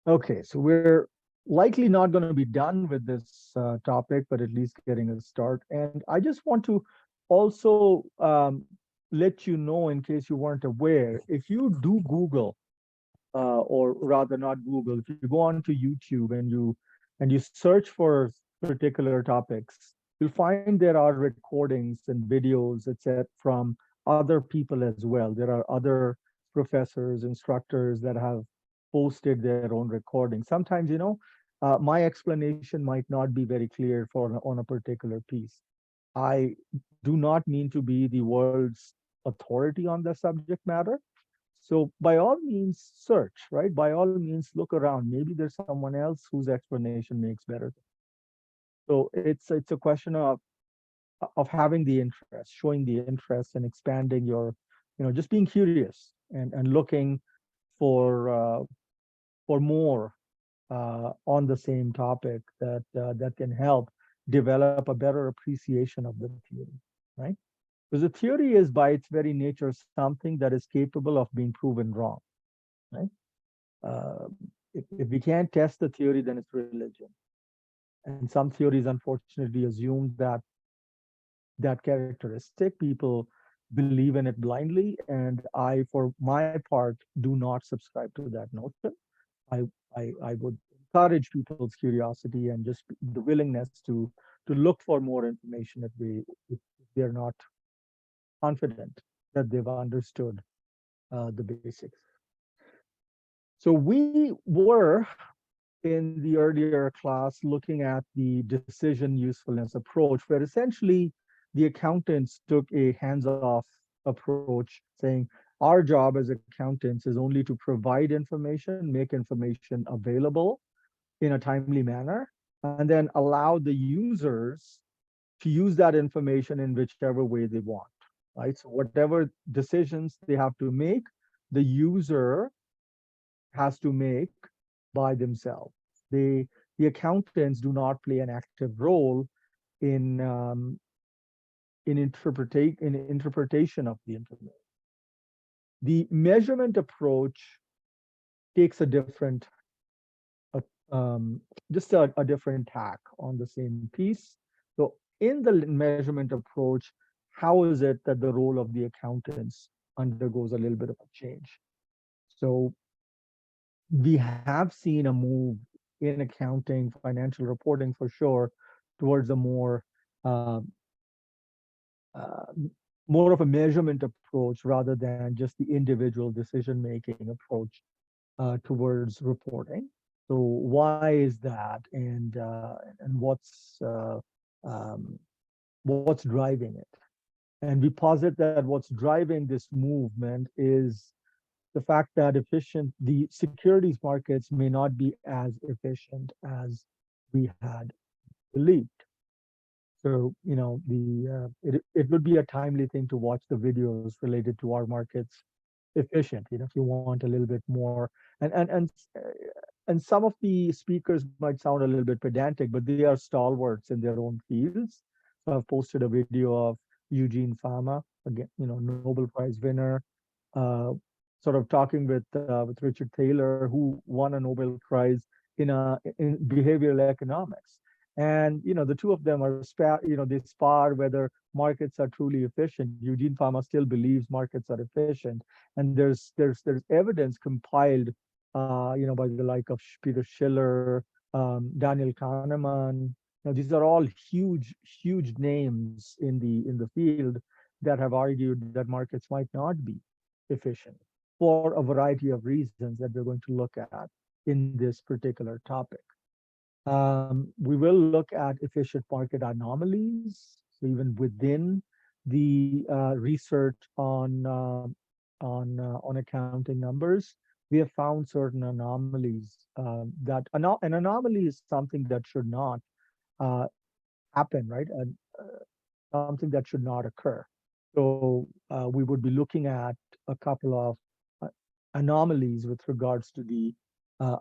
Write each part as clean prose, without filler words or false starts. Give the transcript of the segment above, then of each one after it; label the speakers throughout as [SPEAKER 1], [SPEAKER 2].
[SPEAKER 1] Okay, so we're likely not going to be done with this topic, but at least getting a start. And I just want to also let you know, in case you weren't aware, if you do Google, or rather not Google, if you go onto YouTube and you search for particular topics, you'll find there are recordings and videos, etc., from other people as well. There are other professors, instructors that have posted their own recordings. Sometimes, my explanation might not be very clear on a particular piece. I do not mean to be the world's authority on the subject matter. So by all means, search, right? By all means, look around. Maybe there's someone else whose explanation makes better. So it's a question of having the interest, showing the interest, and expanding your, just being curious and looking for more on the same topic that can help develop a better appreciation of the theory, right? Because the theory is by its very nature something that is capable of being proven wrong, right? Uh, if we can't test the theory, then it's religion. And some theories, unfortunately, assume that characteristic. People believe in it blindly, and I, for my part, do not subscribe to that notion. I I would encourage people's curiosity and just the willingness to look for more information if they're not confident that they've understood the basics. So we were in the earlier class looking at the decision usefulness approach, where essentially the accountants took a hands-off approach, saying our job as accountants is only to provide information, make information available in a timely manner, and then allow the users to use that information in whichever way they want, right? So whatever decisions they have to make, the user has to make by themselves. They, the accountants do not play an active role in in interpretation of the information. The measurement approach takes a different, uh, um, just a different tack on the same piece. So in the measurement approach, how is it that the role of the accountants undergoes a little bit of a change? So we have seen a move in accounting, financial reporting for sure, towards a uh, uh, more of a measurement approach rather than just the individual decision making approach towards reporting. So why is that, and what's driving it? And we posit that what's driving this movement is the fact that the securities markets may not be as efficient as we had believed. So, it would be a timely thing to watch the videos related to our markets efficient, if you want a little bit more. And and and and some of the speakers might sound a little bit pedantic, but they are stalwarts in their own fields. So I've posted a video of Eugene Fama, again, Nobel Prize winner, uh, sort of talking with Richard Thaler, who won a Nobel Prize in behavioral economics. And the two of them they spar whether markets are truly efficient. Eugene Fama still believes markets are efficient, and there's evidence compiled, by the like of Peter Schiller, Daniel Kahneman. These are all huge names in the field that have argued that markets might not be efficient for a variety of reasons that we're going to look at in this particular topic. We will look at efficient market anomalies. So even within the research on accounting numbers, we have found certain anomalies an anomaly is something that should not uh, happen, right? Something that should not occur. So we would be looking at a couple of uh, anomalies with regards to the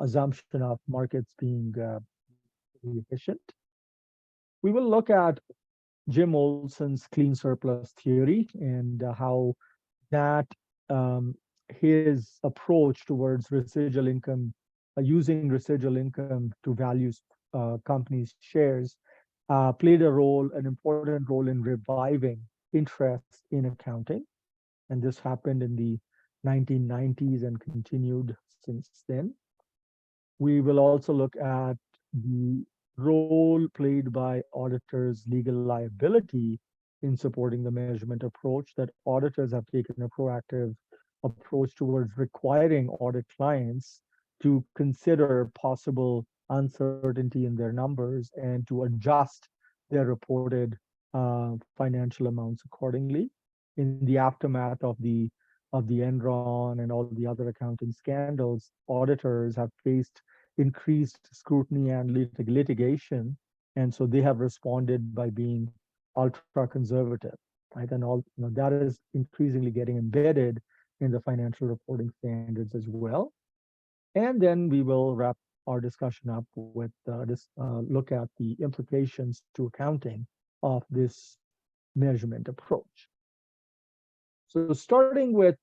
[SPEAKER 1] assumption of markets being efficient. We will look at Jim Olson's clean surplus theory and how that his approach towards residual income using residual income to value companies' shares played an important role in reviving interest in accounting. And this happened in the 1990s and continued since then. We will also look at the role played by auditors' legal liability in supporting the measurement approach, that auditors have taken a proactive approach towards requiring audit clients to consider possible uncertainty in their numbers and to adjust their reported financial amounts accordingly. In the aftermath of the Enron and all the other accounting scandals, auditors have faced increased scrutiny and litigation, and so they have responded by being ultra conservative, right? And all that is increasingly getting embedded in the financial reporting standards as well. And then we will wrap our discussion up with this look at the implications to accounting of this measurement approach. So starting with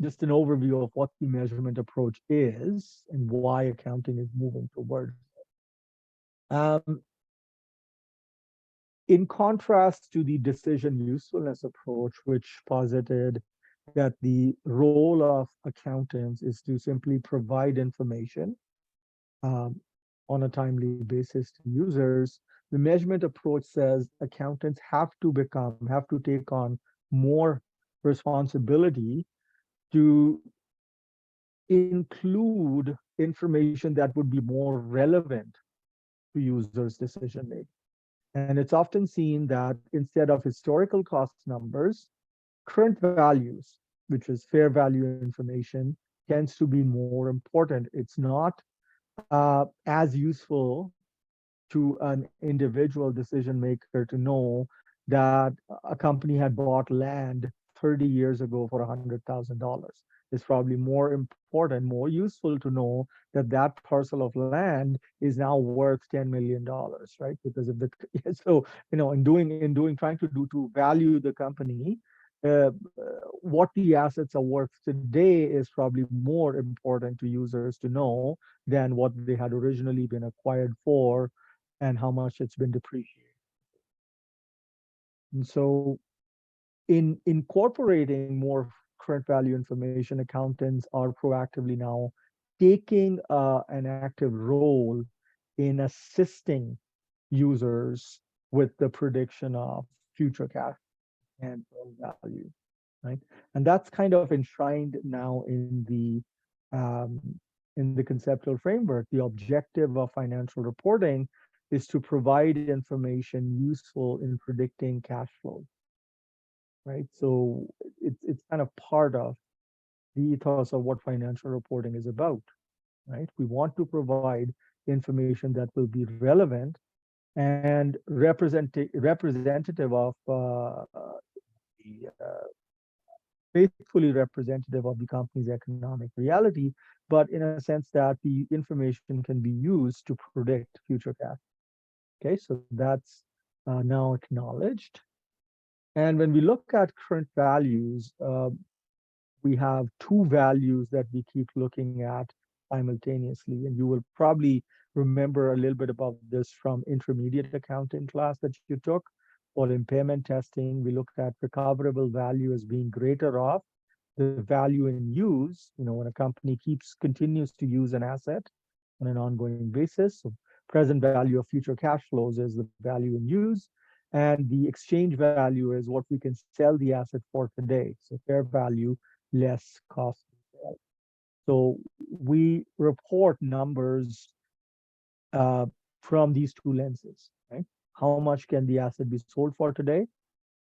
[SPEAKER 1] just an overview of what the measurement approach is and why accounting is moving towards it. In contrast to the decision usefulness approach, which posited that the role of accountants is to simply provide information on a timely basis to users, the measurement approach says accountants have to take on more responsibility to include information that would be more relevant to users' decision making. And it's often seen that instead of historical cost numbers, current values, which is fair value information, tends to be more important. It's not as useful to an individual decision maker to know that a company had bought land 30 years ago for $100,000. It's probably more important, more useful to know that that parcel of land is now worth $10 million, right? Because of the so trying to value the company, what the assets are worth today is probably more important to users to know than what they had originally been acquired for and how much it's been depreciated. And so in incorporating more current value information, accountants are proactively now taking an active role in assisting users with the prediction of future cash and value, right? And that's kind of enshrined now in the conceptual framework. The objective of financial reporting is to provide information useful in predicting cash flow, right? So it's kind of part of the ethos of what financial reporting is about, right? We want to provide information that will be relevant and representative of faithfully representative of the company's economic reality, but in a sense that the information can be used to predict future cash. Okay, so that's now acknowledged. And when we look at current values, we have two values that we keep looking at simultaneously. And you will probably remember a little bit about this from intermediate accounting class that you took. For impairment testing, we looked at recoverable value as being greater of the value in use, when a company continues to use an asset on an ongoing basis. So present value of future cash flows is the value in use, and the exchange value is what we can sell the asset for today. So fair value less cost. So we report numbers from these two lenses, right? How much can the asset be sold for today?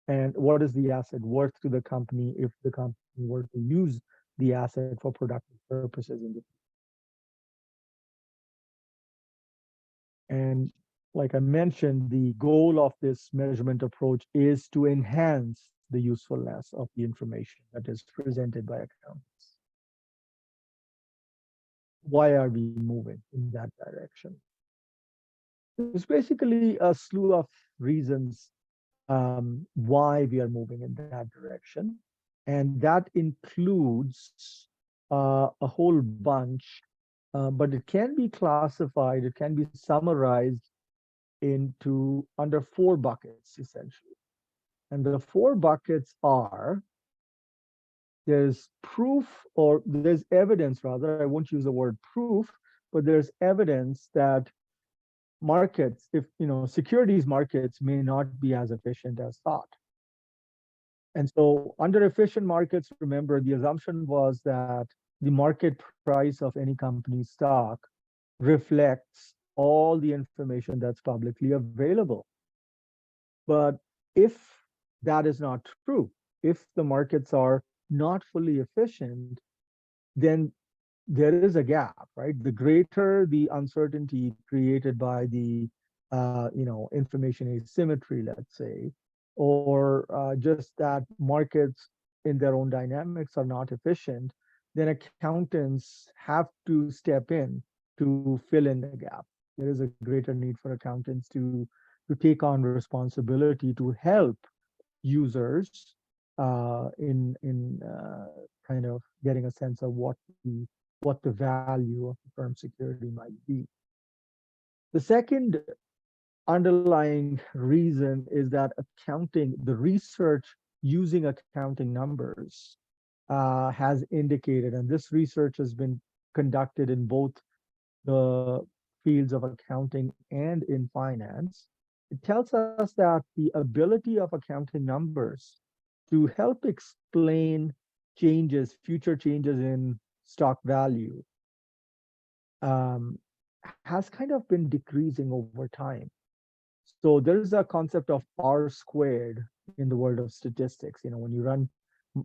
[SPEAKER 1] And what is the asset worth to the company if the company were to use the asset for productive purposes in the future? And like I mentioned, the goal of this measurement approach is to enhance the usefulness of the information that is presented by accountants. Why are we moving in that direction? There's basically a slew of reasons why we are moving in that direction. And that includes a whole bunch, but it can be classified, it can be summarized into under four buckets, essentially. And the four buckets are there's proof, or there's evidence rather, I won't use the word proof, but there's evidence that markets, if securities markets may not be as efficient as thought. And so under efficient markets, remember the assumption was that the market price of any company's stock reflects all the information that's publicly available. But if that is not true, if the markets are not fully efficient, then there is a gap, right? The greater the uncertainty created by the information asymmetry, let's say, or just that markets in their own dynamics are not efficient, then accountants have to step in to fill in the gap. There is a greater need for accountants to take on responsibility to help users in kind of getting a sense of what the value of the firm's security might be. The second underlying reason is that accounting, the research using accounting numbers has indicated, and this research has been conducted in both the fields of accounting and in finance. It tells us that the ability of accounting numbers to help explain changes, future changes in stock value, has kind of been decreasing over time. So there's a concept of R squared in the world of statistics. When you run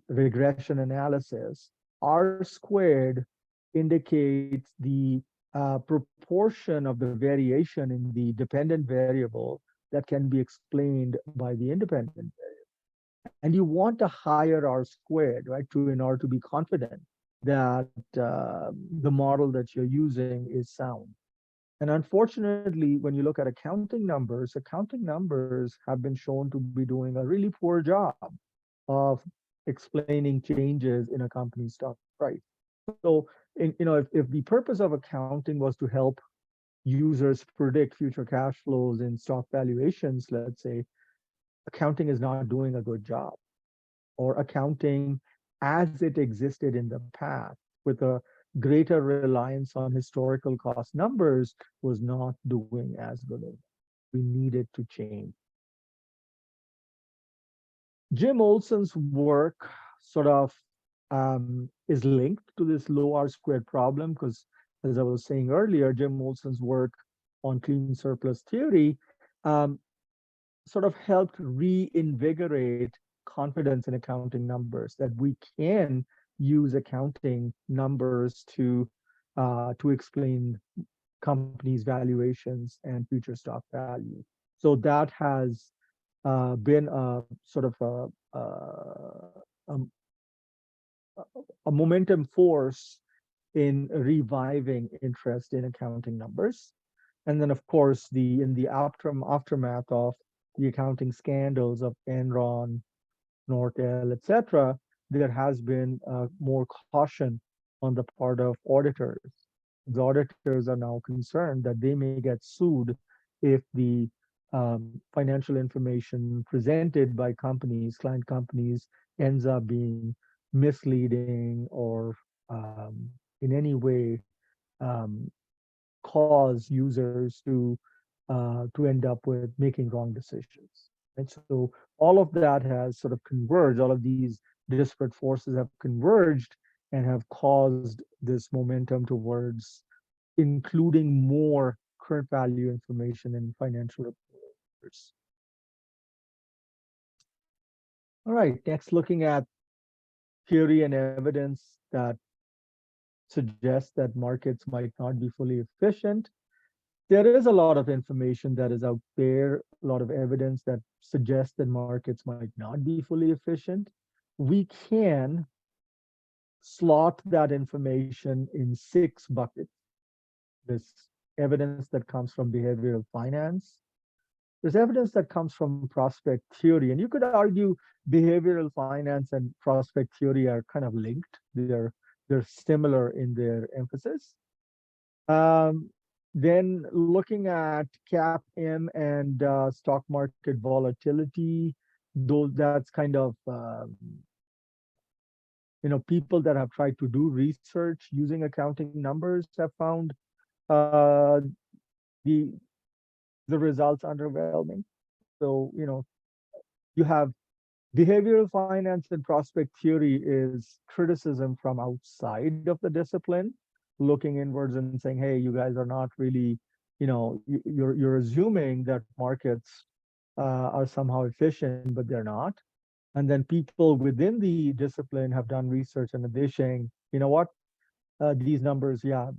[SPEAKER 1] regression analysis, R squared indicates the proportion of the variation in the dependent variable that can be explained by the independent variable. And you want a higher R squared, right, in order to be confident that the model that you're using is sound. And unfortunately, when you look at accounting numbers have been shown to be doing a really poor job of explaining changes in a company's stock price. So, if the purpose of accounting was to help users predict future cash flows and stock valuations, let's say, accounting is not doing a good job, or accounting as it existed in the past with a greater reliance on historical cost numbers was not doing as good as we needed to change. Jim Olson's work sort of is linked to this low R squared problem because, as I was saying earlier, Jim Olson's work on clean surplus theory sort of helped reinvigorate confidence in accounting numbers, that we can use accounting numbers to explain companies' valuations and future stock value. So that has been a sort of a momentum force in reviving interest in accounting numbers. And then, of course, in the aftermath of the accounting scandals of Enron, Nortel, etc., there has been more caution on the part of auditors. The auditors are now concerned that they may get sued if the financial information presented by client companies, ends up being misleading or in any way cause users to end up with making wrong decisions. And so all of that has sort of converged, all of these disparate forces have converged and have caused this momentum towards including more current value information in financial reports. All right, next looking at theory and evidence that suggests that markets might not be fully efficient. There is a lot of information that is out there, a lot of evidence that suggests that markets might not be fully efficient. We can slot that information in 6 buckets. There's evidence that comes from behavioral finance. There's evidence that comes from prospect theory. And you could argue behavioral finance and prospect theory are kind of linked. They're they're similar in their emphasis. Um, then looking at CAPM and stock market volatility, those that's kind of people that have tried to do research using accounting numbers have found uh, the the results underwhelming. So you have behavioral finance and prospect theory is criticism from outside of the discipline, looking inwards and saying, hey, you guys are not really, you're assuming that markets are somehow efficient, but they're not. And then people within the discipline have done research and they're saying, you know what, these numbers, yeah,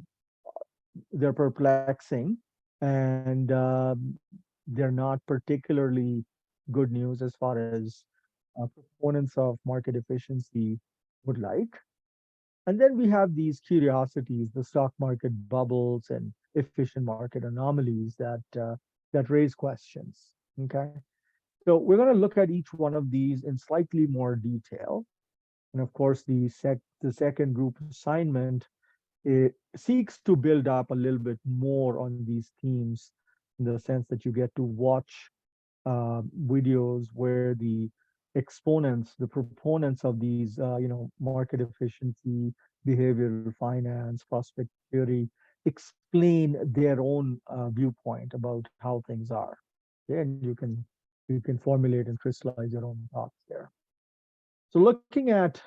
[SPEAKER 1] they're perplexing and they're not particularly good news as far as proponents of market efficiency would like. And then we have these curiosities, the stock market bubbles and efficient market anomalies that raise questions. Okay, so we're going to look at each one of these in slightly more detail. And of course, the second group assignment, it seeks to build up a little bit more on these themes in the sense that you get to watch videos where the exponents, the proponents of these, market efficiency, behavioral finance, prospect theory, explain their own viewpoint about how things are. Okay? And you can formulate and crystallize your own thoughts there. So looking at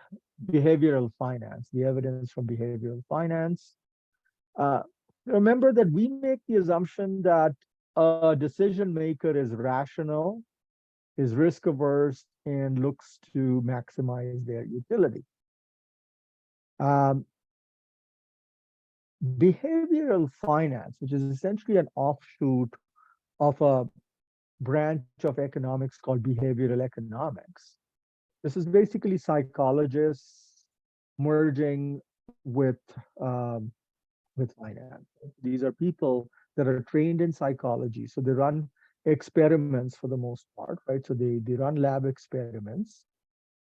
[SPEAKER 1] behavioral finance, the evidence from behavioral finance, uh, remember that we make the assumption that a decision maker is rational, is risk averse, and looks to maximize their utility. Um, Behavioral finance, which is essentially an offshoot of a branch of economics called behavioral economics. This is basically psychologists merging with um, with finance. These are people that are trained in psychology. So they run experiments for the most part, right? So they run lab experiments,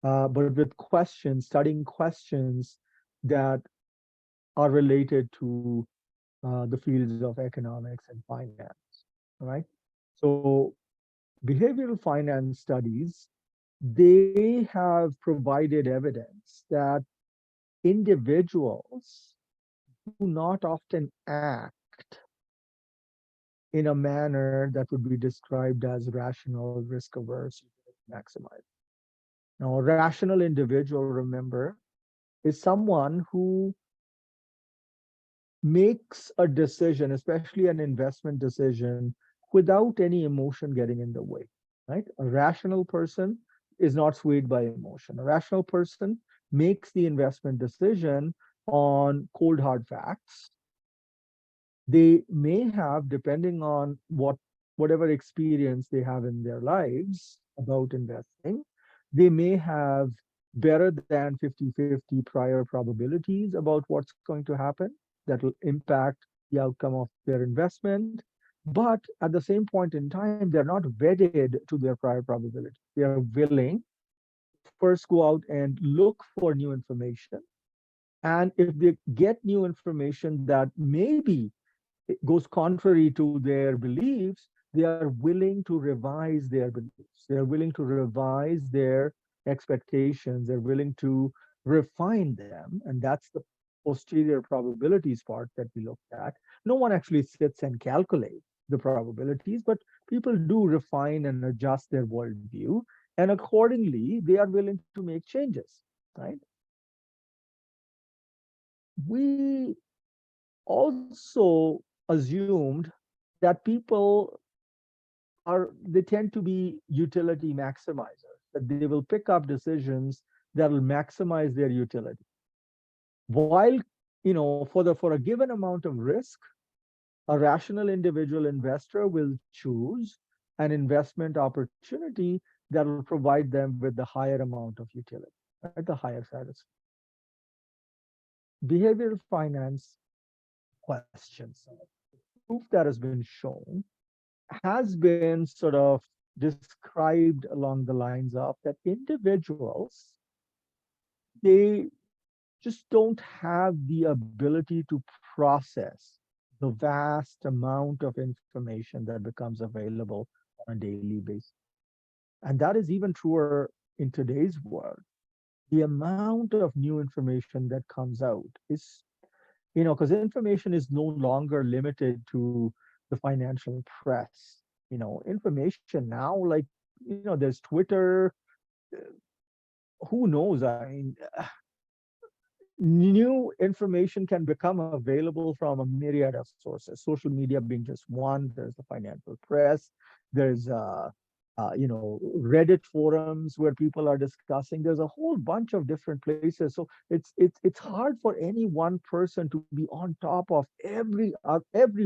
[SPEAKER 1] but with questions, studying questions that are related to the fields of economics and finance, right? So behavioral finance studies, they have provided evidence that individuals do not often act in a manner that would be described as rational, risk averse, maximize. Now, a rational individual, remember, is someone who makes a decision, especially an investment decision, without any emotion getting in the way, right? A rational person is not swayed by emotion. A rational person makes the investment decision on cold hard facts. They may have, depending on whatever experience they have in their lives about investing, they may have better than 50-50 prior probabilities about what's going to happen that will impact the outcome of their investment. But at the same point in time, they're not wedded to their prior probability. They are willing to first go out and look for new information. And if they get new information that maybe it goes contrary to their beliefs, they are willing to revise their beliefs. They're willing to revise their expectations. They're willing to refine them. And that's the posterior probabilities part that we looked at. No one actually sits and calculates the probabilities, but people do refine and adjust their worldview. And accordingly, they are willing to make changes, right? We also assumed that people they tend to be utility maximizers, that they will pick up decisions that will maximize their utility. While, for a given amount of risk, a rational individual investor will choose an investment opportunity that will provide them with the higher amount of utility, right? The higher satisfaction. Behavioral finance questions. Proof that has been shown has been sort of described along the lines of that individuals, they just don't have the ability to process the vast amount of information that becomes available on a daily basis. And that is even truer in today's world. The amount of new information that comes out is, because information is no longer limited to the financial press. Information now, like, there's Twitter, who knows? I mean, new information can become available from a myriad of sources, social media being just one. There's the financial press, there's Reddit forums where people are discussing. There's a whole bunch of different places, so it's hard for any one person to be on top of every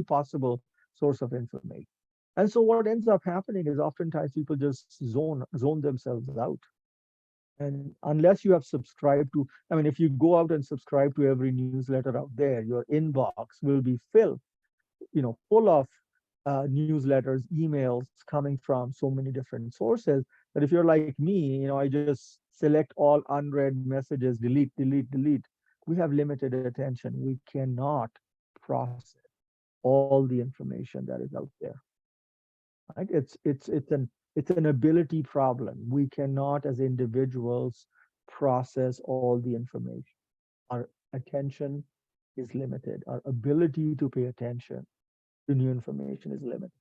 [SPEAKER 1] possible source of information. And so what ends up happening is oftentimes people just zone themselves out. And unless you have subscribed to, I mean, if you go out and subscribe to every newsletter out there, your inbox will be filled, full of newsletters, emails coming from so many different sources. But if you're like me, I just select all unread messages, delete, delete, delete. We have limited attention. We cannot process all the information that is out there. Right? It's an ability problem. We cannot, as individuals, process all the information. Our attention is limited. Our ability to pay attention to new information is limited.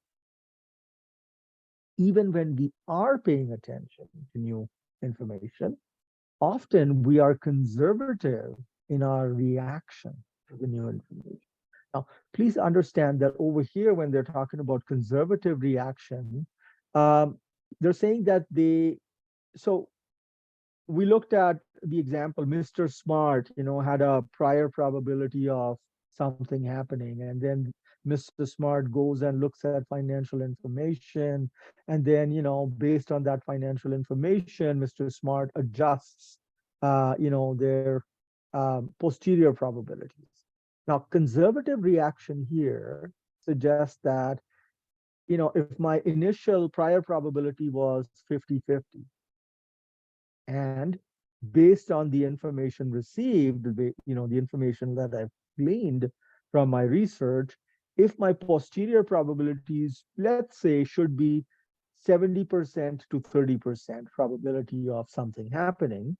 [SPEAKER 1] Even when we are paying attention to new information, often we are conservative in our reaction to the new information. Now, please understand that over here, when they're talking about conservative reaction, they're saying that so we looked at the example, Mr. Smart, had a prior probability of something happening. And then Mr. Smart goes and looks at financial information. And then, based on that financial information, Mr. Smart adjusts, their posterior probabilities. Now, conservative reaction here suggests that, if my initial prior probability was 50-50, and based on the information received, the information that I've gleaned from my research, if my posterior probabilities, let's say, should be 70% to 30% probability of something happening,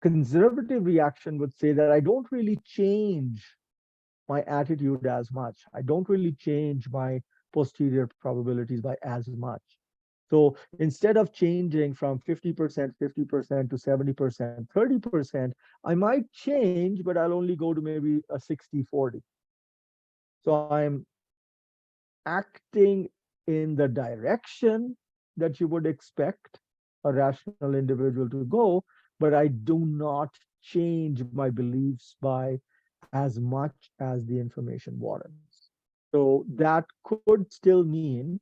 [SPEAKER 1] conservative reaction would say that I don't really change my attitude as much. I don't really change my posterior probabilities by as much. So instead of changing from 50%, 50% to 70%, 30%, I might change, but I'll only go to maybe a 60-40. So I'm acting in the direction that you would expect a rational individual to go, but I do not change my beliefs by as much as the information warrants. So that could still mean,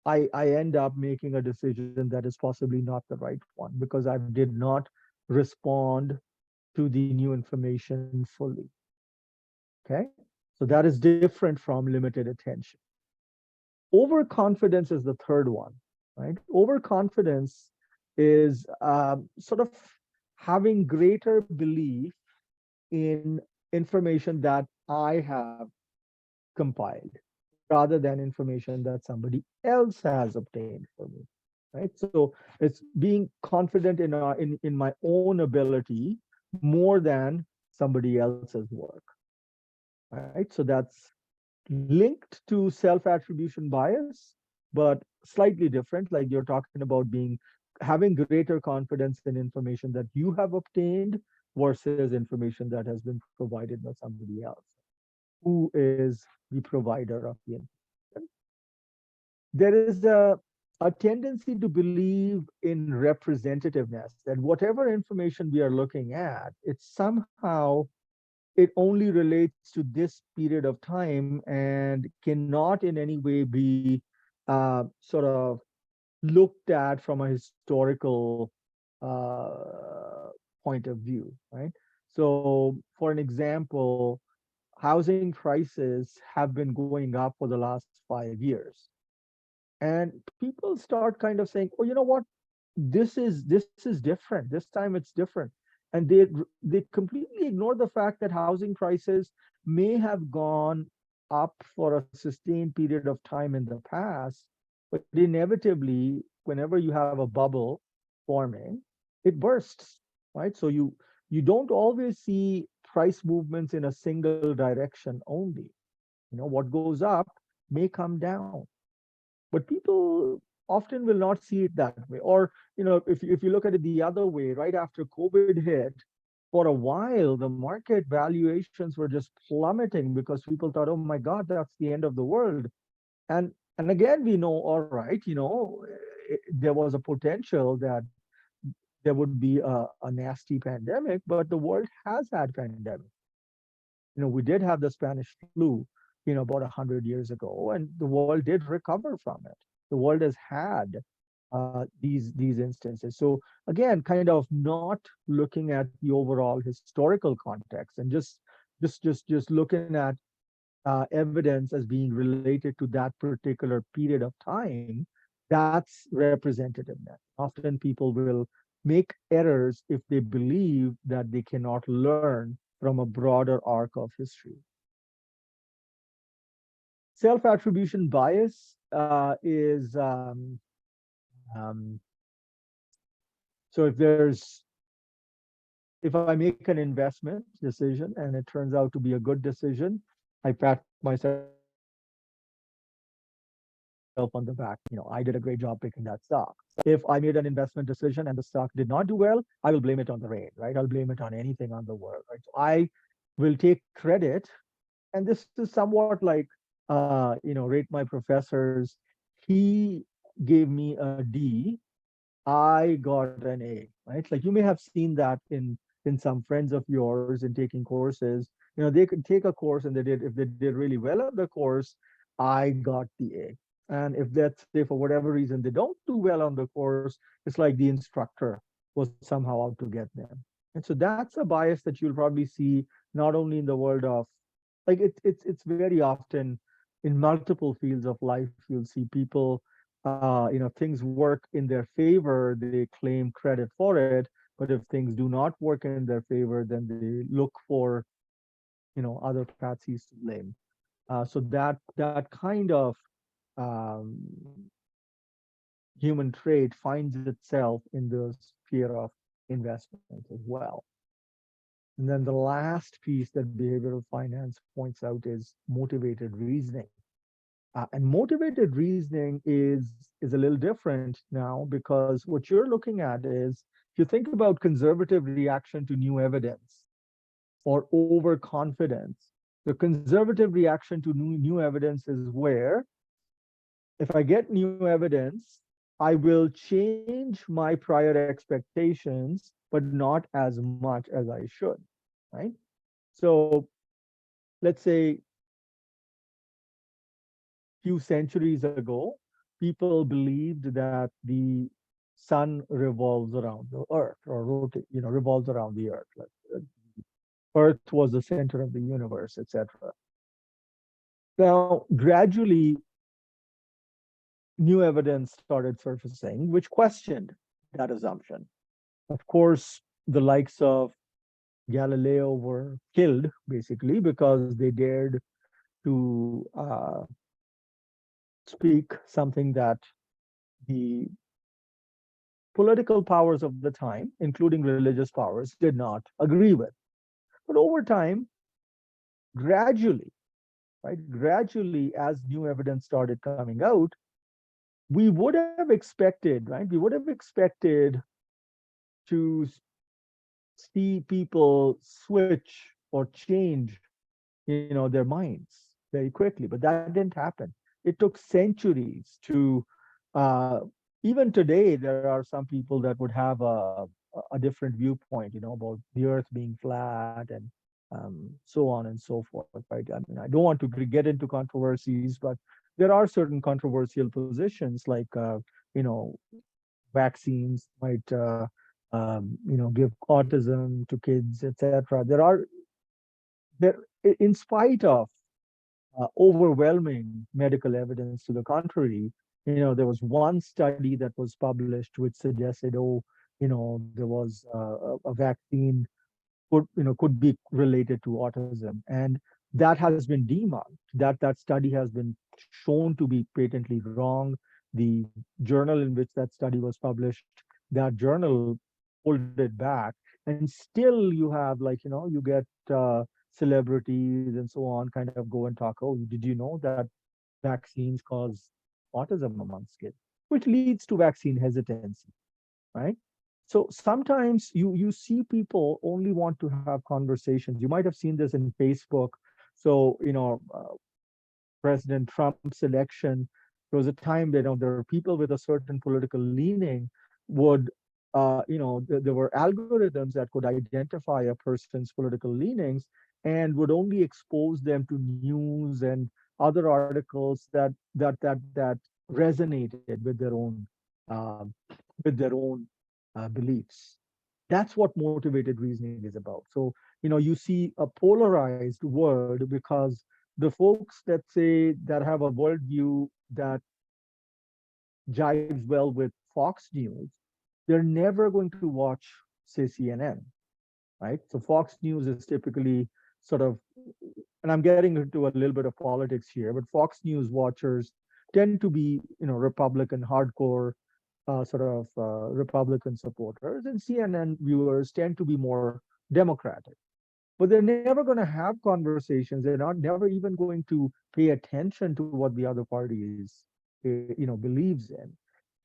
[SPEAKER 1] I end up making a decision that is possibly not the right one because I did not respond to the new information fully. Okay, so that is different from limited attention. Overconfidence is the third one, right? Overconfidence is sort of having greater belief in information that I have compiled rather than information that somebody else has obtained for me, right? So it's being confident in my own ability more than somebody else's work, right? So that's linked to self-attribution bias, but slightly different. Like you're talking about having greater confidence in information that you have obtained versus information that has been provided by somebody else. Who is the provider of the information? There is a tendency to believe in representativeness, that whatever information we are looking at, it only relates to this period of time and cannot in any way be sort of looked at from a historical point of view, right? So for an example, housing prices have been going up for the last 5 years. And people start kind of saying, oh, you know what? This is different. This time it's different. And they completely ignore the fact that housing prices may have gone up for a sustained period of time in the past, but inevitably, whenever you have a bubble forming, it bursts, right? So you don't always see price movements in a single direction only. What goes up may come down, but people often will not see it that way. Or if you look at it the other way, right after COVID hit, for a while the market valuations were just plummeting because people thought, oh my god, that's the end of the world. And again, we know, all right, there was a potential that there would be a nasty pandemic, but the world has had pandemic. We did have the Spanish flu, about 100 years ago, and the world did recover from it. The world has had these instances. So again, kind of not looking at the overall historical context and just looking at evidence as being related to that particular period of time, that's representativeness. Often people will make errors if they believe that they cannot learn from a broader arc of history. Self-attribution bias is um, so if I make an investment decision and it turns out to be a good decision, I pat myself on the back. I did a great job picking that stock. If I made an investment decision and the stock did not do well, I will blame it on the rain, right? I'll blame it on anything on the world, right? So I will take credit. And this is somewhat like, rate my professors. He gave me a D, I got an A, right? Like you may have seen that in some friends of yours in taking courses. They could take a course and if they did really well on the course, I got the A. And if let's say for whatever reason they don't do well on the course, it's like the instructor was somehow out to get them. And so that's a bias that you'll probably see not only in the world of, like, it's very often in multiple fields of life. You'll see people, things work in their favor, they claim credit for it. But if things do not work in their favor, then they look for, other patsies to blame. So that kind of um, human trait finds itself in the sphere of investment as well. And then the last piece that behavioral finance points out is motivated reasoning. And motivated reasoning is a little different now, because what you're looking at is, if you think about conservative reaction to new evidence or overconfidence, the conservative reaction to new evidence is where, if I get new evidence, I will change my prior expectations, but not as much as I should, right? So let's say few centuries ago, people believed that the sun revolves around the earth, or revolves around the earth. Like, earth was the center of the universe, etc. Now, gradually, new evidence started surfacing, which questioned that assumption. Of course, the likes of Galileo were killed basically because they dared to speak something that the political powers of the time, including religious powers, did not agree with. But over time, gradually, right, gradually, as new evidence started coming out, we would have expected, right, we would have expected to see people switch or change, their minds very quickly. But that didn't happen. It took centuries to, uh, even today, there are some people that would have a different viewpoint, about the earth being flat and so on and so forth, right? I mean, I don't want to get into controversies, but there are certain controversial positions like, vaccines might, give autism to kids, etc. There, in spite of overwhelming medical evidence to the contrary, there was one study that was published which suggested, oh, there was a vaccine could be related to autism, and that has been debunked. That study has been shown to be patently wrong. The journal in which that study was published, that journal pulled it back, and still you have, you get celebrities and so on kind of go and talk, oh, did you know that vaccines cause autism amongst kids, which leads to vaccine hesitancy, right? So sometimes you see people only want to have conversations. You might have seen this in Facebook. So President Trump's election, there was a time that there were people with a certain political leaning would there were algorithms that could identify a person's political leanings and would only expose them to news and other articles that resonated uh, with their own beliefs. That's what motivated reasoning is about. So, you see a polarized world because the folks that say that have a worldview that jives well with Fox News, they're never going to watch, say, CNN, right? So Fox News is typically sort of, and I'm getting into a little bit of politics here, but Fox News watchers tend to be, Republican hardcore sort of Republican supporters, and CNN viewers tend to be more Democratic. But they're never going to have conversations. They're not never even going to pay attention to what the other party believes in,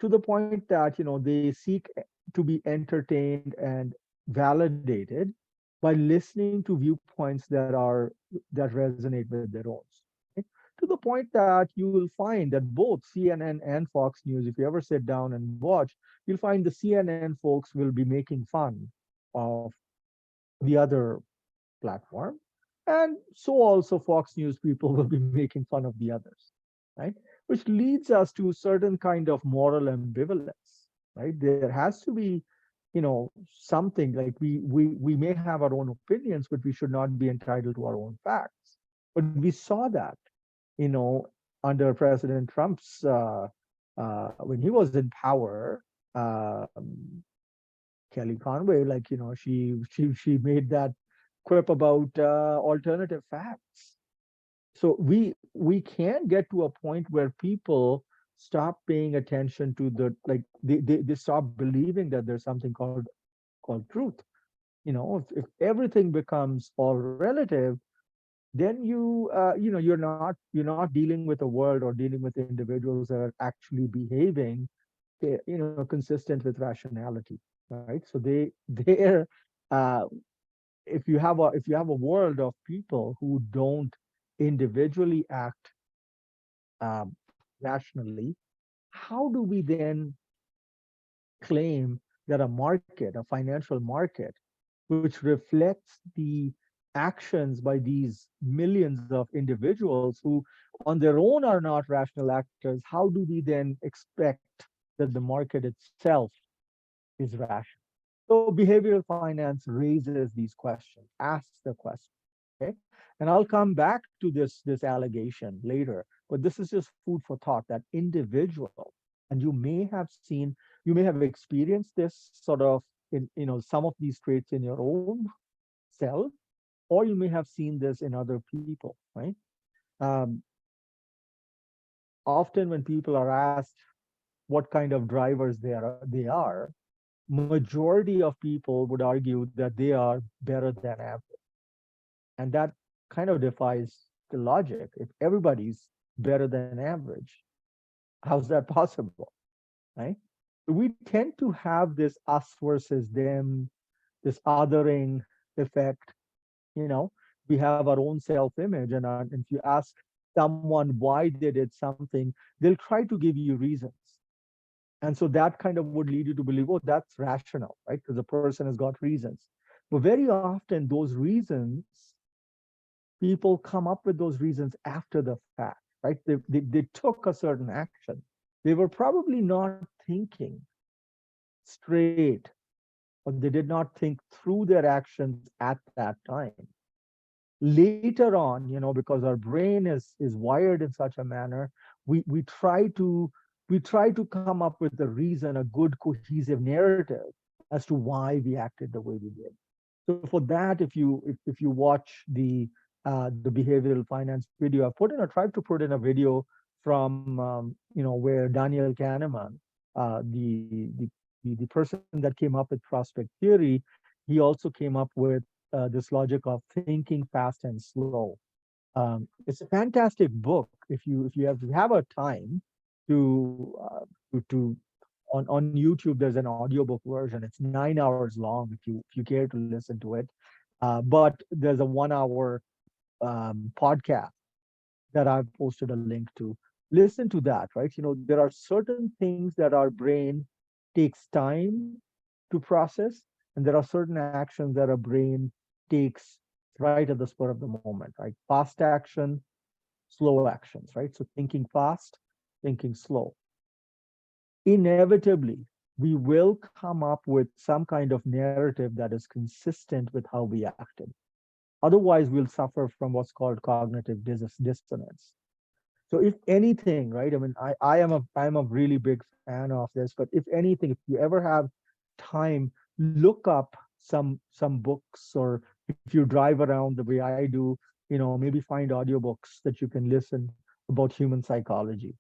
[SPEAKER 1] to the point that they seek to be entertained and validated by listening to viewpoints that resonate with their own. Right? To the point that you will find that both CNN and Fox News, if you ever sit down and watch, you'll find the CNN folks will be making fun of the other platform. And so also Fox News people will be making fun of the others, right? Which leads us to certain kind of moral ambivalence, right? There has to be, something like we may have our own opinions, but we should not be entitled to our own facts. But we saw that, you know, under President Trump's when he was in power, Kelly Conway, she made that quip about alternative facts. So we can get to a point where people stop paying attention to they stop believing that there's something called truth. If everything becomes all relative, then you're not dealing with a world or dealing with individuals that are actually behaving consistent with rationality, right? So they're uh, if you have a world of people who don't individually act um, rationally, how do we then claim that a market, a financial market, which reflects the actions by these millions of individuals who on their own are not rational actors, how do we then expect that the market itself is rational? So behavioral finance raises these questions, asks the question. Okay. And I'll come back to this allegation later, but this is just food for thought that individual, and you may have experienced this sort of in some of these traits in your own self, or you may have seen this in other people, right? Um, Often when people are asked what kind of drivers they are, majority of people would argue that they are better than average. And that kind of defies the logic. If everybody's better than average, how's that possible? Right? We tend to have this us versus them, this othering effect. You know, we have our own self-image, and if you ask someone why they did something, they'll try to give you reasons. And so that kind of would lead you to believe, oh, that's rational, right? Because the person has got reasons. But very often, those reasons, people come up with those reasons after the fact, right? They took a certain action. They were probably not thinking straight, or they did not think through their actions at that time. Later on, because our brain is wired in such a manner, we try to come up with a reason, a good cohesive narrative as to why we acted the way we did. So for that, if you watch the behavioral finance video, I tried to put in a video from where Daniel Kahneman, the person that came up with prospect theory, he also came up with this logic of thinking fast and slow. It's a fantastic book if you have a time to on YouTube. There's an audiobook version. It's 9 hours long if you care to listen to it. But there's a 1 hour podcast that I've posted a link to. Listen to that, right? There are certain things that our brain takes time to process, and there are certain actions that our brain takes right at the spur of the moment, right? Fast action, slow actions, right? So thinking fast, thinking slow. Inevitably, we will come up with some kind of narrative that is consistent with how we acted. Otherwise, we'll suffer from what's called cognitive dissonance. So if anything, right? I mean, I'm a really big fan of this, but if anything, if you ever have time, look up some books, or if you drive around the way I do, maybe find audiobooks that you can listen about human psychology.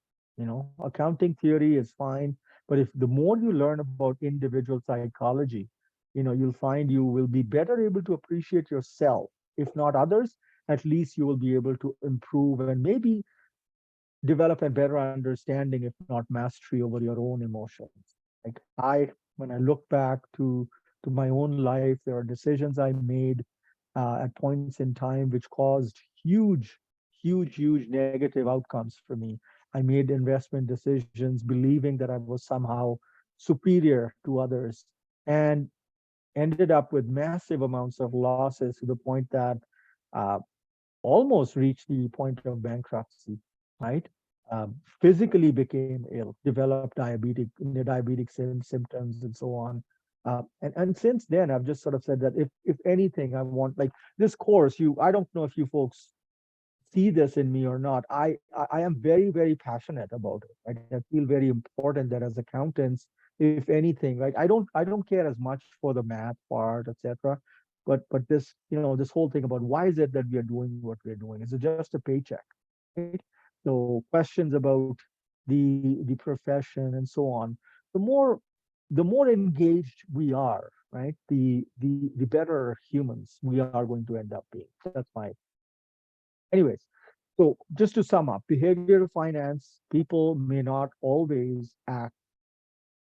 [SPEAKER 1] Accounting theory is fine, but if the more you learn about individual psychology, you'll find you will be better able to appreciate yourself, if not others. At least you will be able to improve and maybe develop a better understanding, if not mastery, over your own emotions. Like when I look back to my own life, there are decisions I made at points in time which caused huge negative outcomes for me. I made investment decisions believing that I was somehow superior to others, and ended up with massive amounts of losses to the point that uh, almost reached the point of bankruptcy, right? Physically became ill, developed diabetic symptoms, and so on. And since then, I've just sort of said that if anything, I want, like, this course. I don't know if you folks see this in me or not. I am very passionate about it. Right? I feel very important that as accountants, if anything, right, I don't care as much for the math part, etc. But this whole thing about why is it that we are doing what we're doing? Is it just a paycheck? Right? So questions about the profession and so on. The more the more engaged we are, right, the better humans we are going to end up being. That's my anyways. So just to sum up, behavioral finance, people may not always act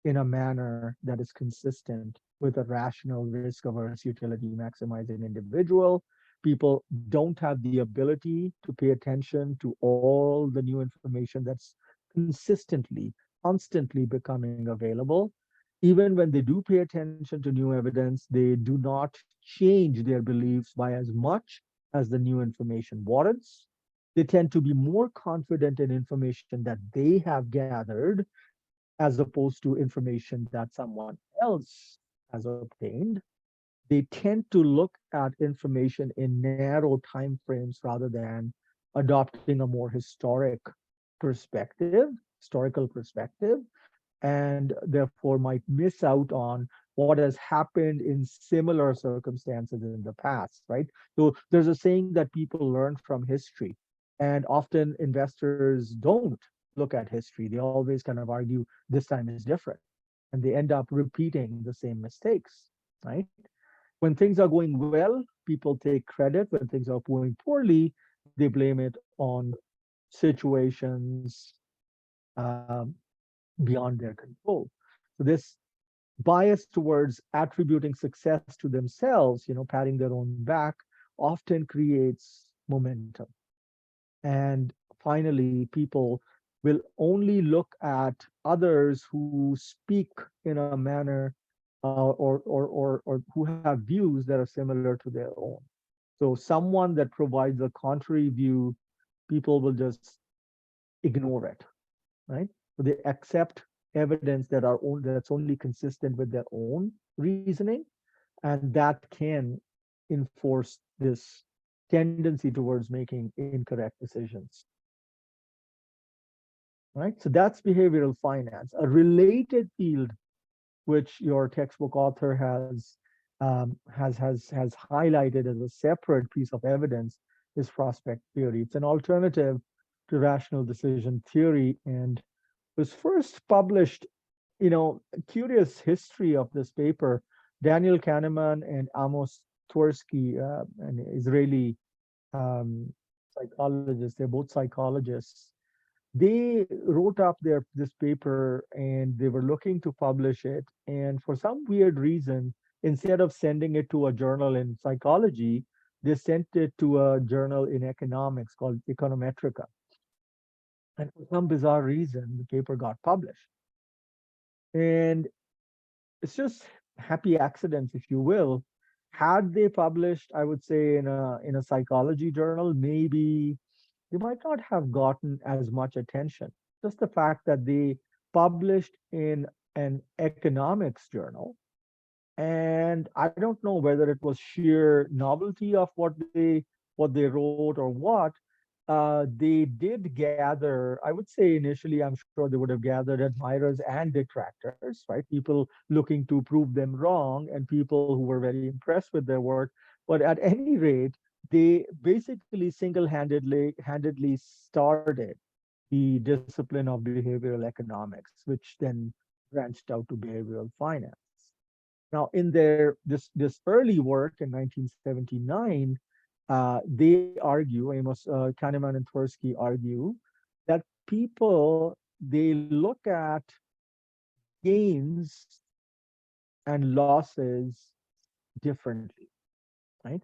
[SPEAKER 1] in a manner that is consistent with a rational, risk averse, utility maximizing individual. People don't have the ability to pay attention to all the new information that's consistently, constantly becoming available. Even when they do pay attention to new evidence, they do not change their beliefs by as much as the new information warrants. They tend to be more confident in information that they have gathered as opposed to information that someone else has obtained. They tend to look at information in narrow time frames rather than adopting a more historical perspective, and therefore might miss out on what has happened in similar circumstances in the past, right? So there's a saying that people learn from history, and often investors don't look at history. They always kind of argue this time is different, and they end up repeating the same mistakes, right? When things are going well, people take credit. When things are going poorly, they blame it on situations um, beyond their control. So this bias towards attributing success to themselves, patting their own back, often creates momentum. And finally, people will only look at others who speak in a manner or who have views that are similar to their own. So someone that provides a contrary view, people will just ignore it, right? So they accept evidence that's only consistent with their own reasoning, and that can enforce this tendency towards making incorrect decisions. Right? So that's behavioral finance. A related field which your textbook author has highlighted as a separate piece of evidence, is prospect theory. It's an alternative to rational decision theory, and was first published, a curious history of this paper. Daniel Kahneman and Amos Tversky, an Israeli um, psychologist, they're both psychologists. They wrote up this paper and they were looking to publish it. And for some weird reason, instead of sending it to a journal in psychology, they sent it to a journal in economics called Econometrica. And for some bizarre reason, the paper got published. And it's just happy accidents, if you will. Had they published, I would say, in a psychology journal, maybe they might not have gotten as much attention. Just the fact that they published in an economics journal, and I don't know whether it was sheer novelty of what they wrote or what. They did gather, I would say initially, I'm sure they would have gathered admirers and detractors, right? People looking to prove them wrong and people who were very impressed with their work. But at any rate, they basically handedly started the discipline of behavioral economics, which then branched out to behavioral finance. Now, in this early work in 1979, they argue, Kahneman and Tversky argue, that people, they look at gains and losses differently, right?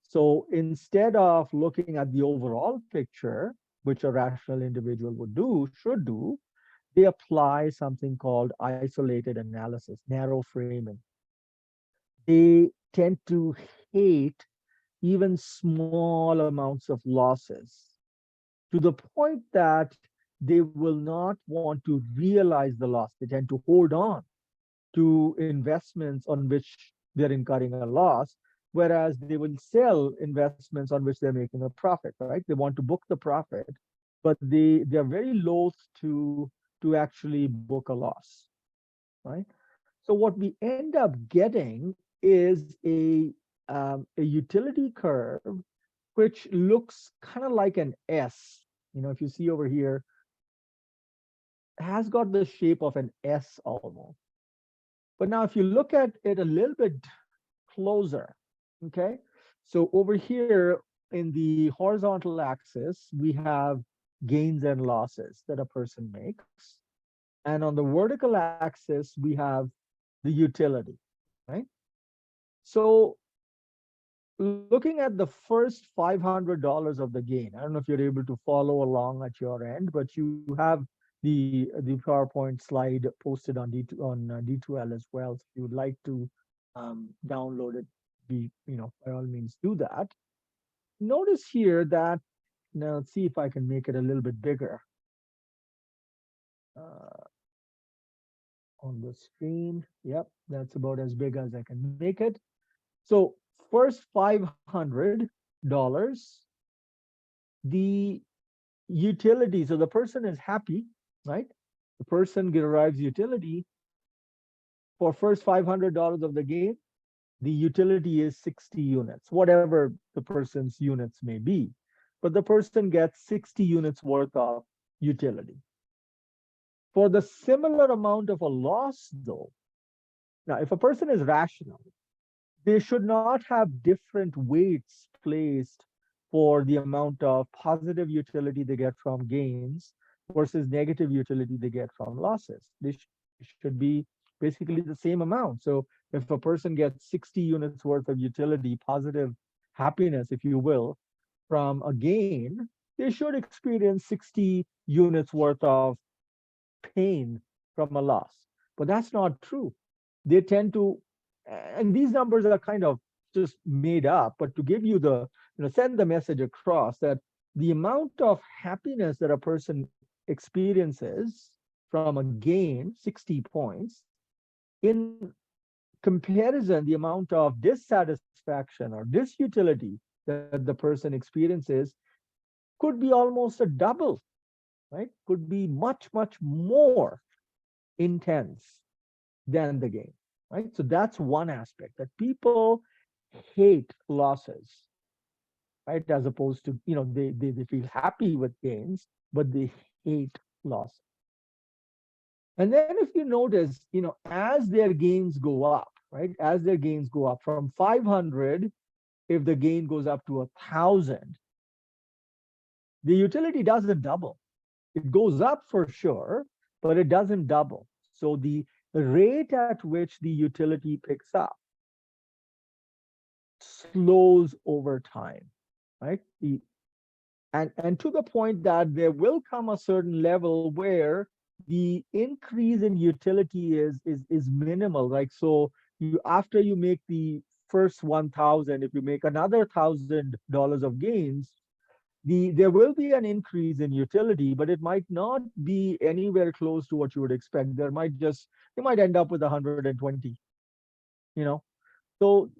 [SPEAKER 1] So instead of looking at the overall picture, which a rational individual should do, they apply something called isolated analysis, narrow framing. They tend to hate even small amounts of losses, to the point that they will not want to realize the loss. They tend to hold on to investments on which they're incurring a loss, whereas they will sell investments on which they're making a profit, right? They want to book the profit, but they're very loath to actually book a loss, right? So what we end up getting is a utility curve which looks kind of like an S. If you see over here, has got the shape of an S almost. But now if you look at it a little bit closer, okay? So over here in the horizontal axis, we have gains and losses that a person makes. And on the vertical axis, we have the utility, right? So looking at the first $500 of the gain, I don't know if you're able to follow along at your end, but you have the PowerPoint slide posted on D2L as well. So if you would like to download it, by all means do that. Notice here that, now let's see if I can make it a little bit bigger on the screen. Yep, that's about as big as I can make it. So first $500, the utility, so the person is happy, right? The person derives utility for first $500 of the gain. The utility is 60 units, whatever the person's units may be. But the person gets 60 units worth of utility. For the similar amount of a loss, though, now if a person is rational, they should not have different weights placed for the amount of positive utility they get from gains versus negative utility they get from losses. They should be basically the same amount. So if a person gets 60 units worth of utility, positive happiness, if you will, from a gain, they should experience 60 units worth of pain from a loss. But that's not true. They tend to, and these numbers are kind of just made up, but to give you send the message across that the amount of happiness that a person experiences from a gain, 60 points, in comparison, the amount of dissatisfaction or disutility that the person experiences could be almost a double, right? Could be much, much more intense. than the gain, right? So that's one aspect, that people hate losses, right? As opposed to, they feel happy with gains, but they hate loss. And then if you notice, as their gains go up, right? As their gains go up from 500, if the gain goes up to 1,000, the utility doesn't double. It goes up for sure, but it doesn't double. So the rate at which the utility picks up slows over time, right? And to the point that there will come a certain level where the increase in utility is minimal. Like, so you, after you make the first 1,000, if you make another $1,000 of gains, there will be an increase in utility, but it might not be anywhere close to what you would expect. You might end up with 120, you know. So,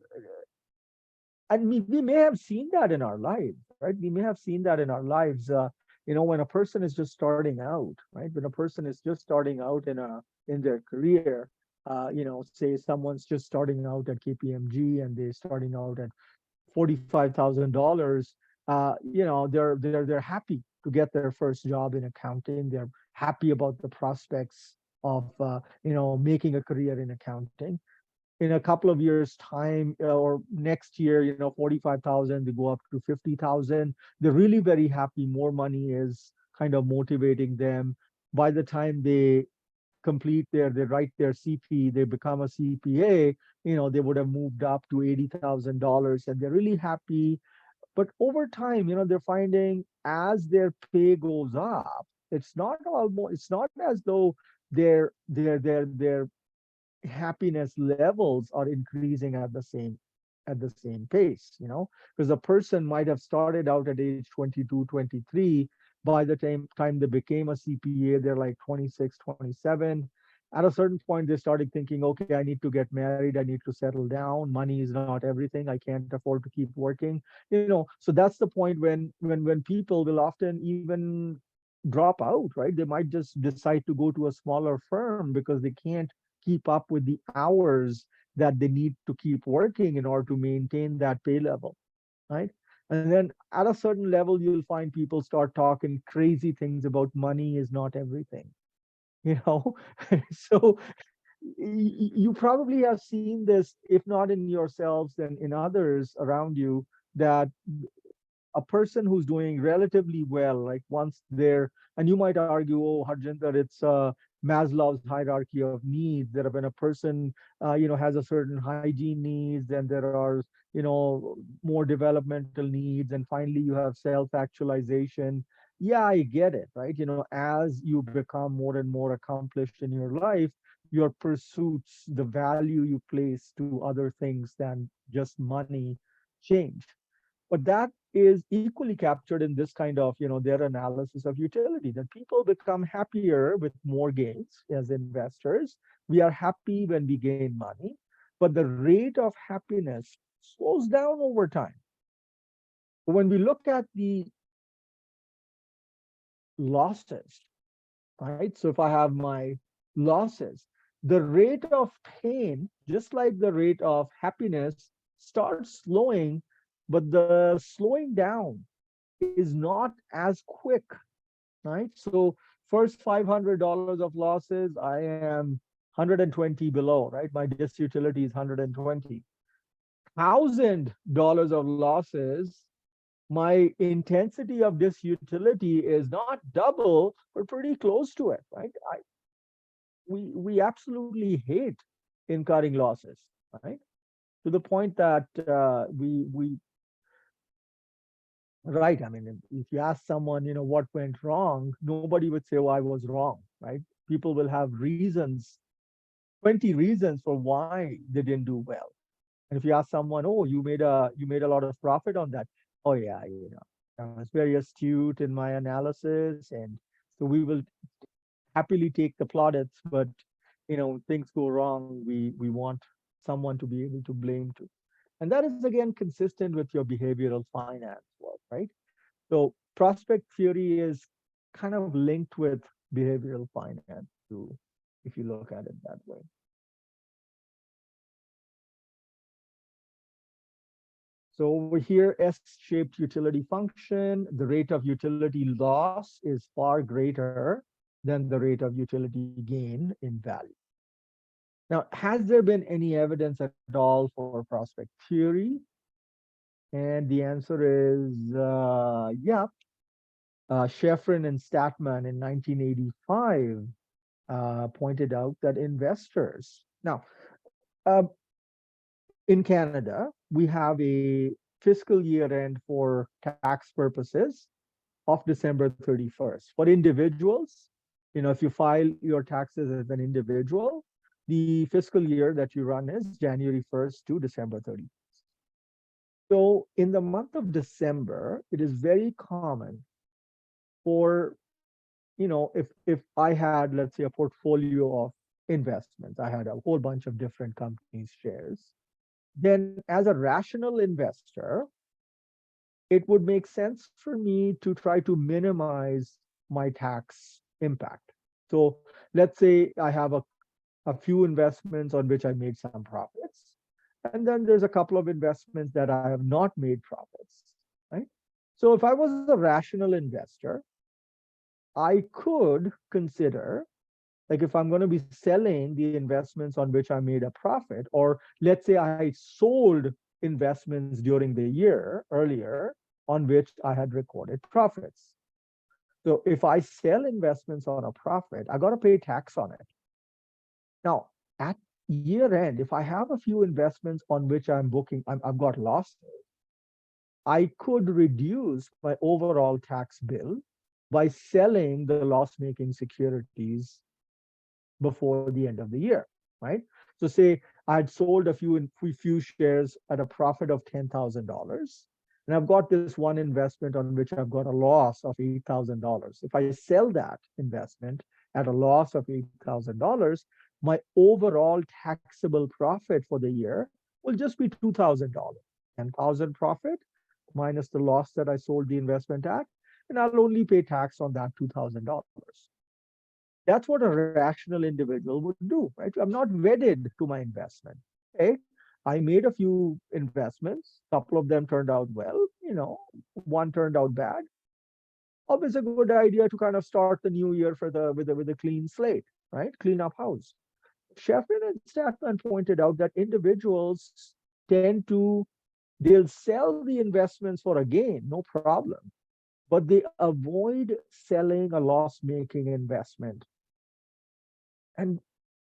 [SPEAKER 1] and we may have seen that in our lives, right? We may have seen that in our lives. When a person is just starting out, right? When a person is just starting out in their career, say someone's just starting out at KPMG and they're starting out at $45,000. They're happy to get their first job in accounting. They're happy about the prospects of making a career in accounting. In a couple of years time, or next year, 45,000, they go up to 50,000. They're really very happy. More money is kind of motivating them. By the time they write their CP, they become a CPA, they would have moved up to $80,000 and they're really happy. But over time, they're finding as their pay goes up, it's not as though their happiness levels are increasing at the same pace, because a person might have started out at age 22, 23. By the time they became a CPA, they're like 26, 27. At a certain point, they started thinking, okay, I need to get married, I need to settle down, money is not everything, I can't afford to keep working. So that's the point when people will often even drop out, right? They might just decide to go to a smaller firm because they can't keep up with the hours that they need to keep working in order to maintain that pay level, right? And then at a certain level, you'll find people start talking crazy things about money is not everything, you know? So you probably have seen this, if not in yourselves, then in others around you, that a person who's doing relatively well, like once they're, and you might argue, oh, Harjinder, it's Maslow's hierarchy of needs. That when a person, has a certain hygiene needs, and there are, more developmental needs, and finally you have self-actualization. Yeah, I get it, right? As you become more and more accomplished in your life, your pursuits, the value you place to other things than just money change. But that is equally captured in this kind of, their analysis of utility, that people become happier with more gains as investors. We are happy when we gain money, but the rate of happiness slows down over time. When we look at the losses, right? So if I have my losses, the rate of pain, just like the rate of happiness, starts slowing, but the slowing down is not as quick, right? So first $500 of losses, I am 120 below, right? My disk utility is 120. $1,000 of losses, my intensity of this utility is not double, but pretty close to it, right? We absolutely hate incurring losses, right? To the point that we right. I mean, if you ask someone, what went wrong, nobody would say, "Oh, I was wrong," right? People will have reasons, 20 reasons for why they didn't do well. And if you ask someone, "Oh, you made a lot of profit on that," oh yeah, I was very astute in my analysis, and so we will happily take the plaudits. But things go wrong, we want someone to be able to blame to, and that is again consistent with your behavioral finance work, right? So prospect theory is kind of linked with behavioral finance too, if you look at it that way. So over here, S-shaped utility function, the rate of utility loss is far greater than the rate of utility gain in value. Now, has there been any evidence at all for prospect theory? And the answer is yeah. Sheffrin and Statman in 1985 pointed out that investors. Now, uh, in Canada, we have a fiscal year end for tax purposes of December 31st. For individuals, if you file your taxes as an individual, the fiscal year that you run is January 1st to December 31st. So in the month of December, it is very common for, if I had, let's say, a portfolio of investments, I had a whole bunch of different companies' shares, then as a rational investor, it would make sense for me to try to minimize my tax impact. So let's say I have a few investments on which I made some profits. And then there's a couple of investments that I have not made profits, right? So if I was a rational investor, I could consider, like, if I'm going to be selling the investments on which I made a profit, or let's say I sold investments during the year earlier on which I had recorded profits. So if I sell investments on a profit, I got to pay tax on it. Now, at year end, if I have a few investments on which I've got losses, I could reduce my overall tax bill by selling the loss-making securities before the end of the year, right? So say I had sold a few shares at a profit of $10,000, and I've got this one investment on which I've got a loss of $8,000. If I sell that investment at a loss of $8,000, my overall taxable profit for the year will just be $2,000. 10,000 profit minus the loss that I sold the investment at, and I'll only pay tax on that $2,000. That's what a rational individual would do, right? I'm not wedded to my investment. Okay. I made a few investments, a couple of them turned out well, one turned out bad. Always a good idea to kind of start the new year with a clean slate, right? Clean up house. Sheffrin and Statman pointed out that individuals they'll sell the investments for a gain, no problem, but they avoid selling a loss-making investment. And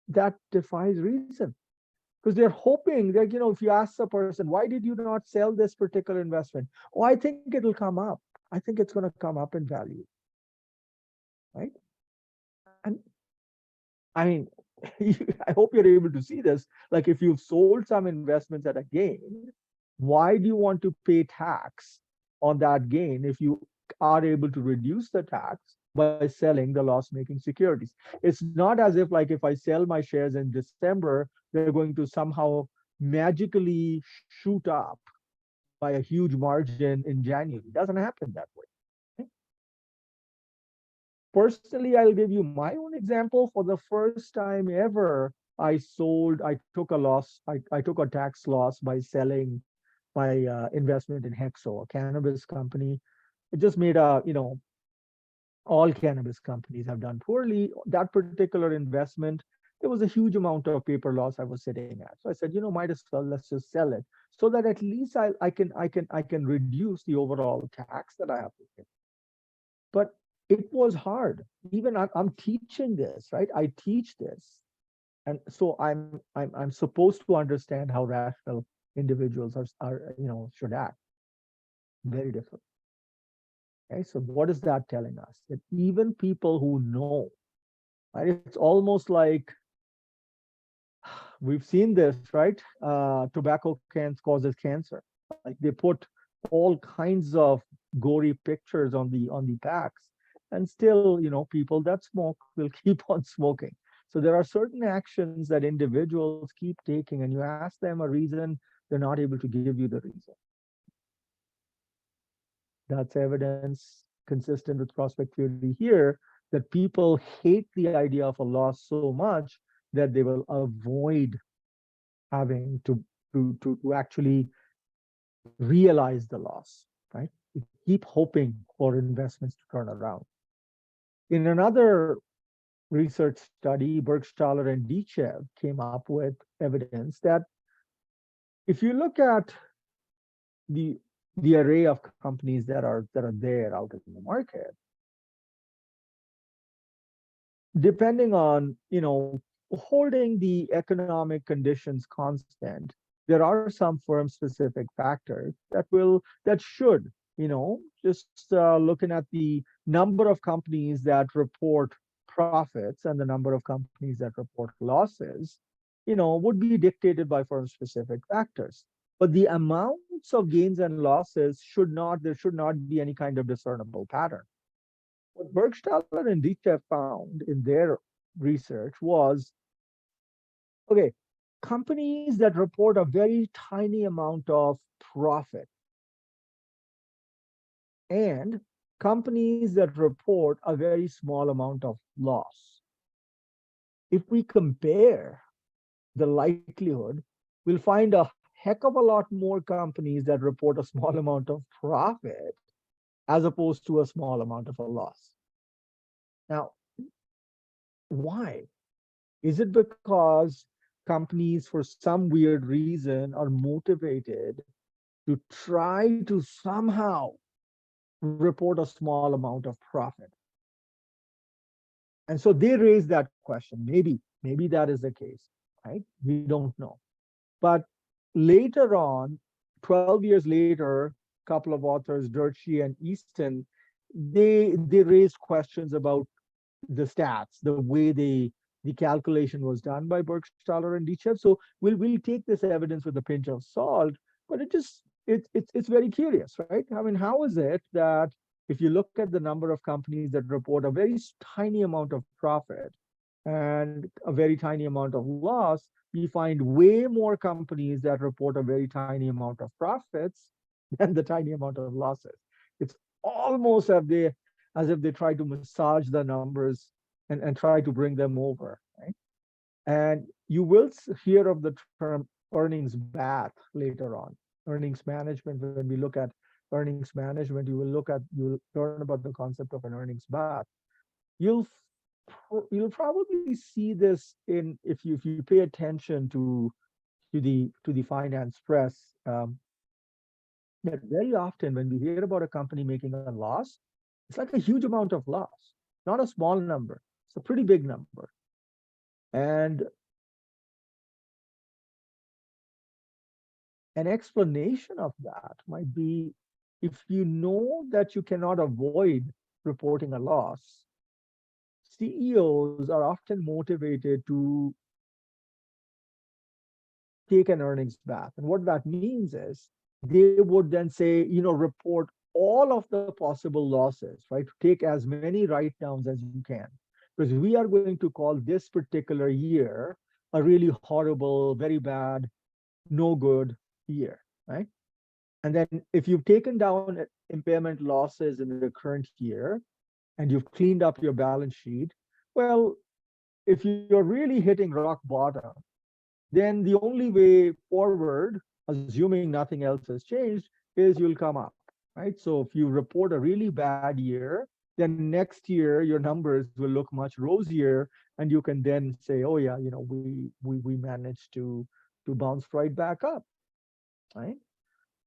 [SPEAKER 1] that defies reason, because they're hoping that, if you ask a person, why did you not sell this particular investment? Oh, I think it'll come up. I think it's going to come up in value, right? And I mean, I hope you're able to see this. Like, if you've sold some investments at a gain, why do you want to pay tax on that gain if you are able to reduce the tax by selling the loss-making securities? It's not as if, like, if I sell my shares in December, they're going to somehow magically shoot up by a huge margin in January. It doesn't happen that way. Personally, I'll give you my own example. For the first time ever, I took a loss, I took a tax loss by selling my investment in Hexo, a cannabis company. It just made all cannabis companies have done poorly. That particular investment, there was a huge amount of paper loss I was sitting at. So I said, might as well, let's just sell it, so that at least I can reduce the overall tax that I have to pay. But it was hard. Even I'm teaching this, right? I teach this, and so I'm supposed to understand how rational individuals are should act. Very different. Okay, so what is that telling us? That even people who know, right? It's almost like we've seen this, right? Tobacco causes cancer. Like, they put all kinds of gory pictures on the packs, and still, people that smoke will keep on smoking. So there are certain actions that individuals keep taking, and you ask them a reason, they're not able to give you the reason. That's evidence consistent with prospect theory here, that people hate the idea of a loss so much that they will avoid having to actually realize the loss, right? We keep hoping for investments to turn around. In another research study, Bergstaller and Dichev came up with evidence that if you look at the the array of companies that are there out in the market, depending on, holding the economic conditions constant, there are some firm specific factors that should, just looking at the number of companies that report profits and the number of companies that report losses, would be dictated by firm specific factors. But the amounts of gains and losses there should not be any kind of discernible pattern. What Bergstaller and Dietz found in their research was, okay, companies that report a very tiny amount of profit and companies that report a very small amount of loss. If we compare the likelihood, we'll find a heck of a lot more companies that report a small amount of profit as opposed to a small amount of a loss. Now, why? Is it because companies, for some weird reason, are motivated to try to somehow report a small amount of profit? And so they raise that question. Maybe that is the case, right? We don't know. But later on, 12 years later, a couple of authors, Durkee and Easton, they raised questions about the stats, the way the calculation was done by Bergstaller and Dichev. So we'll take this evidence with a pinch of salt, but it's very curious, right? I mean, how is it that if you look at the number of companies that report a very tiny amount of profit and a very tiny amount of loss, you find way more companies that report a very tiny amount of profits than the tiny amount of losses. It's almost as if they try to massage the numbers and try to bring them over, right? And you will hear of the term earnings bath later on, earnings management. When we look at earnings management, you'll learn about the concept of an earnings bath. You'll probably see this in if you pay attention to the finance press, that very often when we hear about a company making a loss, it's like a huge amount of loss, not a small number. It's a pretty big number. And an explanation of that might be, if you know that you cannot avoid reporting a loss, CEOs are often motivated to take an earnings bath. And what that means is they would then say, report all of the possible losses, right? Take as many write-downs as you can, because we are going to call this particular year a really horrible, very bad, no good year, right? And then if you've taken down impairment losses in the current year and you've cleaned up your balance sheet, well, if you're really hitting rock bottom, then the only way forward, assuming nothing else has changed, is you'll come up, right? So if you report a really bad year, then next year your numbers will look much rosier, and you can then say, oh yeah, we managed to bounce right back up, right?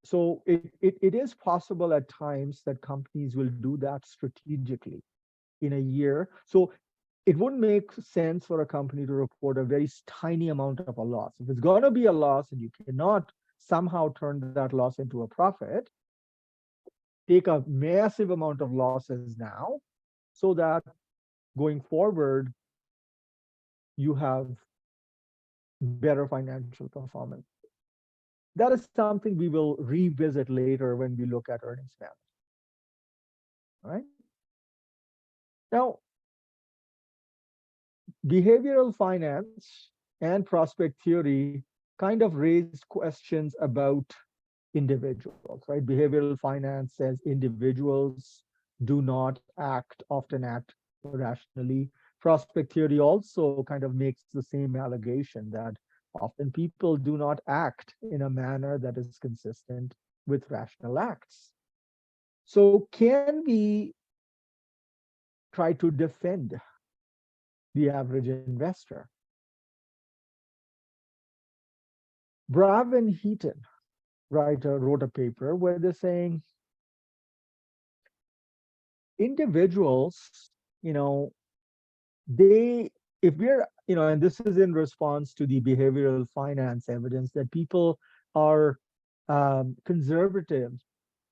[SPEAKER 1] So it is possible at times that companies will do that strategically in a year. So it wouldn't make sense for a company to report a very tiny amount of a loss. If it's going to be a loss and you cannot somehow turn that loss into a profit, take a massive amount of losses now so that going forward, you have better financial performance. That is something we will revisit later when we look at earnings management. All right. Now, behavioral finance and prospect theory kind of raised questions about individuals, right? Behavioral finance says individuals do not often act rationally. Prospect theory also kind of makes the same allegation that often people do not act in a manner that is consistent with rational acts. So can we try to defend the average investor? Brav and Heaton wrote a paper where they're saying individuals, they, if we're, and this is in response to the behavioral finance evidence that people are conservative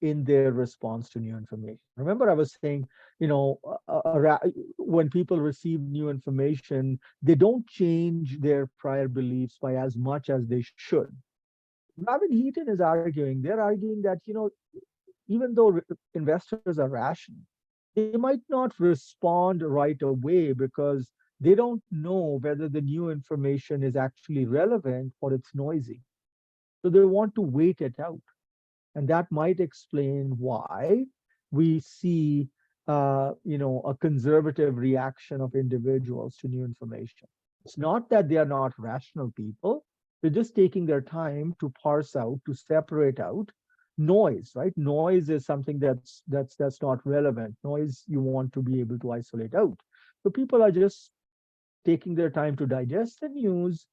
[SPEAKER 1] in their response to new information. Remember, I was saying, when people receive new information, they don't change their prior beliefs by as much as they should. Robin Heaton is arguing, they're arguing that, even though investors are rational, they might not respond right away because they don't know whether the new information is actually relevant or it's noisy. So they want to wait it out. And that might explain why we see a conservative reaction of individuals to new information. It's not that they are not rational people. They're just taking their time to parse out, to separate out noise, right? Noise is something that's not relevant. Noise you want to be able to isolate out. So people are just taking their time to digest the news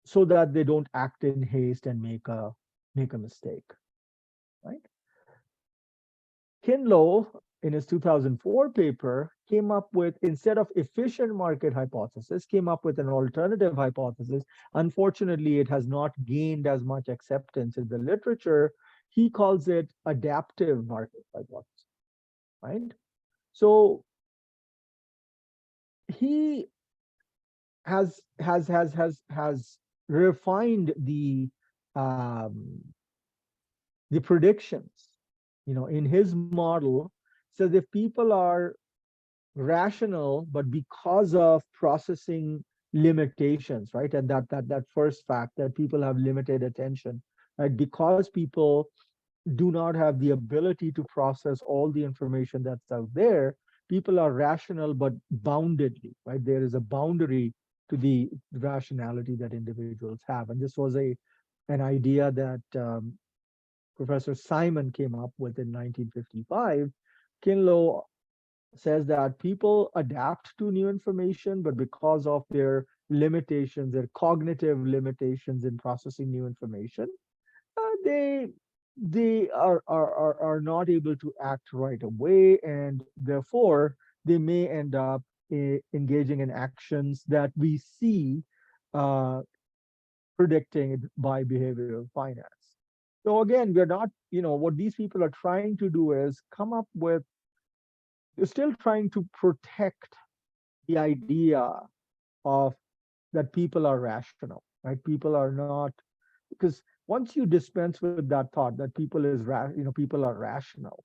[SPEAKER 1] so that they don't act in haste and make a mistake, right? Kinlow, in his 2004 paper, came up with, instead of efficient market hypothesis, came up with an alternative hypothesis. Unfortunately, it has not gained as much acceptance in the literature. He calls it adaptive market hypothesis, right? So he has refined the predictions. In his model, says if people are rational, but because of processing limitations, right? And that first fact that people have limited attention, right? Because people do not have the ability to process all the information that's out there, people are rational but boundedly, right? There is a boundary to the rationality that individuals have. And this was an idea that Professor Simon came up with in 1955. Kinlow says that people adapt to new information, but because of their limitations, their cognitive limitations in processing new information, they are not able to act right away, and therefore they may end up engaging in actions that we see uh, predicting by behavioral finance. So again, we're not, what these people are trying to do is come up with, they're still trying to protect the idea of that people are rational, right? People are not, because once you dispense with that thought that people are rational,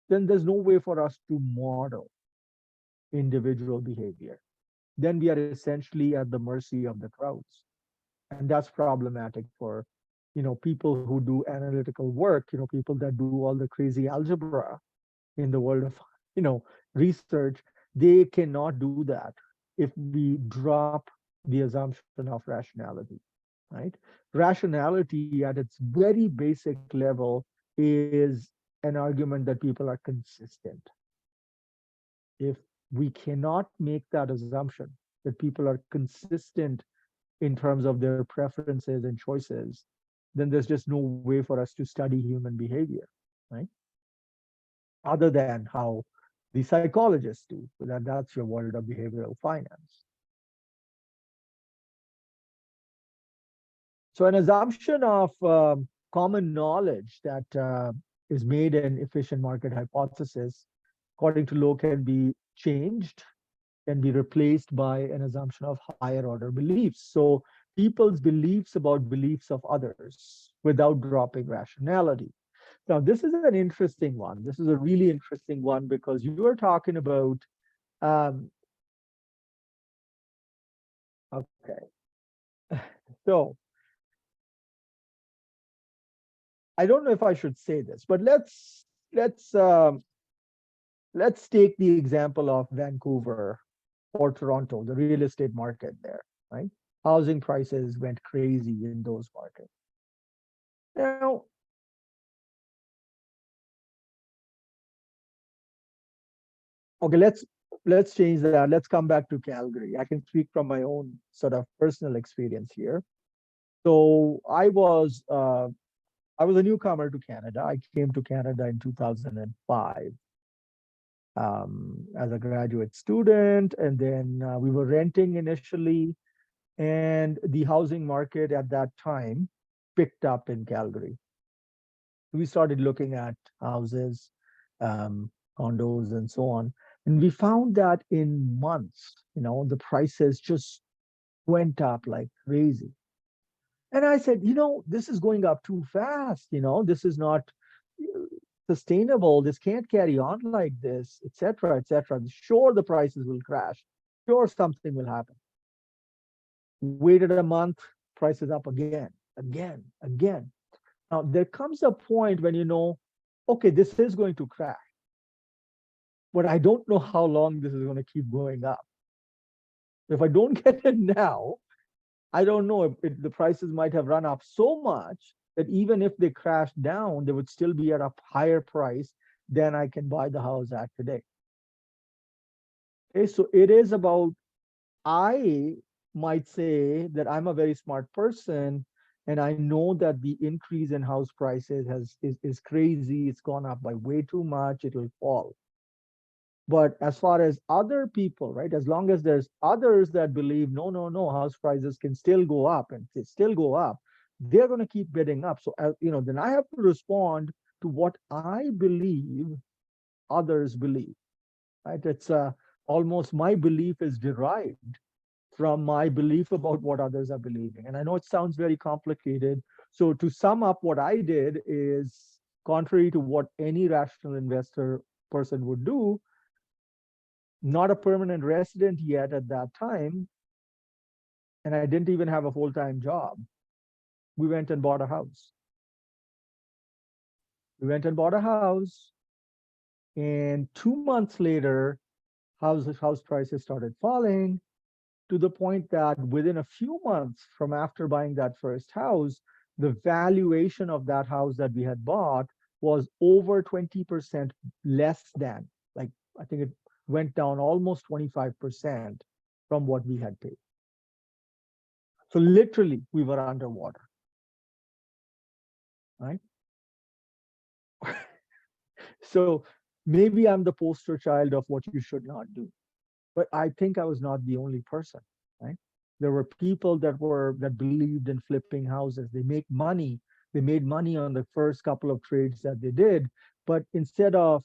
[SPEAKER 1] then there's no way for us to model individual behavior. Then we are essentially at the mercy of the crowds. And that's problematic for people who do analytical work, people that do all the crazy algebra in the world of research. They cannot do that if we drop the assumption of rationality, right? Rationality at its very basic level is an argument that people are consistent. If we cannot make that assumption that people are consistent in terms of their preferences and choices, then there's just no way for us to study human behavior, right? Other than how the psychologists do. So that's your world of behavioral finance. So an assumption of common knowledge that is made in efficient market hypothesis, according to Lowe, can be changed, can be replaced by an assumption of higher order beliefs. So people's beliefs about beliefs of others without dropping rationality. Now, this is an interesting one. This is a really interesting one because you are talking about, okay. So I don't know if I should say this, but let's take the example of Vancouver or Toronto, the real estate market there, right? Housing prices went crazy in those markets. Now, Okay, let's change that. Let's come back to Calgary. I can speak from my own sort of personal experience here. So I was a newcomer to Canada. I came to Canada in 2005 as a graduate student, and then we were renting initially, and the housing market at that time picked up in Calgary. We started looking at houses, um, condos, and so on. And we found that in months, the prices just went up like crazy. And I said, this is going up too fast. This is not sustainable. This can't carry on like this, etc., etc. Sure, the prices will crash. Sure, something will happen. Waited a month, prices up again, again, again. Now, there comes a point when okay, this is going to crash, but I don't know how long this is going to keep going up. If I don't get it now, I don't know if the prices might have run up so much that even if they crash down, they would still be at a higher price than I can buy the house at today. Okay, so it is about, I might say that I'm a very smart person, and I know that the increase in house prices is crazy. It's gone up by way too much. It'll fall. But as far as other people, right, as long as there's others that believe, no, no, no, house prices can still go up and they still go up, they're going to keep bidding up. So, then I have to respond to what I believe others believe, right? It's almost my belief is derived from my belief about what others are believing. And I know it sounds very complicated. So to sum up, what I did is contrary to what any rational investor person would do, not a permanent resident yet at that time, and I didn't even have a full-time job. We went and bought a house. We went and bought a house, and 2 months later, house prices started falling to the point that within a few months from after buying that first house, the valuation of that house that we had bought was over 20% less than, like, I think it went down almost 25% from what we had paid. So literally, we were underwater, right? So maybe I'm the poster child of what you should not do. But I think I was not the only person, right? There were people that believed in flipping houses. They make money. They made money on the first couple of trades that they did, but instead of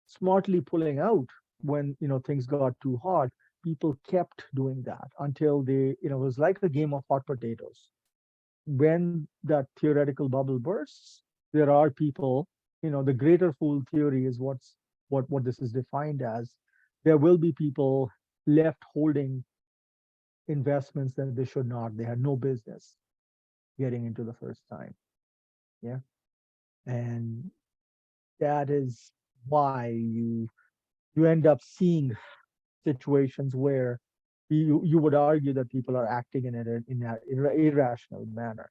[SPEAKER 1] smartly pulling out when things got too hot, people kept doing that until it was like a game of hot potatoes. When that theoretical bubble bursts, there are people, the greater fool theory is what this is defined as. There will be people left holding investments that they should not. They had no business getting into the first time. Yeah. And that is why you end up seeing situations where you would argue that people are acting in an irrational manner.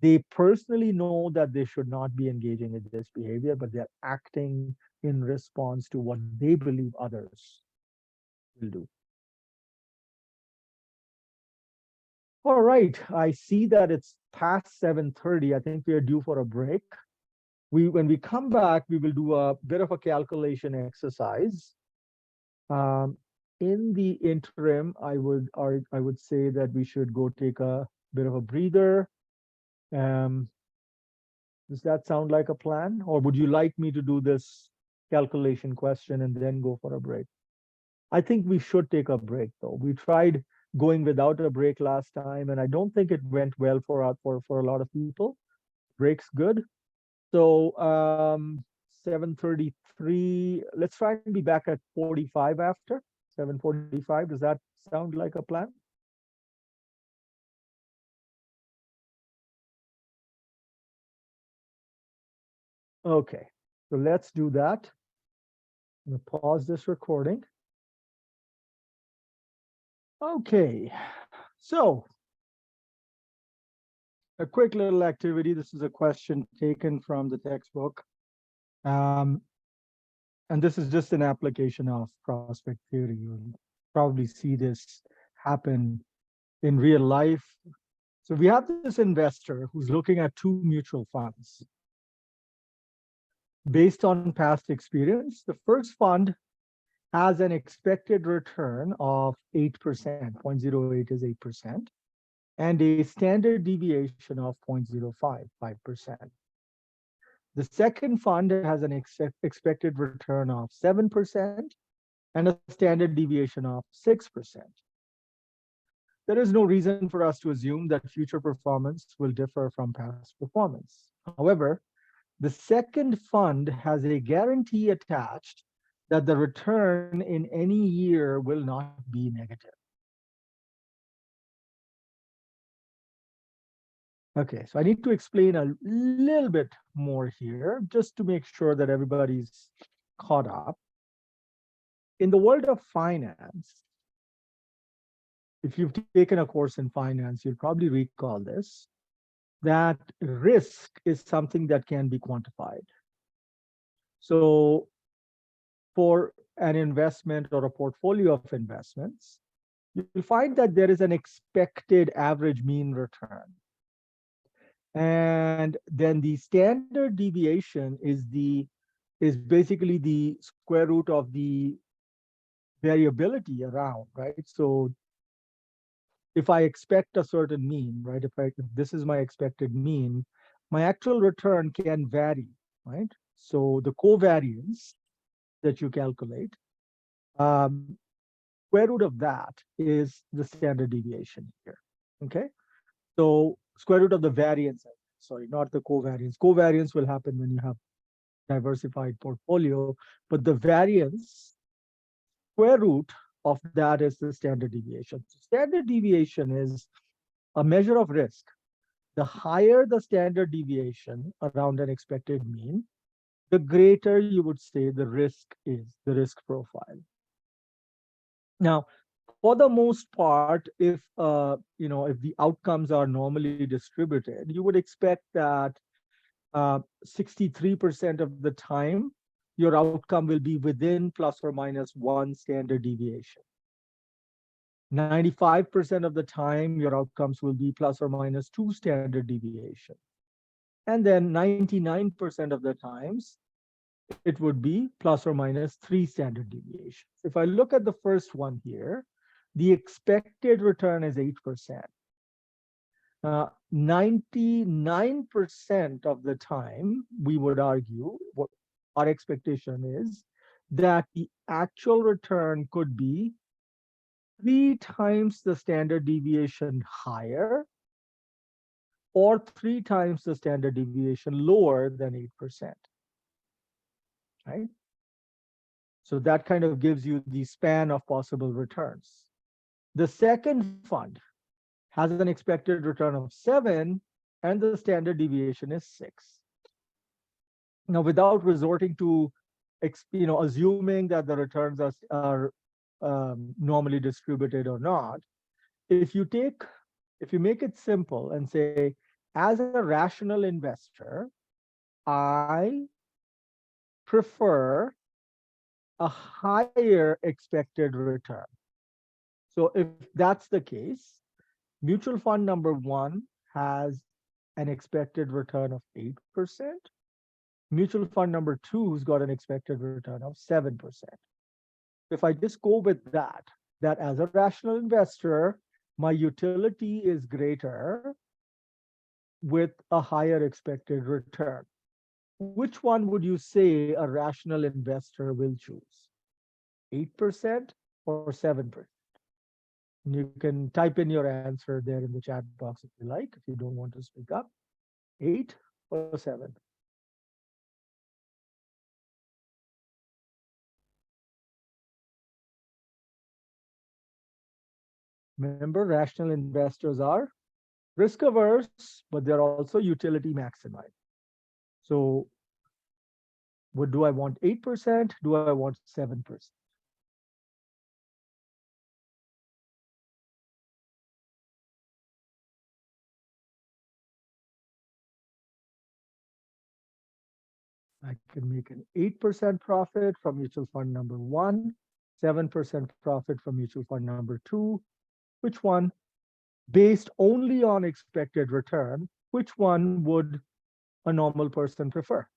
[SPEAKER 1] They personally know that they should not be engaging in this behavior, but they're acting in response to what they believe others will do. All right, I see that it's past 7:30. I think we are due for a break. When we come back, we will do a bit of a calculation exercise. Um, in the interim, I would say that we should go take a bit of a breather. Um, does that sound like a plan, or would you like me to do this calculation question and then go for a break? I think we should take a break though. We tried going without a break last time, and I don't think it went well for a lot of people. Break's good. So 7:33. Let's try and be back at 45 after 7:45. Does that sound like a plan? Okay, so let's do that. I'm gonna pause this recording. Okay, so a quick little activity. This is a question taken from the textbook. Um, and this is just an application of prospect theory. You'll probably see this happen in real life. So we have this investor who's looking at two mutual funds. Based on past experience, the first fund has an expected return of 8%, 0.08 is 8%, and a standard deviation of 0.05, 5%. The second fund has an expected return of 7% and a standard deviation of 6%. There is no reason for us to assume that future performance will differ from past performance. However, the second fund has a guarantee attached that the return in any year will not be negative. Okay, so I need to explain a little bit more here just to make sure that everybody's caught up. In the world of finance, if you've taken a course in finance, you'll probably recall this, that risk is something that can be quantified. So for an investment or a portfolio of investments, you'll find that there is an expected average mean return. And then the standard deviation is basically the square root of the variability around, right? So if I expect a certain mean, right? If this is my expected mean, my actual return can vary, right? So the covariance that you calculate, square root of that is the standard deviation here, okay? So square root of the variance, sorry, not the covariance. Covariance will happen when you have diversified portfolio, but the variance, square root of that is the standard deviation. So standard deviation is a measure of risk. The higher the standard deviation around an expected mean, the greater you would say the risk is, the risk profile. Now, for the most part, if if the outcomes are normally distributed, you would expect that 63% of the time, your outcome will be within plus or minus one standard deviation. 95% of the time, your outcomes will be plus or minus two standard deviation. And then 99% of the times, it would be plus or minus three standard deviations. If I look at the first one here, the expected return is 8%. 99% of the time, we would argue, what our expectation is that the actual return could be 3 times the standard deviation higher or 3 times the standard deviation lower than 8%. Right? So that kind of gives you the span of possible returns. The second fund has an expected return of 7 and the standard deviation is 6. Now, without resorting to assuming that the returns are normally distributed or not, if you make it simple and say, as a rational investor, I prefer a higher expected return. So if that's the case, mutual fund number 1 has an expected return of 8%. Mutual fund number 2's got an expected return of 7%. If I just go with that as a rational investor, my utility is greater with a higher expected return. Which one would you say a rational investor will choose? 8% or 7%? You can type in your answer there in the chat box if you like, if you don't want to speak up. 8 or 7? Remember, rational investors are risk averse, but they're also utility maximized. So do I want 8%? Do I want 7%? I can make an 8% profit from mutual fund number one, 7% profit from mutual fund number two. Which one, based only on expected return, which one would a normal person prefer?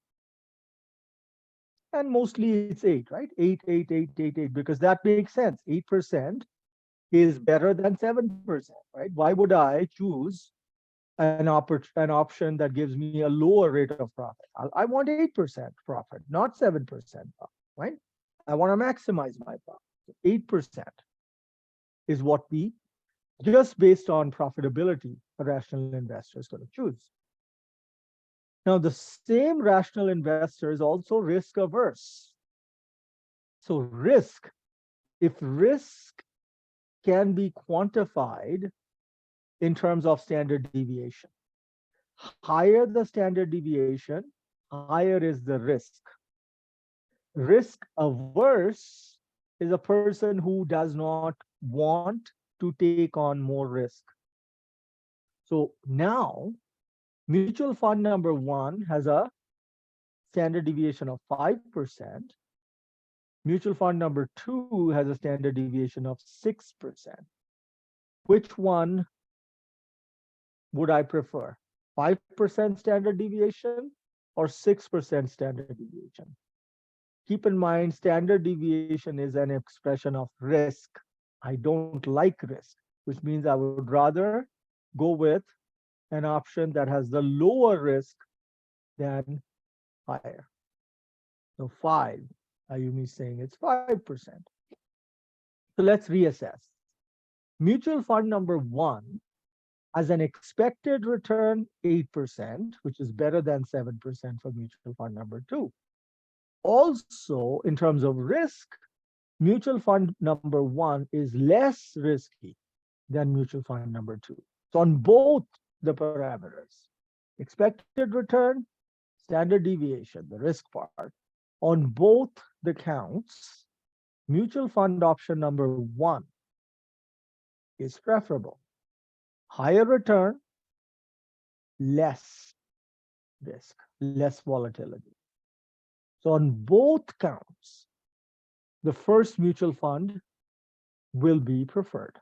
[SPEAKER 1] And mostly it's eight, right? Eight, because that makes sense. 8% is better than 7%, right? Why would I choose an option that gives me a lower rate of profit? I want 8% profit, not 7% profit, right? I want to maximize my profit. 8% is what we, just based on profitability, a rational investor is going to choose. Now, the same rational investor is also risk averse. So if risk can be quantified in terms of standard deviation, higher the standard deviation, higher is the risk. Risk averse is a person who does not want to take on more risk. So now, mutual fund number one has a standard deviation of 5%. Mutual fund number two has a standard deviation of 6%. Which one would I prefer? 5% standard deviation or 6% standard deviation? Keep in mind, standard deviation is an expression of risk. I don't like risk, which means I would rather go with an option that has the lower risk than higher. So 5, Ayumi is saying it's 5%. So let's reassess. Mutual fund number one has an expected return 8%, which is better than 7% for mutual fund number two. Also, in terms of risk, mutual fund number one is less risky than mutual fund number two. So on both the parameters, expected return, standard deviation, the risk part, on both the counts, mutual fund option number one is preferable. Higher return, less risk, less volatility. So on both counts, the first mutual fund will be preferred.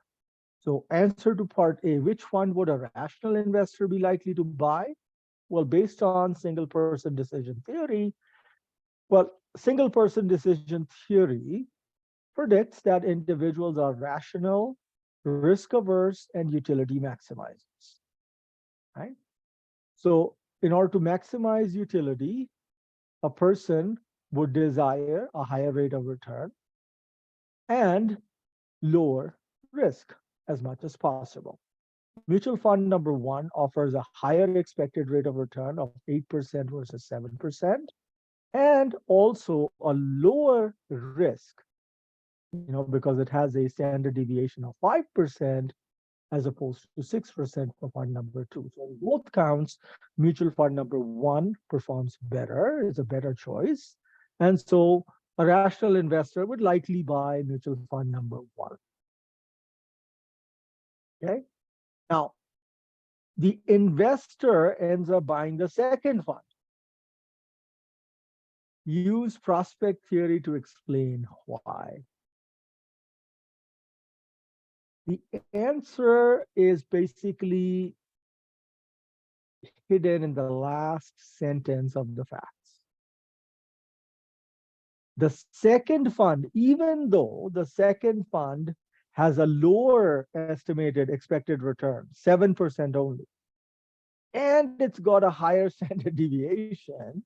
[SPEAKER 1] So answer to part A, which fund would a rational investor be likely to buy? Well, based on single person decision theory, single person decision theory predicts that individuals are rational, risk averse, and utility maximizers, right? So in order to maximize utility, a person would desire a higher rate of return and lower risk as much as possible. Mutual fund number one offers a higher expected rate of return of 8% versus 7%, and also a lower risk, because it has a standard deviation of 5% as opposed to 6% for fund number two. So in both counts, mutual fund number one performs better, is a better choice. And so a rational investor would likely buy mutual fund number one. Okay. Now, the investor ends up buying the second fund. Use prospect theory to explain why. The answer is basically hidden in the last sentence of the facts. The second fund, even though the second fund has a lower estimated expected return, 7% only, and it's got a higher standard deviation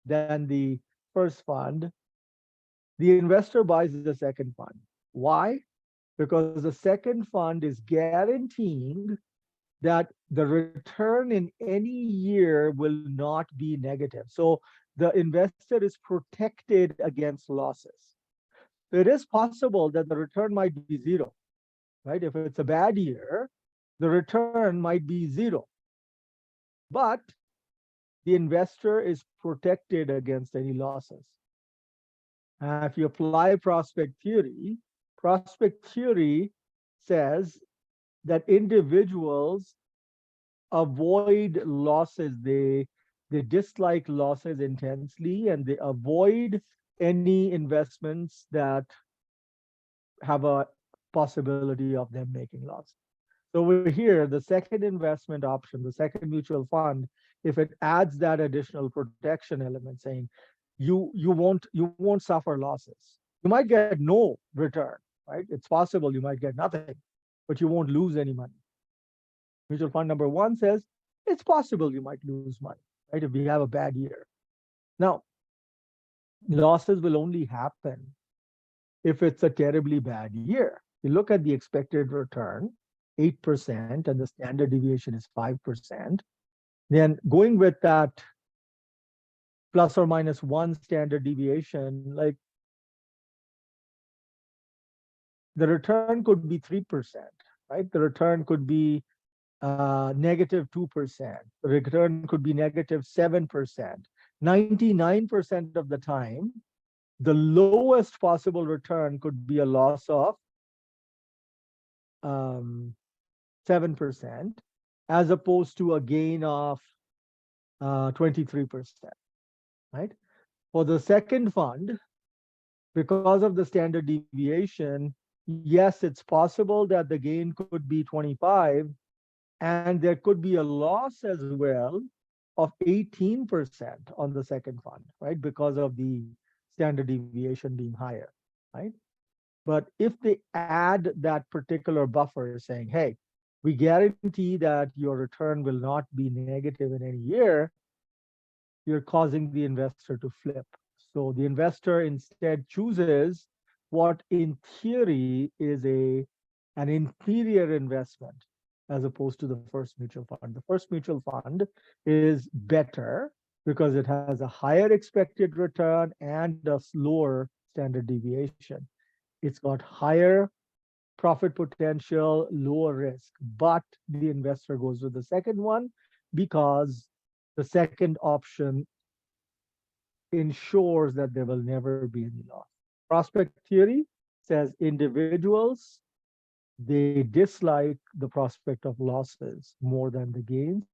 [SPEAKER 1] than the first fund, the investor buys the second fund. Why? Because the second fund is guaranteeing that the return in any year will not be negative. So the investor is protected against losses. It is possible that the return might be zero, right? If it's a bad year, the return might be zero. But the investor is protected against any losses. If you apply prospect theory says that individuals avoid losses. They They dislike losses intensely, and they avoid any investments that have a possibility of them making loss. So over here, the second investment option, the second mutual fund, if it adds that additional protection element, saying you won't suffer losses. You might get no return, right? It's possible you might get nothing, but you won't lose any money. Mutual fund number one says it's possible you might lose money, right? If we have a bad year. Now, losses will only happen if it's a terribly bad year. You look at the expected return, 8%, and the standard deviation is 5%. Then going with that plus or minus one standard deviation, like the return could be 3%, right? The return could be negative 2%. The return could be negative 7%. 99% of the time, the lowest possible return could be a loss of 7%, as opposed to a gain of 23%, right? For the second fund, because of the standard deviation, yes, it's possible that the gain could be 25, and there could be a loss as well of 18% on the second fund, right? Because of the standard deviation being higher, right? But if they add that particular buffer saying, hey, we guarantee that your return will not be negative in any year, you're causing the investor to flip. So the investor instead chooses what in theory is an inferior investment as opposed to the first mutual fund. The first mutual fund is better because it has a higher expected return and a slower standard deviation. It's got higher profit potential, lower risk, but the investor goes with the second one because the second option ensures that there will never be any loss. Prospect theory says individuals, they dislike the prospect of losses more than the gains.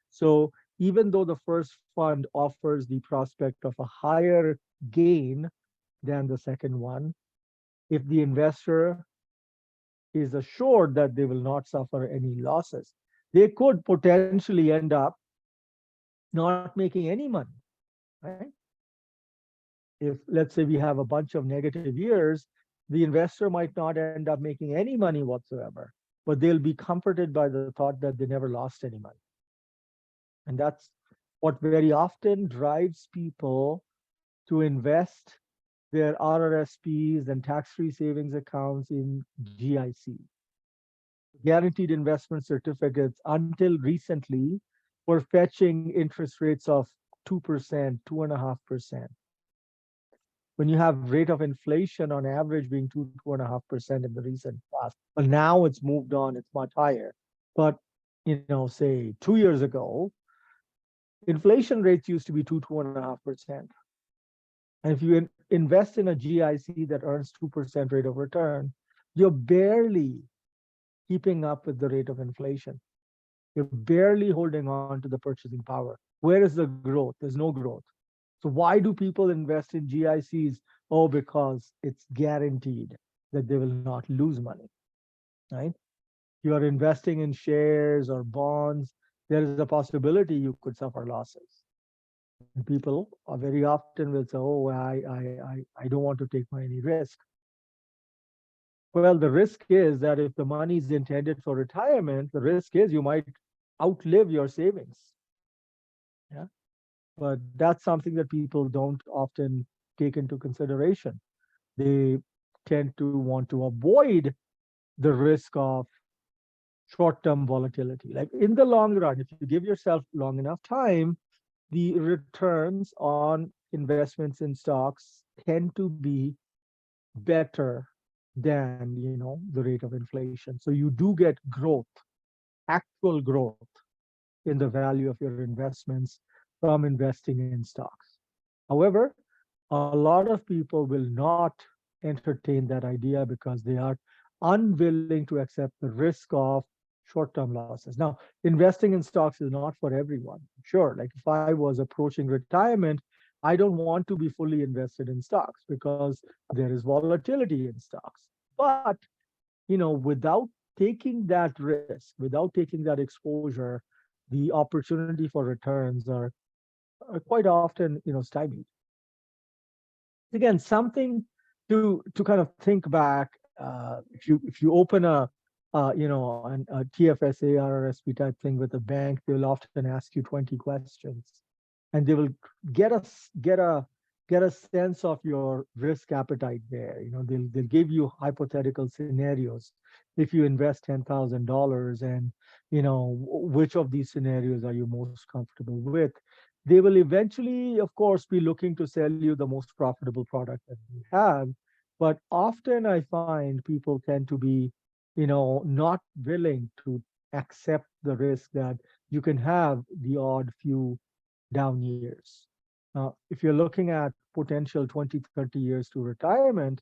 [SPEAKER 1] So even though the first fund offers the prospect of a higher gain than the second one, if the investor is assured that they will not suffer any losses, they could potentially end up not making any money, right? If, let's say, we have a bunch of negative years, the investor might not end up making any money whatsoever, but they'll be comforted by the thought that they never lost any money. And that's what very often drives people to invest their RRSPs and tax-free savings accounts in GIC. Guaranteed investment certificates until recently were fetching interest rates of 2%, 2.5%. When you have rate of inflation on average being 2.5% in the recent past, but now it's moved on, it's much higher. But say 2 years ago, inflation rates used to be 2.5%. And if you invest in a GIC that earns 2% rate of return, you're barely keeping up with the rate of inflation. You're barely holding on to the purchasing power. Where is the growth? There's no growth. So why do people invest in GICs? Oh, because it's guaranteed that they will not lose money, right? You are investing in shares or bonds, there is a possibility you could suffer losses. And people are very often will say, oh, I don't want to take any risk. Well, the risk is that if the money is intended for retirement, the risk is you might outlive your savings. Yeah. But that's something that people don't often take into consideration. They tend to want to avoid the risk of short-term volatility. Like in the long run, if you give yourself long enough time, the returns on investments in stocks tend to be better than the rate of inflation. So you do get growth, actual growth in the value of your investments from investing in stocks. However, a lot of people will not entertain that idea because they are unwilling to accept the risk of short-term losses. Now, investing in stocks is not for everyone. Sure, like if I was approaching retirement, I don't want to be fully invested in stocks because there is volatility in stocks. But, without taking that risk, without taking that exposure, the opportunity for returns are quite often, stymied. Again, something to kind of think back. If you open a TFSA or RSP type thing with a bank, they will often ask you 20 questions, and they will get a get a sense of your risk appetite there. They'll give you hypothetical scenarios. If you invest $10,000, and which of these scenarios are you most comfortable with? They will eventually, of course, be looking to sell you the most profitable product that we have. But often I find people tend to be, not willing to accept the risk that you can have the odd few down years. Now, if you're looking at potential 20, 30 years to retirement,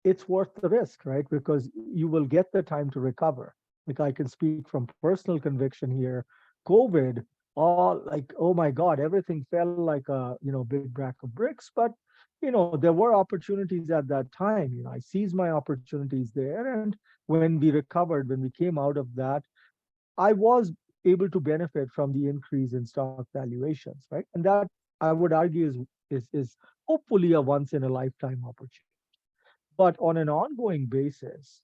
[SPEAKER 1] it's worth the risk, right? Because you will get the time to recover. Like, I can speak from personal conviction here. COVID, all like, oh my God, everything fell like a big bag of bricks. But there were opportunities at that time. I seized my opportunities there, and when we recovered, when we came out of that, I was able to benefit from the increase in stock valuations, right? And that, I would argue, is hopefully a once in a lifetime opportunity. But on an ongoing basis,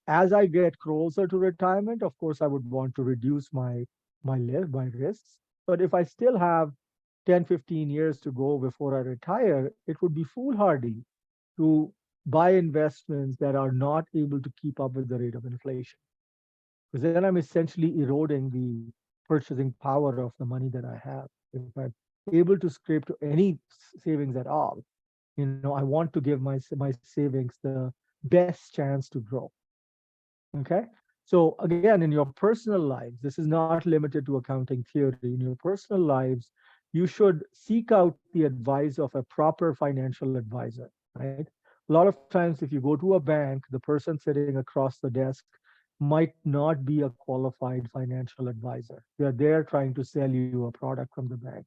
[SPEAKER 1] as I get closer to retirement, of course, I would want to reduce my risks. But if I still have 10, 15 years to go before I retire, it would be foolhardy to buy investments that are not able to keep up with the rate of inflation. Because then I'm essentially eroding the purchasing power of the money that I have. If I'm able to scrape to any savings at all, I want to give my savings the best chance to grow. Okay. So again, in your personal lives, this is not limited to accounting theory. In your personal lives, you should seek out the advice of a proper financial advisor, right? A lot of times, if you go to a bank, the person sitting across the desk might not be a qualified financial advisor. They're there trying to sell you a product from the bank,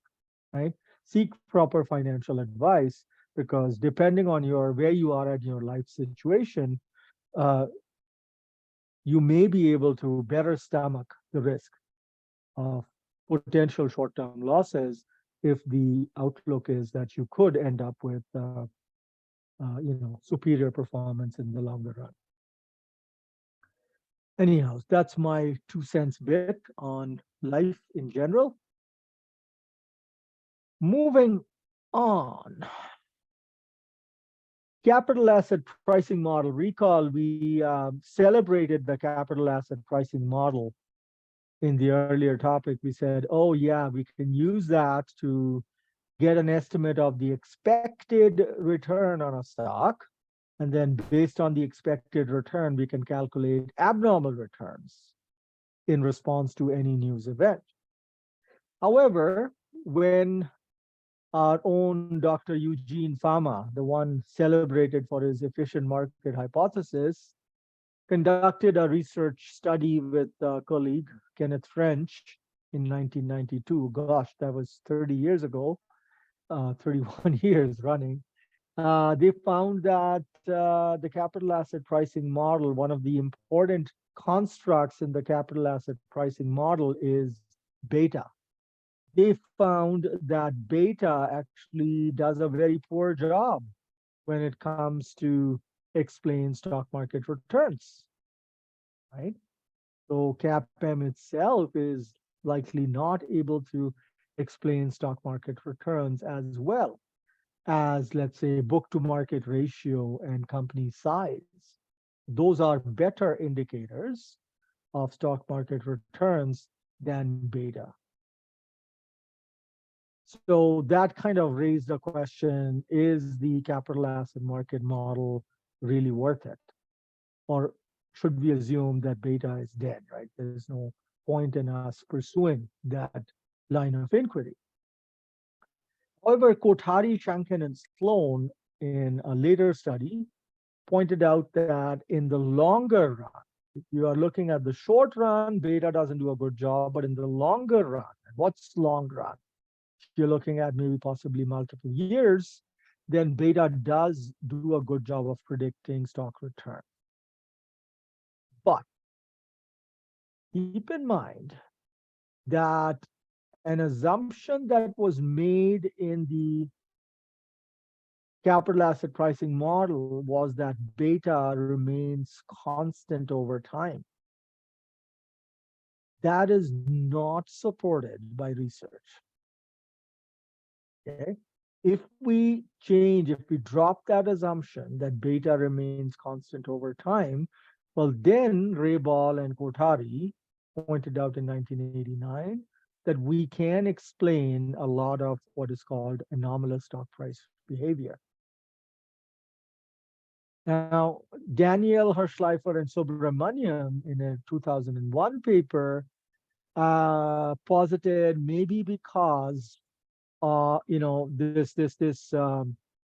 [SPEAKER 1] right? Seek proper financial advice, because depending on where you are at your life situation, uh, you may be able to better stomach the risk of potential short-term losses if the outlook is that you could end up with superior performance in the longer run. Anyhow, that's my 2 cents bit on life in general. Moving on. Capital asset pricing model. Recall, we celebrated the capital asset pricing model in the earlier topic. We said, oh yeah, we can use that to get an estimate of the expected return on a stock. And then based on the expected return, we can calculate abnormal returns in response to any news event. However, when our own Dr. Eugene Fama, the one celebrated for his efficient market hypothesis, conducted a research study with a colleague, Kenneth French, in 1992. Gosh, that was 30 years ago, 31 years running. They found that the capital asset pricing model, one of the important constructs in the capital asset pricing model is beta. They found that beta actually does a very poor job when it comes to explain stock market returns, right? So CAPM itself is likely not able to explain stock market returns as well as, let's say, book to market ratio and company size. Those are better indicators of stock market returns than beta. So that kind of raised the question, is the capital asset market model really worth it? Or should we assume that beta is dead, right? There's no point in us pursuing that line of inquiry. However, Kothari, Shanken, and Sloan in a later study pointed out that in the longer run, if you are looking at the short run, beta doesn't do a good job, but in the longer run, and what's long run? If you're looking at maybe possibly multiple years, then beta does do a good job of predicting stock return. But keep in mind that an assumption that was made in the capital asset pricing model was that beta remains constant over time. That is not supported by research. Okay. If we drop that assumption that beta remains constant over time, well, then Raybal and Kothari pointed out in 1989 that we can explain a lot of what is called anomalous stock price behavior. Now, Daniel Hirschleifer and Subramaniam in a 2001 paper posited maybe because this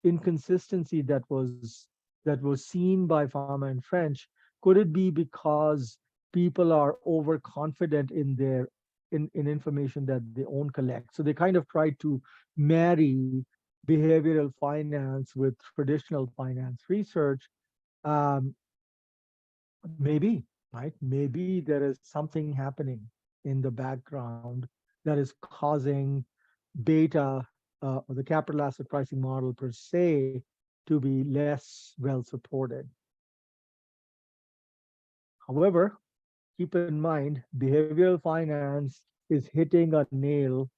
[SPEAKER 1] inconsistency that was seen by Fama and French, could it be because people are overconfident in their in information that they own collect? So they kind of tried to marry behavioral finance with traditional finance research. um, Maybe, right? Maybe there is something happening in the background that is causing beta, or the capital asset pricing model per se, to be less well supported. However, keep in mind, behavioral finance is hitting a nail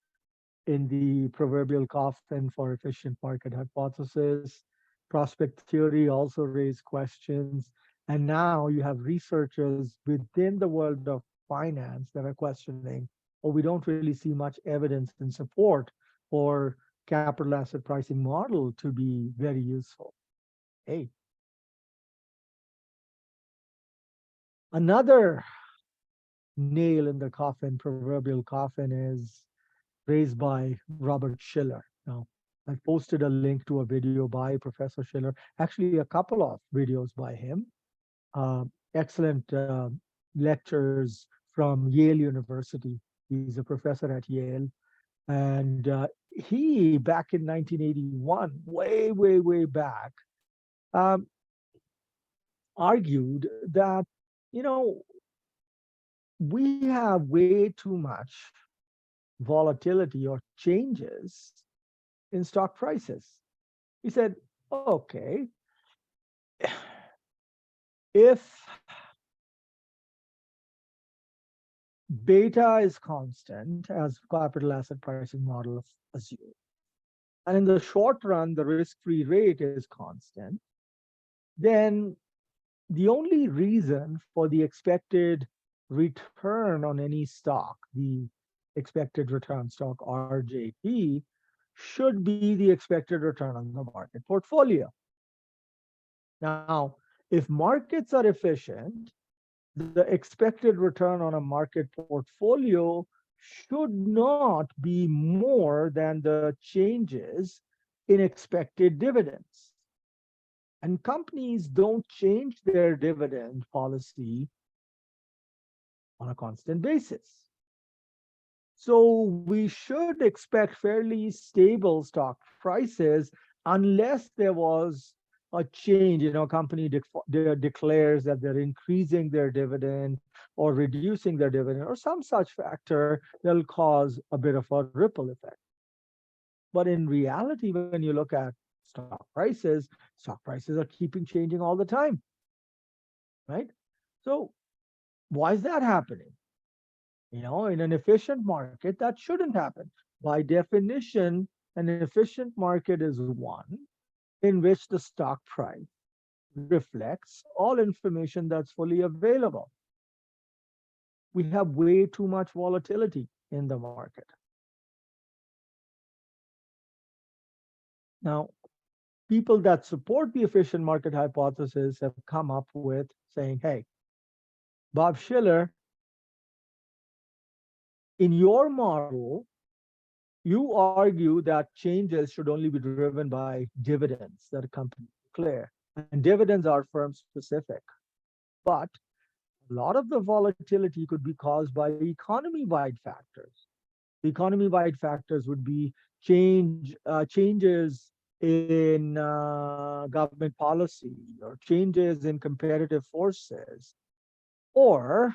[SPEAKER 1] in the proverbial coffin for efficient market hypothesis. Prospect theory also raised questions. And now you have researchers within the world of finance that are questioning, oh, we don't really see much evidence in support for capital asset pricing model to be very useful. Hey, another nail in the coffin, proverbial coffin, is raised by Robert Schiller. Now, I posted a link to a video by Professor Schiller, actually a couple of videos by him. Excellent lectures from Yale University. He's a professor at Yale. And he, back in 1981, way back, um, argued that, you know, we have way too much volatility or changes in stock prices. He said, okay, if beta is constant, as capital asset pricing model assumes, and in the short run, the risk-free rate is constant, then the only reason for the expected return on any stock, the expected return stock, RJP, should be the expected return on the market portfolio. Now, if markets are efficient, the expected return on a market portfolio should not be more than the changes in expected dividends. And companies don't change their dividend policy on a constant basis. So we should expect fairly stable stock prices unless there was a change. You know, a company declares that they're increasing their dividend or reducing their dividend or some such factor that'll cause a bit of a ripple effect. But in reality, when you look at stock prices are keeping changing all the time, right? So why is that happening? You know, in an efficient market, that shouldn't happen. By definition, an efficient market is one in which the stock price reflects all information that's fully available. We have way too much volatility in the market. Now, people that support the efficient market hypothesis have come up with saying, hey, Bob Schiller, in your model, you argue that changes should only be driven by dividends that a company declare. And dividends are firm specific. But A lot of the volatility could be caused by economy-wide factors. The economy-wide factors would be changes in government policy or changes in competitive forces, or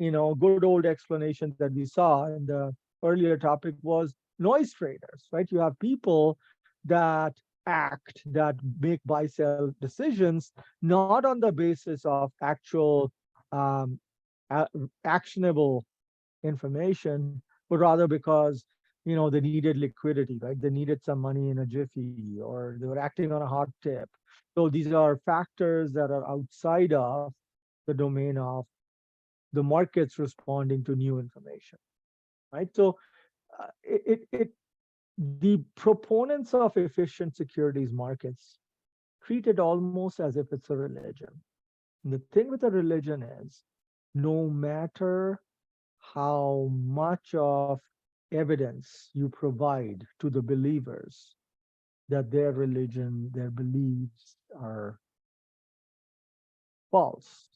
[SPEAKER 1] good old explanation that we saw in the earlier topic was noise traders, right? You have people that that make buy sell decisions not on the basis of actual um, actionable information, but rather because they needed liquidity, right? They needed some money in a jiffy, or they were acting on a hot tip. So these are factors that are outside of the domain of the markets responding to new information, right? So the proponents of efficient securities markets treat it almost as if it's a religion. And the thing with a religion is, no matter how much of evidence you provide to the believers that their religion, their beliefs are false,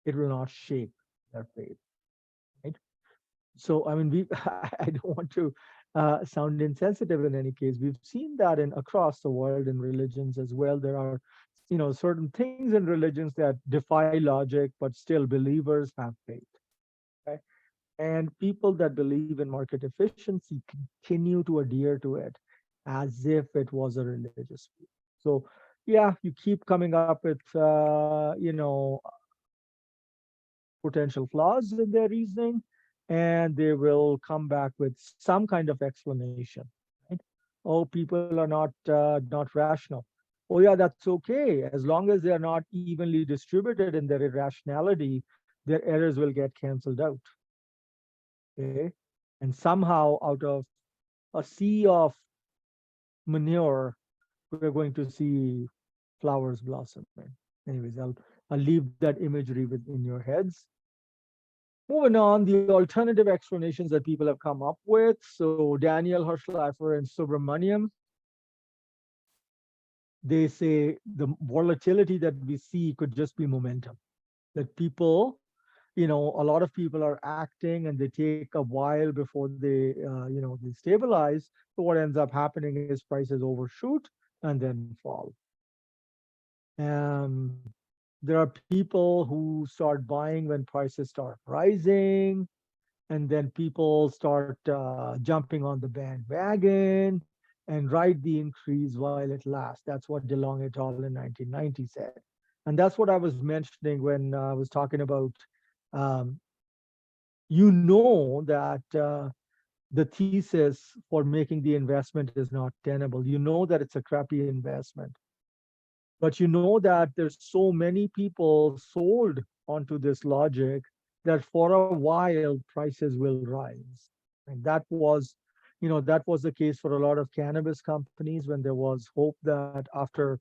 [SPEAKER 1] it will not shake their faith, right? So, I mean, I don't want to sound insensitive in any case. We've seen that in across the world in religions as well. There are, certain things in religions that defy logic, but still believers have faith. Okay? And people that believe in market efficiency continue to adhere to it as if it was a religious view. So, yeah, you keep coming up with, potential flaws in their reasoning, and they will come back with some kind of explanation. Right? Oh, people are not rational. Oh yeah, that's okay as long as they are not evenly distributed in their irrationality. Their errors will get canceled out. Okay, and somehow out of a sea of manure, we're going to see flowers blossoming. Anyways, I'll leave that imagery within your heads. Moving on, the alternative explanations that people have come up with. So Daniel Hirschleifer and Subramaniam, they say the volatility that we see could just be momentum. That people, a lot of people are acting and they take a while before they stabilize. So what ends up happening is prices overshoot and then fall. Um, there are people who start buying when prices start rising, and then people start jumping on the bandwagon and ride the increase while it lasts. That's what DeLong et al. In 1990 said. And that's what I was mentioning when I was talking about, um, that the thesis for making the investment is not tenable. You know that it's a crappy investment, but you know that there's so many people sold onto this logic that for a while prices will rise. And that was the case for a lot of cannabis companies when there was hope that after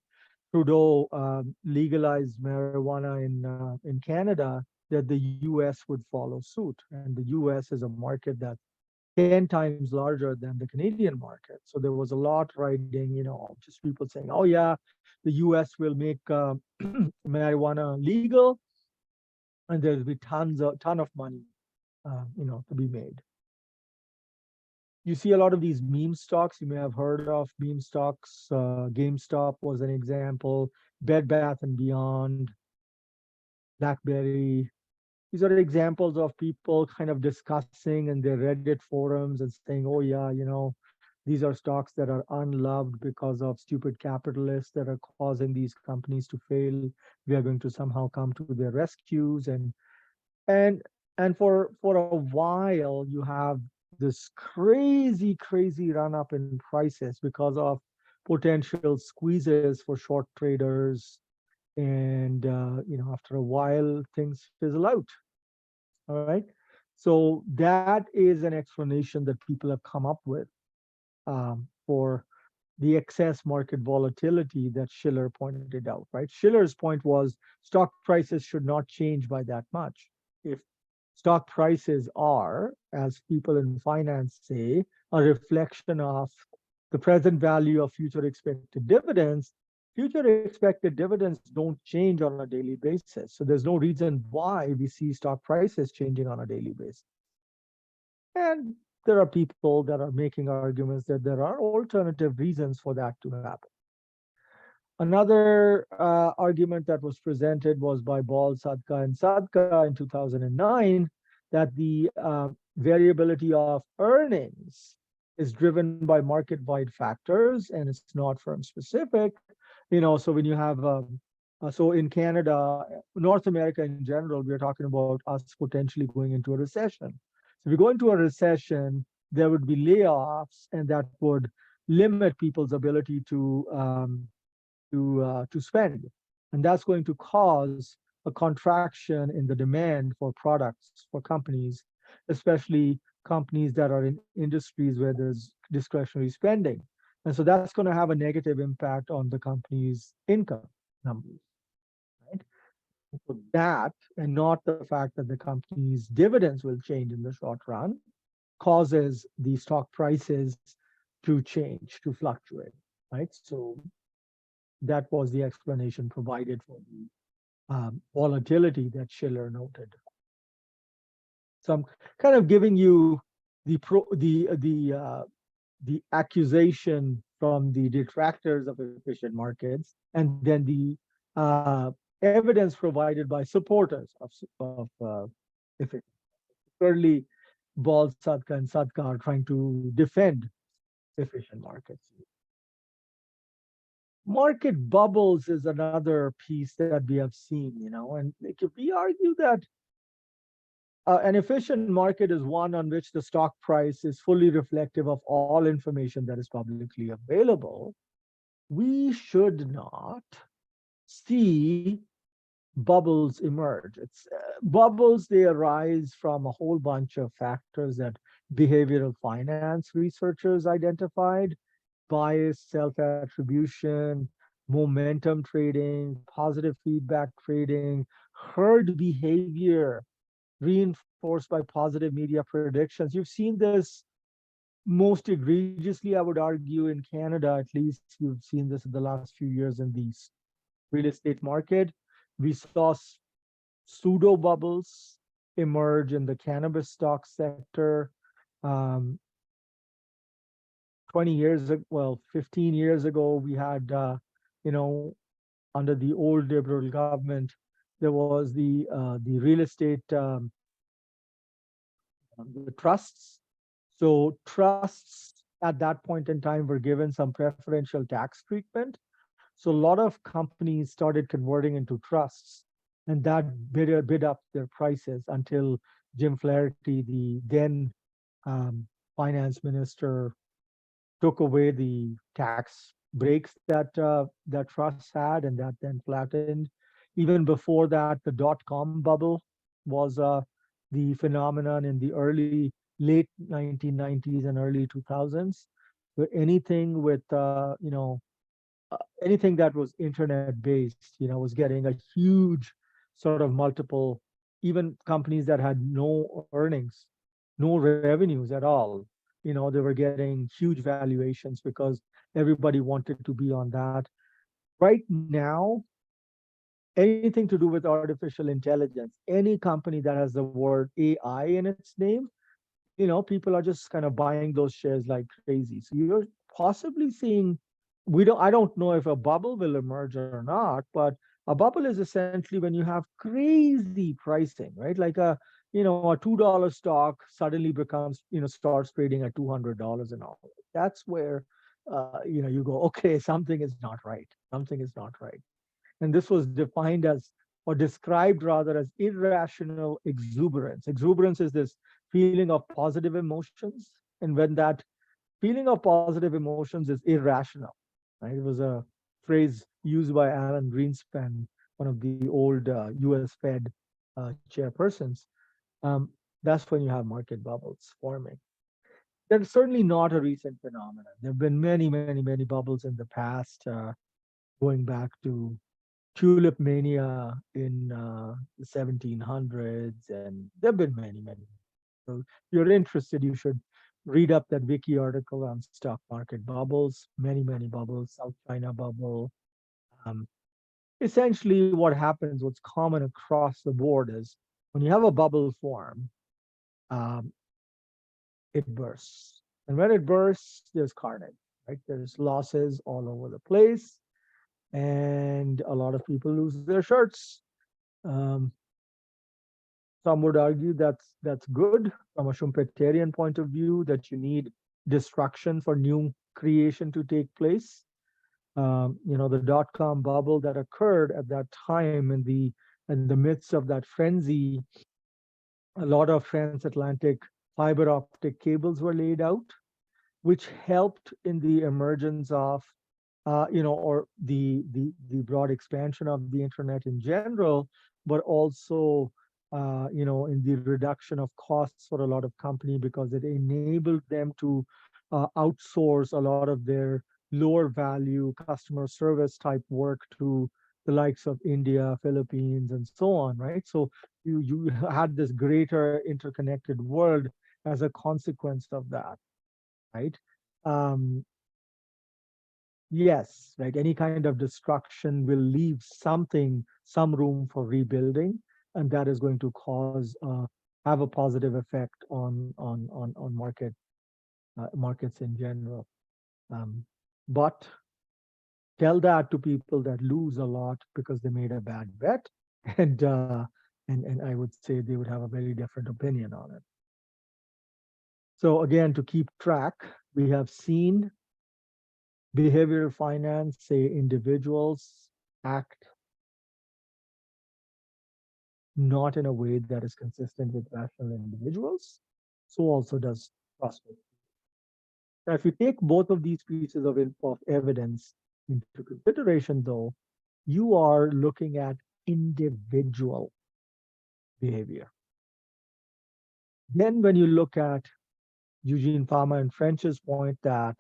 [SPEAKER 1] Trudeau legalized marijuana in Canada, that the U.S. would follow suit. And the U.S. is a market that's 10 times larger than the Canadian market. So there was a lot riding, just people saying, oh, yeah, the US will make marijuana legal, and there'll be ton of money, to be made. You see a lot of these meme stocks. You may have heard of meme stocks. GameStop was an example. Bed Bath and Beyond, BlackBerry. These are examples of people kind of discussing in their Reddit forums and saying, oh, yeah, these are stocks that are unloved because of stupid capitalists that are causing these companies to fail. We are going to somehow come to their rescues. And for a while, you have this crazy run up in prices because of potential squeezes for short traders. And after a while, things fizzle out. All right. So that is an explanation that people have come up with for the excess market volatility that Shiller pointed out, right? Shiller's point was stock prices should not change by that much. If stock prices are, as people in finance say, a reflection of the present value of future expected dividends, future expected dividends don't change on a daily basis. So there's no reason why we see stock prices changing on a daily basis. And there are people that are making arguments that there are alternative reasons for that to happen. Another argument that was presented was by Ball, Sadka, and Sadka in 2009 that the variability of earnings is driven by market-wide factors and it's not firm-specific. So when you have, so in Canada, North America in general, we're talking about us potentially going into a recession. So if we go into a recession, there would be layoffs, and that would limit people's ability to spend, and that's going to cause a contraction in the demand for products for companies, especially companies that are in industries where there's discretionary spending. And so that's going to have a negative impact on the company's income numbers, right? So that, and not the fact that the company's dividends will change in the short run, causes the stock prices to change, to fluctuate, right? So that was the explanation provided for the volatility that Shiller noted. So I'm kind of giving you the accusation from the detractors of efficient markets, and then the evidence provided by supporters of efficient. Clearly, Ball, Sadka, and Sadka are trying to defend efficient markets. Market bubbles is another piece that we have seen, and if we argue that an efficient market is one on which the stock price is fully reflective of all information that is publicly available, we should not see bubbles emerge. It's bubbles, they arise from a whole bunch of factors that behavioral finance researchers identified: bias, self-attribution, momentum trading, positive feedback trading, herd behavior reinforced by positive media predictions. You've seen this most egregiously, I would argue, in Canada. At least you've seen this in the last few years in the real estate market. We saw pseudo bubbles emerge in the cannabis stock sector. Um, 20 years ago, well, 15 years ago, we had, under the old Liberal government, there was the real estate, the trusts. So trusts at that point in time were given some preferential tax treatment. So a lot of companies started converting into trusts, and that bid up their prices until Jim Flaherty, the then finance minister, took away the tax breaks that trusts had, and that then flattened. Even before that, the dot-com bubble was the phenomenon in the late 1990s and early 2000s, where anything with anything that was internet based, was getting a huge sort of multiple. Even companies that had no earnings, no revenues at all, they were getting huge valuations because everybody wanted to be on that. Right now, anything to do with artificial intelligence, any company that has the word AI in its name, people are just kind of buying those shares like crazy. So you're possibly seeing, I don't know if a bubble will emerge or not, but a bubble is essentially when you have crazy pricing, right? Like a $2 stock suddenly becomes, starts trading at $200 and all. That's where, you go, okay, something is not right. Something is not right. And this was defined as, or described rather, as irrational exuberance. Exuberance is this feeling of positive emotions. And when that feeling of positive emotions is irrational, right? It was a phrase used by Alan Greenspan, one of the old US Fed chairpersons. Um, that's when you have market bubbles forming. That's certainly not a recent phenomenon. There have been many, many, many bubbles in the past, going back to tulip mania in the 1700s, and there have been many, many. So if you're interested, you should read up that wiki article on stock market bubbles, many, many bubbles, South China bubble, Um, Essentially, what happens, what's common across the board is when you have a bubble form, um, it bursts. And when it bursts, there's carnage, right? There's losses all over the place, and a lot of people lose their shirts. Um, some would argue that's good from a Schumpeterian point of view, that you need destruction for new creation to take place. The dot-com bubble that occurred at that time in the midst of that frenzy, a lot of transatlantic fiber optic cables were laid out, which helped in the emergence of, or the broad expansion of the internet in general, but also, in the reduction of costs for a lot of company, because it enabled them to outsource a lot of their lower value customer service type work to the likes of India, Philippines, and so on, right? So you had this greater interconnected world as a consequence of that, right? Um, yes, right. Any kind of destruction will leave some room for rebuilding, and that is going to have a positive effect on markets in general. Um, but tell that to people that lose a lot because they made a bad bet, and and I would say they would have a very different opinion on it. So again, to keep track, we have seen behavioral finance, say individuals act not in a way that is consistent with rational individuals. So also does prospect. Now, if you take both of these pieces of evidence into consideration, though, you are looking at individual behavior. Then when you look at Eugene Fama and French's point that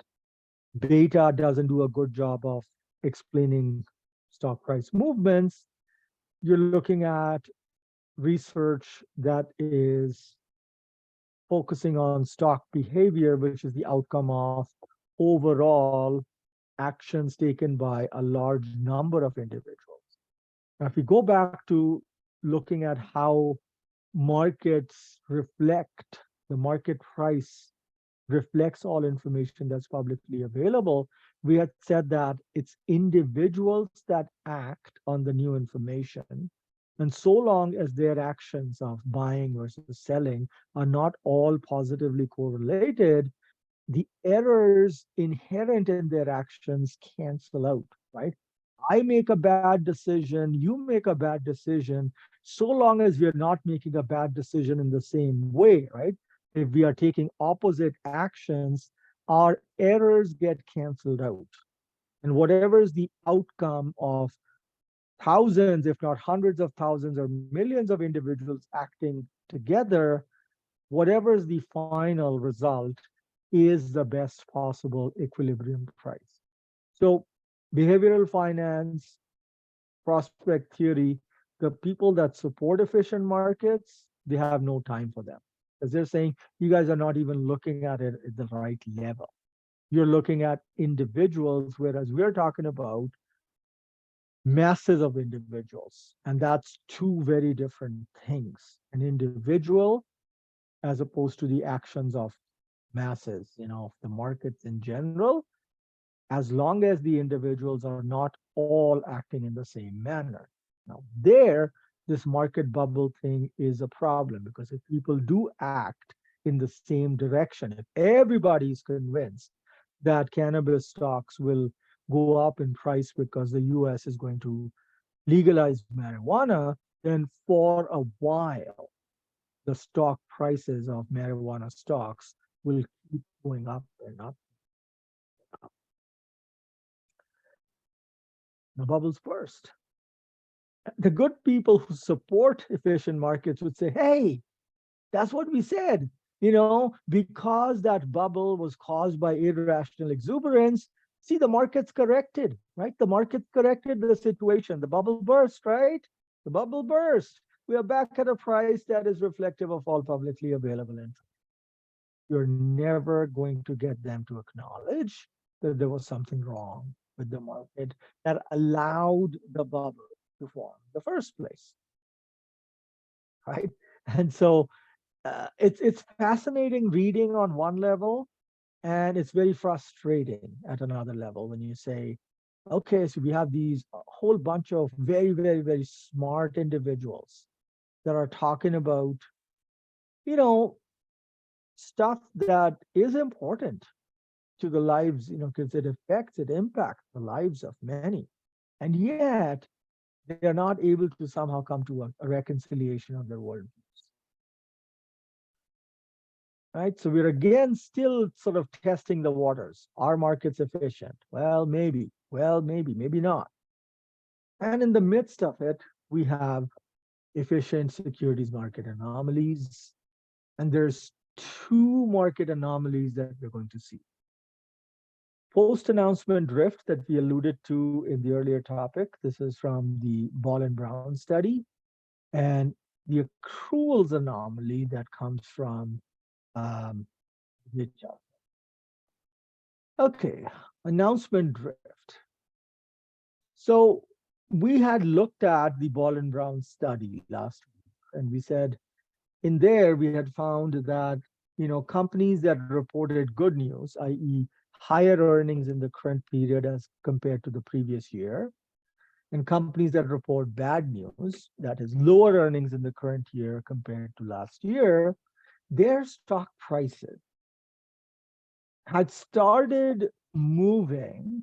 [SPEAKER 1] data doesn't do a good job of explaining stock price movements, you're looking at research that is focusing on stock behavior, which is the outcome of overall actions taken by a large number of individuals. Now, if we go back to looking at how markets reflect, the market price reflects all information that's publicly available, we had said that it's individuals that act on the new information. And so long as their actions of buying versus selling are not all positively correlated, the errors inherent in their actions cancel out, right? I make a bad decision, you make a bad decision, so long as we are not making a bad decision in the same way, right? If we are taking opposite actions, our errors get canceled out. And whatever is the outcome of thousands, if not hundreds of thousands or millions of individuals acting together, whatever is the final result is the best possible equilibrium price. So behavioral finance, prospect theory, the people that support efficient markets, they have no time for them. Because they're saying you guys are not even looking at it at the right level. You're looking at individuals, whereas we're talking about masses of individuals. And that's two very different things. An individual as opposed to the actions of masses, of the markets in general, as long as the individuals are not all acting in the same manner. Now, this market bubble thing is a problem, because if people do act in the same direction, if everybody is convinced that cannabis stocks will go up in price because the US is going to legalize marijuana, then for a while, the stock prices of marijuana stocks will keep going up and up. The bubbles burst. The good people who support efficient markets would say, hey, that's what we said. Because that bubble was caused by irrational exuberance, see, the market's corrected, right? The market corrected the situation. The bubble burst, right? The bubble burst. We are back at a price that is reflective of all publicly available information. You're never going to get them to acknowledge that there was something wrong. with the market that allowed the bubble to form in the first place, right? And so it's fascinating reading on one level, and it's very frustrating at another level when you say, okay, so we have these a whole bunch of very, very, very smart individuals that are talking about, you know, stuff that is important to the lives, because it affects, it impacts the lives of many. And yet they are not able to somehow come to a reconciliation of their worldviews. Right? So we're again still sort of testing the waters. Are markets efficient? Well, maybe. Well, maybe not. And in the midst of it, we have efficient securities market anomalies. And there's two market anomalies that we're going to see. Post-announcement drift that we alluded to in the earlier topic. This is from the Ball and Brown study. And the accruals anomaly that comes from the adjustment. Okay, announcement drift. So we had looked at the Ball and Brown study last week, and we said in there we had found that companies that reported good news, i.e., higher earnings in the current period as compared to the previous year, and companies that report bad news, that is lower earnings in the current year compared to last year, their stock prices had started moving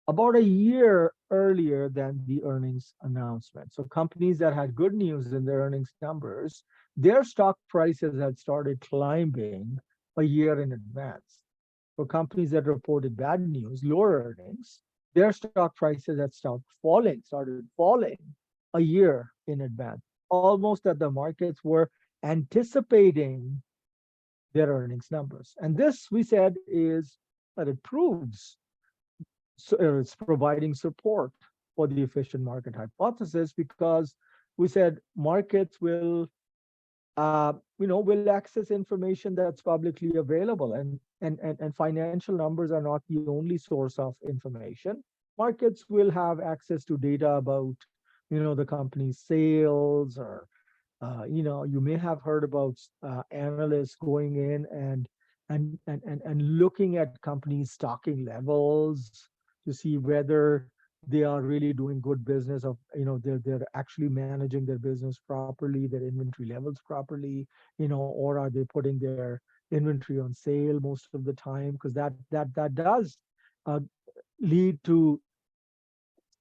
[SPEAKER 1] about a year earlier than the earnings announcement. So companies that had good news in their earnings numbers, their stock prices had started climbing a year in advance. For companies that reported bad news, lower earnings, their stock prices had started falling a year in advance, almost that the markets were anticipating their earnings numbers. And this, we said, is that it proves, so it's providing support for the efficient market hypothesis, because we said markets will will access information that's publicly available, and financial numbers are not the only source of information. Markets will have access to data about the company's sales, or you may have heard about analysts going in and looking at companies' stocking levels to see whether they are really doing good business, of they're actually managing their business properly, their inventory levels properly, or are they putting their inventory on sale most of the time, because that does uh, lead to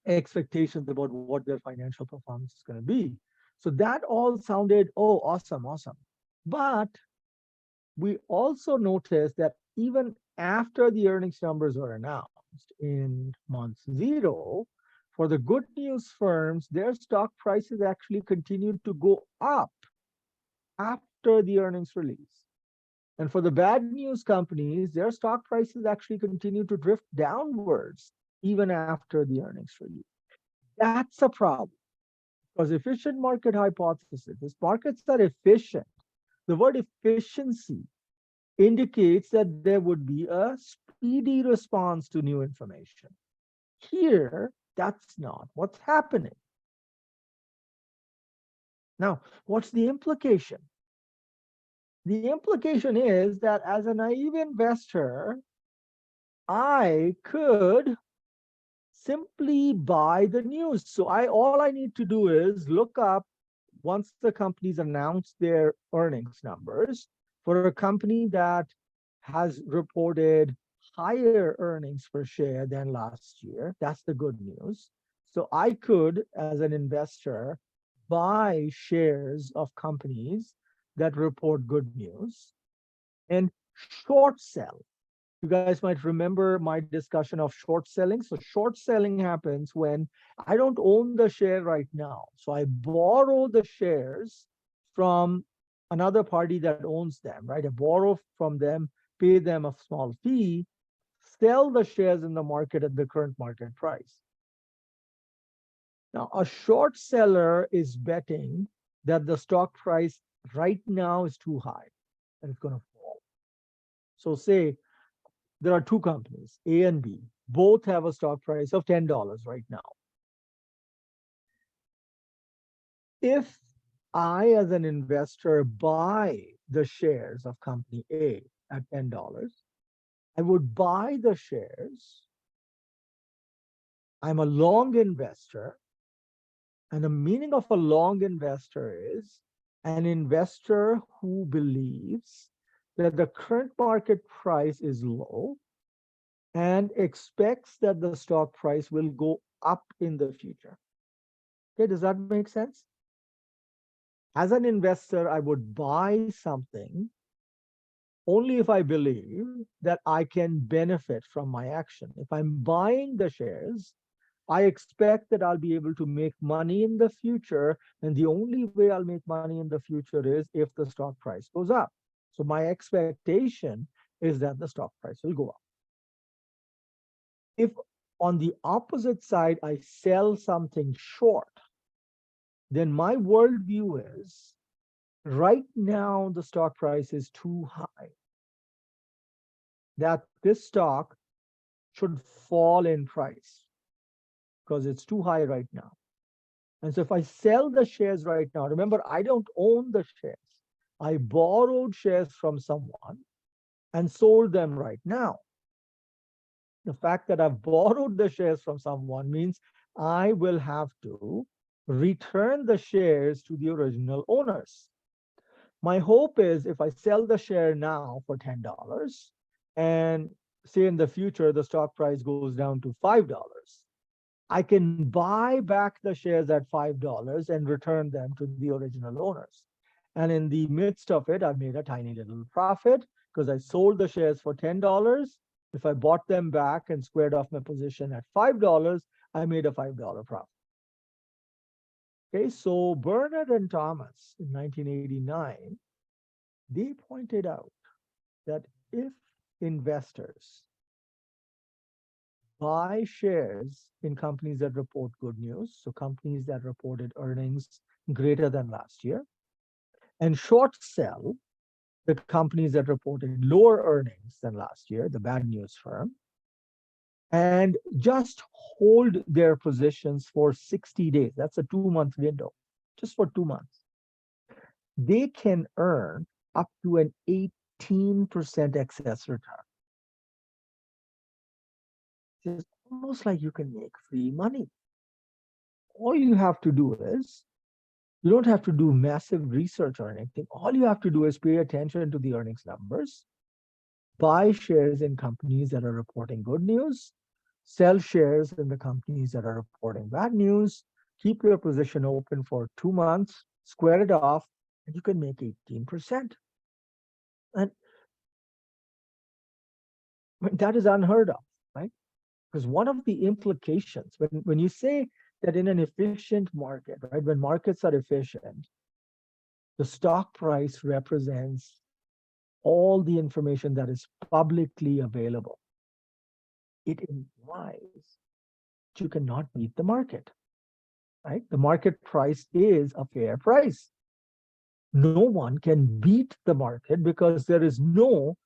[SPEAKER 1] expectations about what their financial performance is going to be. So that all sounded, oh, awesome. But we also noticed that even after the earnings numbers were announced in month 0, for the good news firms, their stock prices actually continued to go up after the earnings release. And for the bad news companies, their stock prices actually continued to drift downwards even after the earnings release. That's a problem, because efficient market hypothesis, if markets are efficient, the word efficiency indicates that there would be a speedy response to new information. Here, that's not what's happening. Now, what's the implication? The implication is that as a naive investor, I could simply buy the news. So all I need to do is look up, once the companies announce their earnings numbers, for a company that has reported higher earnings per share than last year, that's the good news. So I could, as an investor, buy shares of companies that report good news and short sell. You guys might remember my discussion of short selling. So short selling happens when I don't own the share right now. So I borrow the shares from another party that owns them, right? I borrow from them, pay them a small fee, sell the shares in the market at the current market price. Now, a short seller is betting that the stock price right now is too high and it's going to fall. So say there are two companies, A and B. Both have a stock price of $10 right now. If I, as an investor, buy the shares of company A at $10, I would buy the shares. I'm a long investor. And the meaning of a long investor is an investor who believes that the current market price is low and expects that the stock price will go up in the future. Okay, does that make sense? As an investor, I would buy something only if I believe that I can benefit from my action. If I'm buying the shares, I expect that I'll be able to make money in the future. And the only way I'll make money in the future is if the stock price goes up. So my expectation is that the stock price will go up. If on the opposite side, I sell something short, then my worldview is right now the stock price is too high, that this stock should fall in price because it's too high right now. And so if I sell the shares right now, remember, I don't own the shares. I borrowed shares from someone and sold them right now. The fact that I've borrowed the shares from someone means I will have to return the shares to the original owners. My hope is if I sell the share now for $10 and say in the future the stock price goes down to $5, I can buy back the shares at $5 and return them to the original owners. And in the midst of it, I've made a tiny little profit because I sold the shares for $10. If I bought them back and squared off my position at $5, I made a $5 profit. Okay, so Bernard and Thomas in 1989, they pointed out that if investors buy shares in companies that report good news, so companies that reported earnings greater than last year, and short sell the companies that reported lower earnings than last year, the bad news firm, and just hold their positions for 60 days. That's a 2-month window, just for 2 months. They can earn up to an 18% excess return. It's almost like you can make free money. All you have to do is, you don't have to do massive research or anything. All you have to do is pay attention to the earnings numbers, buy shares in companies that are reporting good news, sell shares in the companies that are reporting bad news, keep your position open for 2 months, square it off, and you can make 18%. And that is unheard of, right? Because one of the implications, when you say that in an efficient market, right, when markets are efficient, the stock price represents all the information that is publicly available. It implies that you cannot beat the market, right? The market price is a fair price. No one can beat the market because there is no,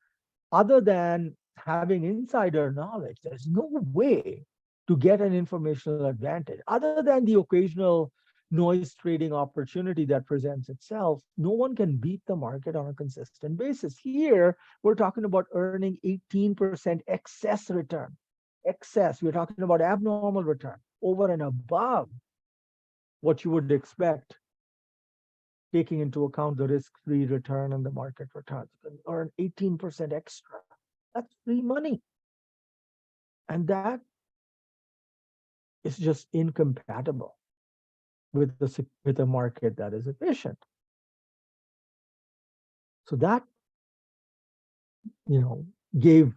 [SPEAKER 1] other than having insider knowledge, there's no way to get an informational advantage. Other than the occasional noise trading opportunity that presents itself, no one can beat the market on a consistent basis. Here, we're talking about earning 18% excess return. Excess, we're talking about abnormal return over and above what you would expect, taking into account the risk-free return and the market returns. You can earn 18% extra. That's free money. And that is just incompatible with a market that is efficient. So that, gave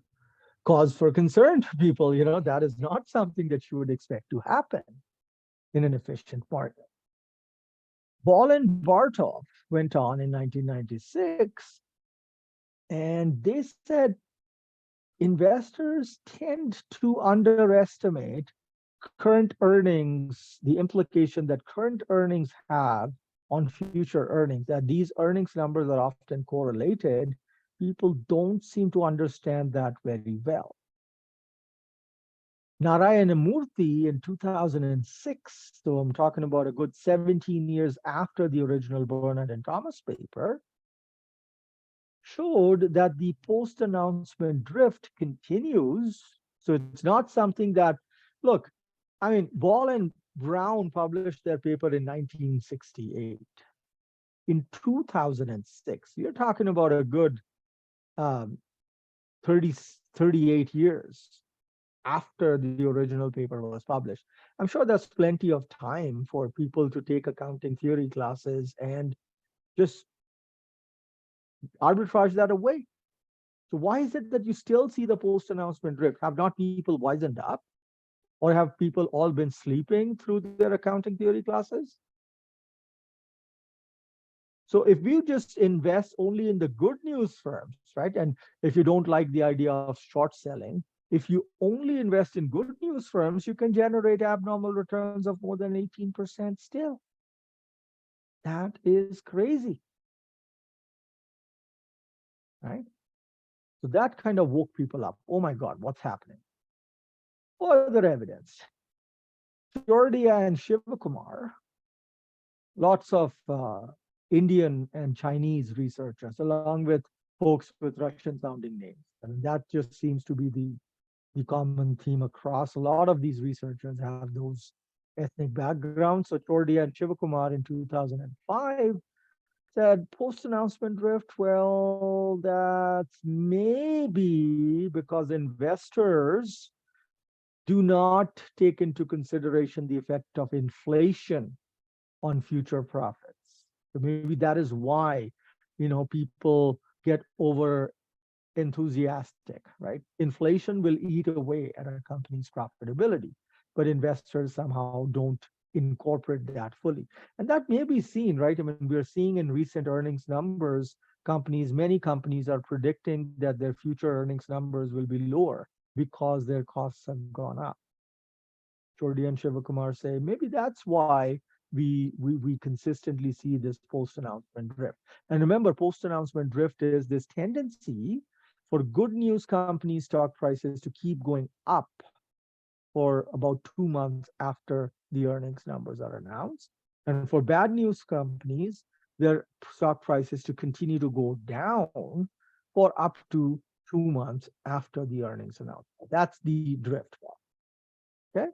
[SPEAKER 1] cause for concern to people. That is not something that you would expect to happen in an efficient market. Ball and Bartov went on in 1996, and they said investors tend to underestimate current earnings, the implication that current earnings have on future earnings, that these earnings numbers are often correlated. People don't seem to understand that very well. Narayana Murthy in 2006, so I'm talking about a good 17 years after the original Bernard and Thomas paper, showed that the post-announcement drift continues. So it's not something that, look, I mean, Ball and Brown published their paper in 1968. In 2006, you're talking about a good um, 30, 38 years after the original paper was published. I'm sure there's plenty of time for people to take accounting theory classes and just arbitrage that away. So why is it that you still see the post-announcement drift? Have not people wisened up? Or have people all been sleeping through their accounting theory classes? So if you just invest only in the good news firms, right? And if you don't like the idea of short selling, if you only invest in good news firms, you can generate abnormal returns of more than 18% still. That is crazy, right? So that kind of woke people up. Oh my God, what's happening? Further evidence. Jordia and Shivakumar, lots of Indian and Chinese researchers, along with folks with Russian sounding names. And that just seems to be the common theme across. A lot of these researchers have those ethnic backgrounds. So Chordia and Shivakumar in 2005 said post-announcement drift, well, that's maybe because investors do not take into consideration the effect of inflation on future profits. So maybe that is why, people get over enthusiastic, right? Inflation will eat away at a company's profitability, but investors somehow don't incorporate that fully. And that may be seen, right? I mean, we're seeing in recent earnings numbers, many companies are predicting that their future earnings numbers will be lower because their costs have gone up. Jordi and Shivakumar say maybe that's why we consistently see this post-announcement drift. And remember, post-announcement drift is this tendency for good news companies' stock prices to keep going up for about 2 months after the earnings numbers are announced. And for bad news companies, their stock prices to continue to go down for up to 2 months after the earnings announcement. That's the drift. Okay.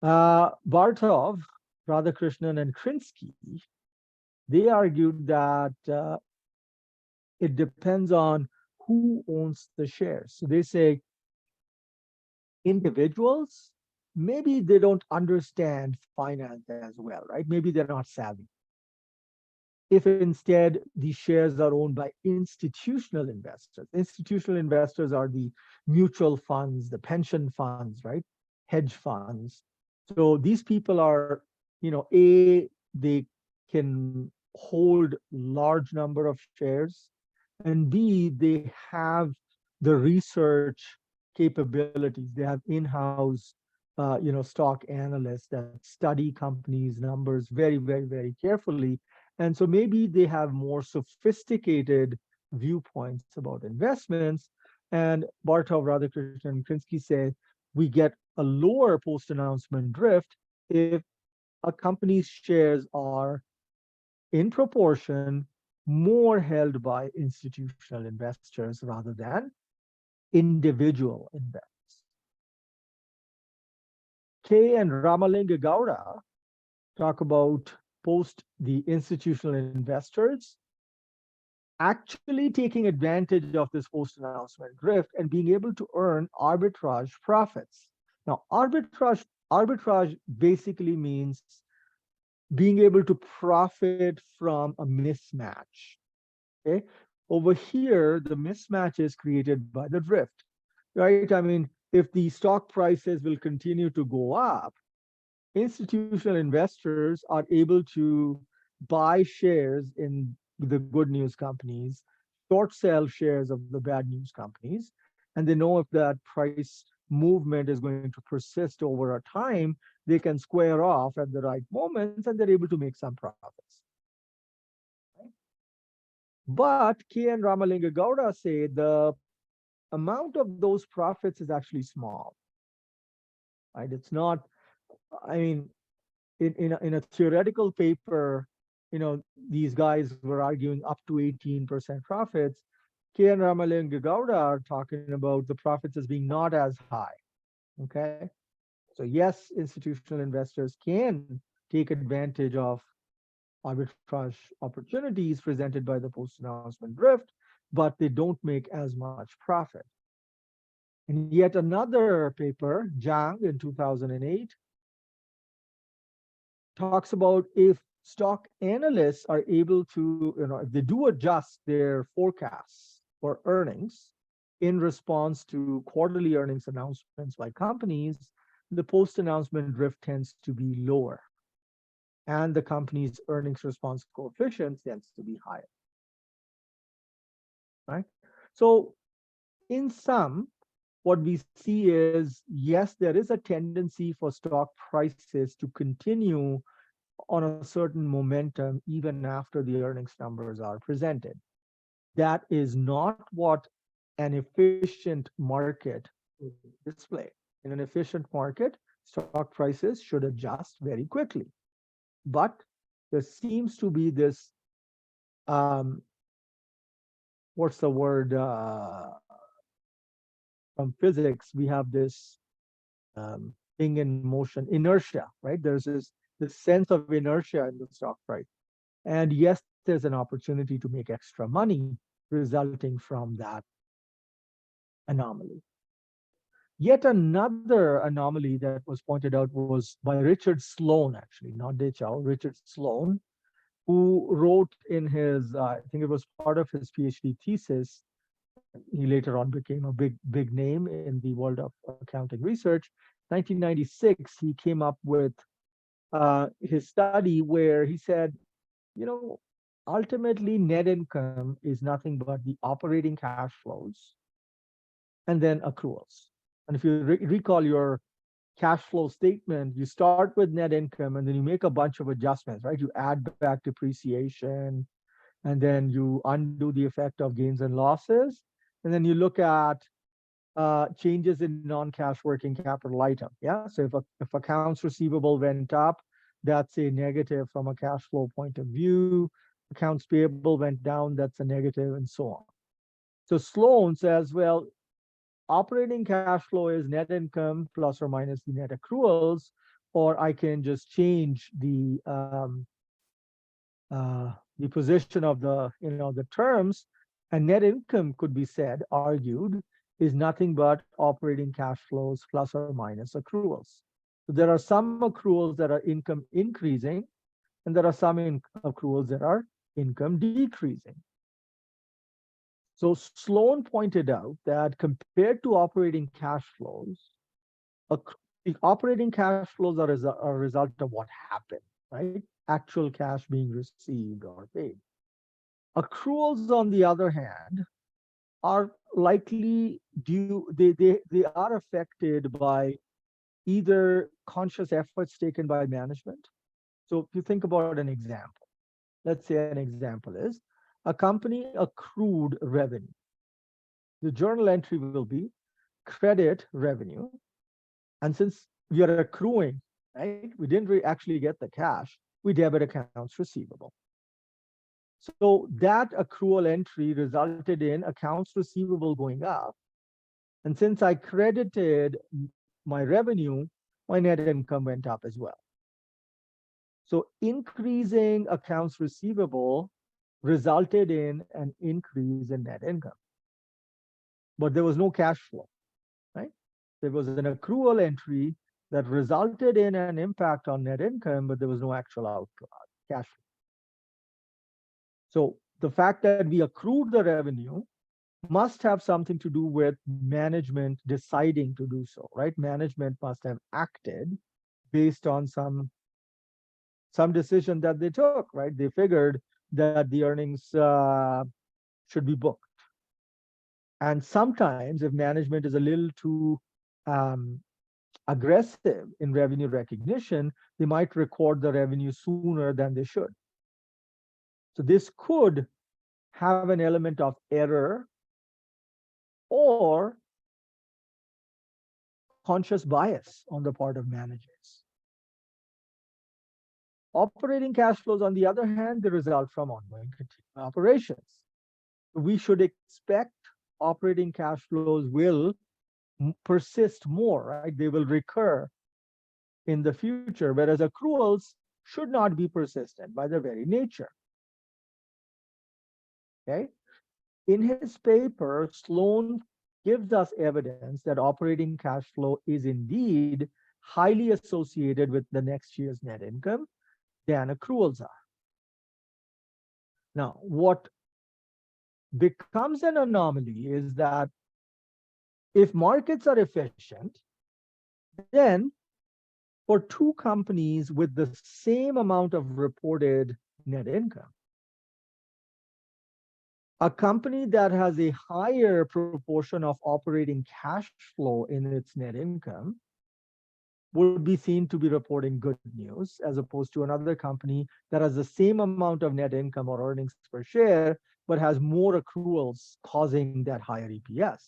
[SPEAKER 1] Bartov, Radhakrishnan, and Krinsky, they argued that it depends on who owns the shares. So they say individuals, maybe they don't understand finance as well, right? Maybe they're not savvy. If instead these shares are owned by institutional investors are the mutual funds, the pension funds, right? Hedge funds. So these people are, they can hold large number of shares, and B, they have the research capabilities. They have in-house, stock analysts that study companies' numbers very, very, very carefully. And so maybe they have more sophisticated viewpoints about investments. And Bartov, Radhakrishnan, and Krinsky say we get a lower post-announcement drift if a company's shares are in proportion more held by institutional investors rather than individual investors. K and Ramalinga Gowda talk about post the institutional investors actually taking advantage of this post-announcement drift and being able to earn arbitrage profits. Now, arbitrage basically means being able to profit from a mismatch. Okay. Over here, the mismatch is created by the drift, right? I mean, if the stock prices will continue to go up, institutional investors are able to buy shares in the good news companies, short sell shares of the bad news companies, and they know if that price movement is going to persist over a time, they can square off at the right moments and they're able to make some profits. But K and Ramalinga Gowda say the amount of those profits is actually small. right? It's not, I mean, in a theoretical paper, these guys were arguing up to 18% profits. K and Ramalinga Gowda are talking about the profits as being not as high. Okay. So yes, institutional investors can take advantage of arbitrage opportunities presented by the post-announcement drift, but they don't make as much profit. And yet another paper, Zhang in 2008, talks about if stock analysts are able to, if they do adjust their forecasts for earnings in response to quarterly earnings announcements by companies, the post-announcement drift tends to be lower, and the company's earnings response coefficient tends to be higher, right? So in sum, what we see is, yes, there is a tendency for stock prices to continue on a certain momentum even after the earnings numbers are presented. That is not what an efficient market will display. In an efficient market, stock prices should adjust very quickly. But there seems to be this, what's the word, from physics, we have this thing in motion, inertia, right? There's this sense of inertia in the stock price. And yes, there's an opportunity to make extra money resulting from that anomaly. Yet another anomaly that was pointed out was by Richard Sloan, actually, not Dechow, Richard Sloan, who wrote in his, I think it was part of his PhD thesis. He later on became a big name in the world of accounting research. 1996, he came up with his study where he said, you know, ultimately net income is nothing but the operating cash flows and then accruals. And if you recall your cash flow statement, you start with net income and then you make a bunch of adjustments, right? You add back depreciation and then you undo the effect of gains and losses. And then you look at changes in non-cash working capital item. Yeah. So if accounts receivable went up, that's a negative from a cash flow point of view. Accounts payable went down, that's a negative, and so on. So Sloan says, well, operating cash flow is net income plus or minus the net accruals, or I can just change the position of the terms, and net income could be said, argued, is nothing but operating cash flows plus or minus accruals. So there are some accruals that are income increasing, and there are some accruals that are income decreasing. So Sloan pointed out that compared to operating cash flows, the operating cash flows are a result of what happened, right? Actual cash being received or paid. Accruals, on the other hand, are likely they are affected by either conscious efforts taken by management. So if you think about an example, let's say an example is a company accrued revenue. The journal entry will be credit revenue. And since we are accruing, right, we didn't actually get the cash, we debit accounts receivable. So that accrual entry resulted in accounts receivable going up. And since I credited my revenue, my net income went up as well. So increasing accounts receivable resulted in an increase in net income. But there was no cash flow, right? There was an accrual entry that resulted in an impact on net income, but there was no actual cash flow. So the fact that we accrued the revenue must have something to do with management deciding to do so, right? Management must have acted based on some decision that they took, right? They figured that the earnings should be booked. And sometimes if management is a little too aggressive in revenue recognition, they might record the revenue sooner than they should. So this could have an element of error or conscious bias on the part of managers. Operating cash flows, on the other hand, they result from ongoing continuing operations. We should expect operating cash flows will persist more, right? They will recur in the future, whereas accruals should not be persistent by their very nature. Okay? In his paper, Sloan gives us evidence that operating cash flow is indeed highly associated with the next year's net income than accruals are. Now, what becomes an anomaly is that if markets are efficient, then for two companies with the same amount of reported net income, a company that has a higher proportion of operating cash flow in its net income would be seen to be reporting good news, as opposed to another company that has the same amount of net income or earnings per share, but has more accruals causing that higher EPS.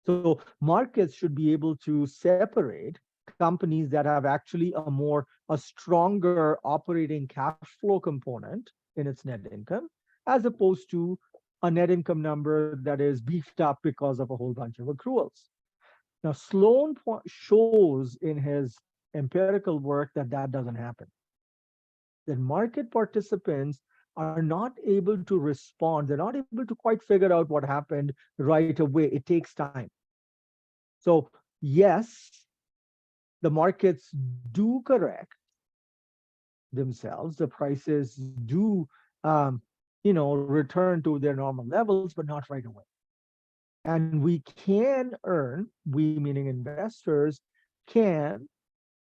[SPEAKER 1] So markets should be able to separate companies that have actually a stronger operating cash flow component in its net income, as opposed to a net income number that is beefed up because of a whole bunch of accruals. Now, Sloan shows in his empirical work that that doesn't happen. That market participants are not able to respond. They're not able to quite figure out what happened right away. It takes time. So yes, the markets do correct themselves. The prices do, return to their normal levels, but not right away. And we can earn, we meaning investors, can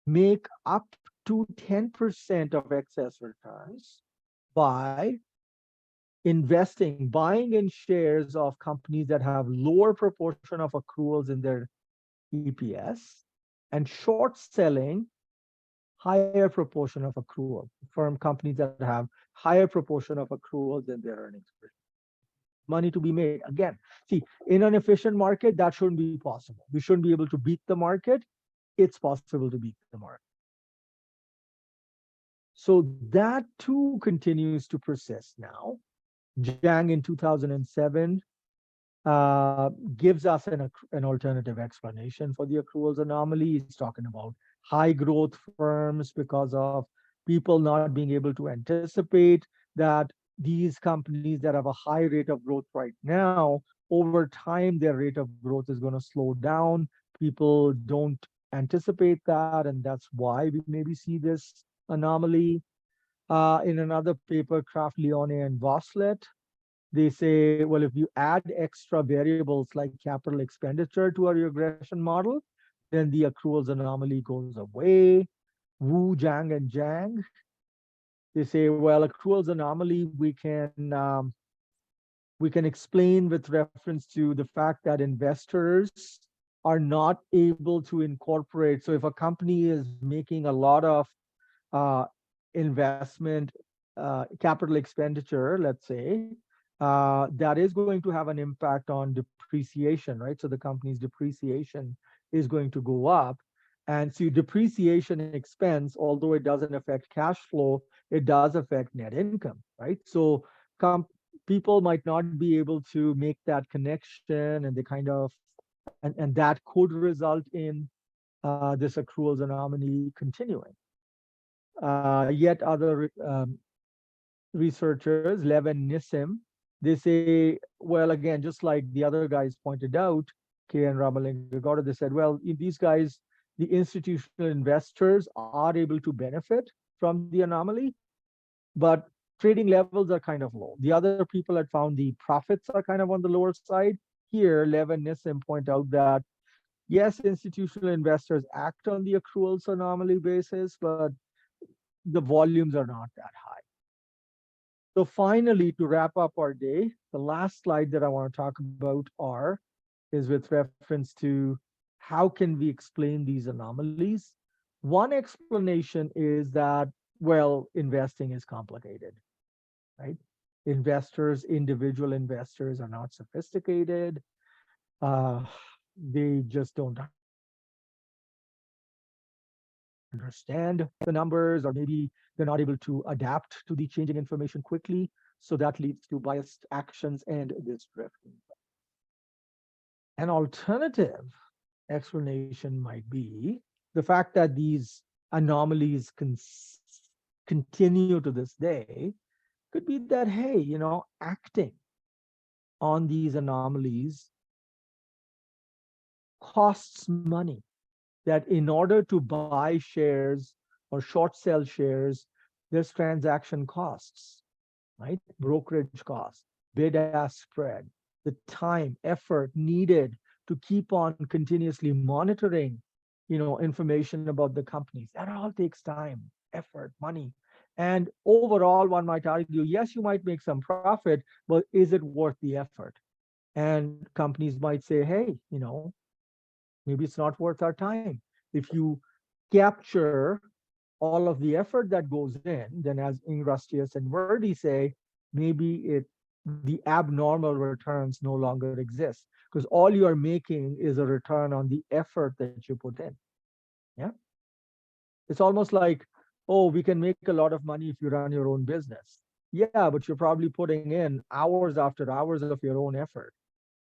[SPEAKER 1] make up to 10% of excess returns by investing, buying in shares of companies that have lower proportion of accruals in their EPS, and short selling higher proportion of accrual from companies that have higher proportion of accruals in their earnings. Money to be made. Again, see, in an efficient market, that shouldn't be possible. We shouldn't be able to beat the market. It's possible to beat the market. So that too continues to persist now. Zhang in 2007 gives us an alternative explanation for the accruals anomaly. He's talking about high growth firms because of people not being able to anticipate that these companies that have a high rate of growth right now, over time, their rate of growth is going to slow down. People don't anticipate that, and that's why we maybe see this anomaly. In another paper, Kraft, Leone, and Voslet, they say, well, if you add extra variables like capital expenditure to our regression model, then the accruals anomaly goes away. Wu, Zhang, and Zhang, they say, well, accruals anomaly we can explain with reference to the fact that investors are not able to incorporate. So if a company is making a lot of investment, capital expenditure, let's say, that is going to have an impact on depreciation, right? So the company's depreciation is going to go up. And so depreciation expense, although it doesn't affect cash flow, it does affect net income, right? So people might not be able to make that connection, and they kind of, and that could result in this accruals anomaly continuing. Yet other researchers, Lev and Nissim, they say, well, again, just like the other guys pointed out, Kay and Ramalinga, they said, well, these guys, the institutional investors are able to benefit from the anomaly, but trading levels are kind of low. The other people had found the profits are kind of on the lower side. Here, Lev and Nissim point out that, yes, institutional investors act on the accruals anomaly basis, but the volumes are not that high. So finally, to wrap up our day, the last slide that I want to talk about is with reference to how can we explain these anomalies. One explanation is that, well, investing is complicated, right? Individual investors are not sophisticated. They just don't understand the numbers, or maybe they're not able to adapt to the changing information quickly. So that leads to biased actions and this drifting. An alternative explanation might be the fact that these anomalies continue to this day. Could be that, hey, acting on these anomalies costs money. That in order to buy shares or short sell shares, there's transaction costs, right? Brokerage costs, bid-ask spread, the time, effort needed to keep on continuously monitoring, information about the companies. That all takes time, effort, money. And overall, one might argue, yes, you might make some profit, but is it worth the effort? And companies might say, hey, maybe it's not worth our time. If you capture all of the effort that goes in, then as Ingrastius and Verdi say, maybe the abnormal returns no longer exist, because all you are making is a return on the effort that you put in. Yeah. It's almost like, oh, we can make a lot of money if you run your own business. Yeah, but you're probably putting in hours after hours of your own effort.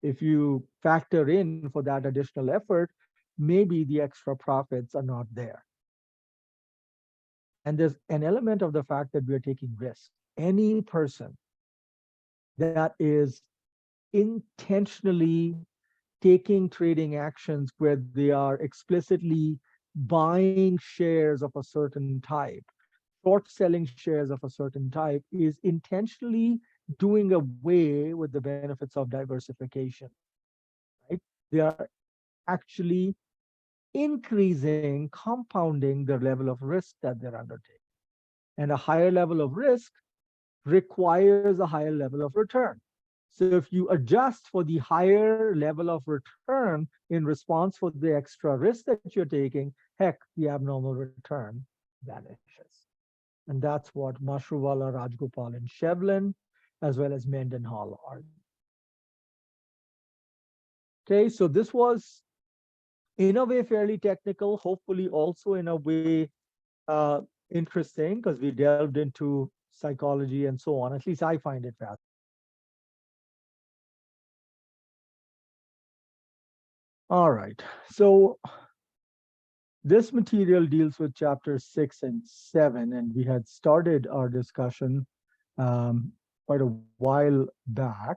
[SPEAKER 1] If you factor in for that additional effort, maybe the extra profits are not there. And there's an element of the fact that we are taking risks. Any person that is intentionally taking trading actions where they are explicitly buying shares of a certain type, short selling shares of a certain type, is intentionally doing away with the benefits of diversification, right? They are actually increasing, compounding the level of risk that they're undertaking. And a higher level of risk requires a higher level of return. So if you adjust for the higher level of return in response for the extra risk that you're taking, heck, the abnormal return vanishes. And that's what Mashruwala, Rajgopal, and Shevlin, as well as Mendenhall argue. Okay, so this was in a way fairly technical, hopefully also in a way interesting, because we delved into psychology and so on. At least I find it fascinating. All right, so this material deals with chapters 6 and 7, and we had started our discussion quite a while back.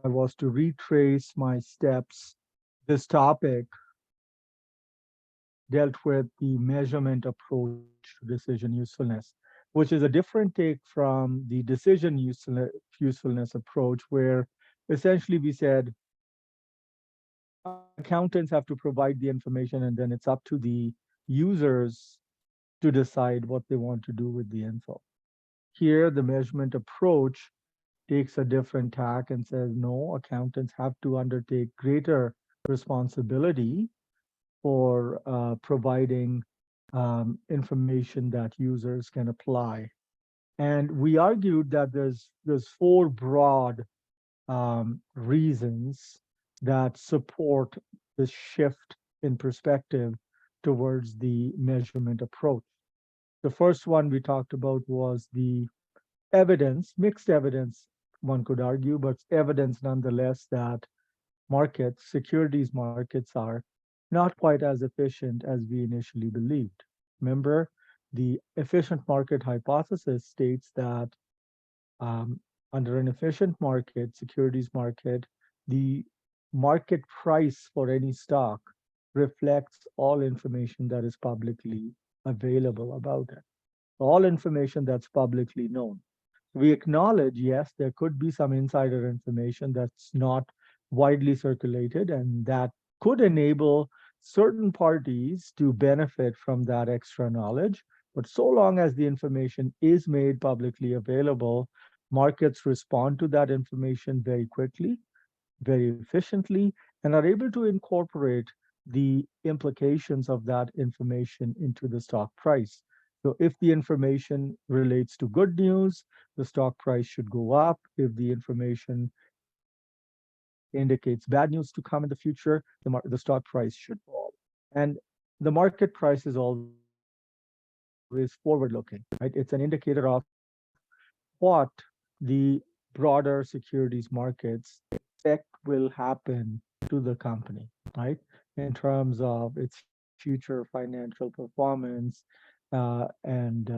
[SPEAKER 1] I was to retrace my steps. This topic dealt with the measurement approach to decision usefulness, which is a different take from the decision usefulness approach, where essentially we said accountants have to provide the information and then it's up to the users to decide what they want to do with the info. Here, the measurement approach takes a different tack and says, no, accountants have to undertake greater responsibility for providing information that users can apply. And we argued that there's four broad reasons that support this shift in perspective towards the measurement approach. The first one we talked about was the evidence, mixed evidence, one could argue, but evidence nonetheless that markets, securities markets, are not quite as efficient as we initially believed. Remember, the efficient market hypothesis states that under an efficient market, securities market, the market price for any stock reflects all information that is publicly available about it, all information that's publicly known. We acknowledge, yes, there could be some insider information that's not widely circulated, and that could enable certain parties to benefit from that extra knowledge. But so long as the information is made publicly available, markets respond to that information very quickly, very efficiently, and are able to incorporate the implications of that information into the stock price. So if the information relates to good news, the stock price should go up. If the information indicates bad news to come in the future, the stock price should fall. And the market price is always always forward-looking, right? It's an indicator of what the broader securities markets expect will happen to the company, right? In terms of its future financial performance and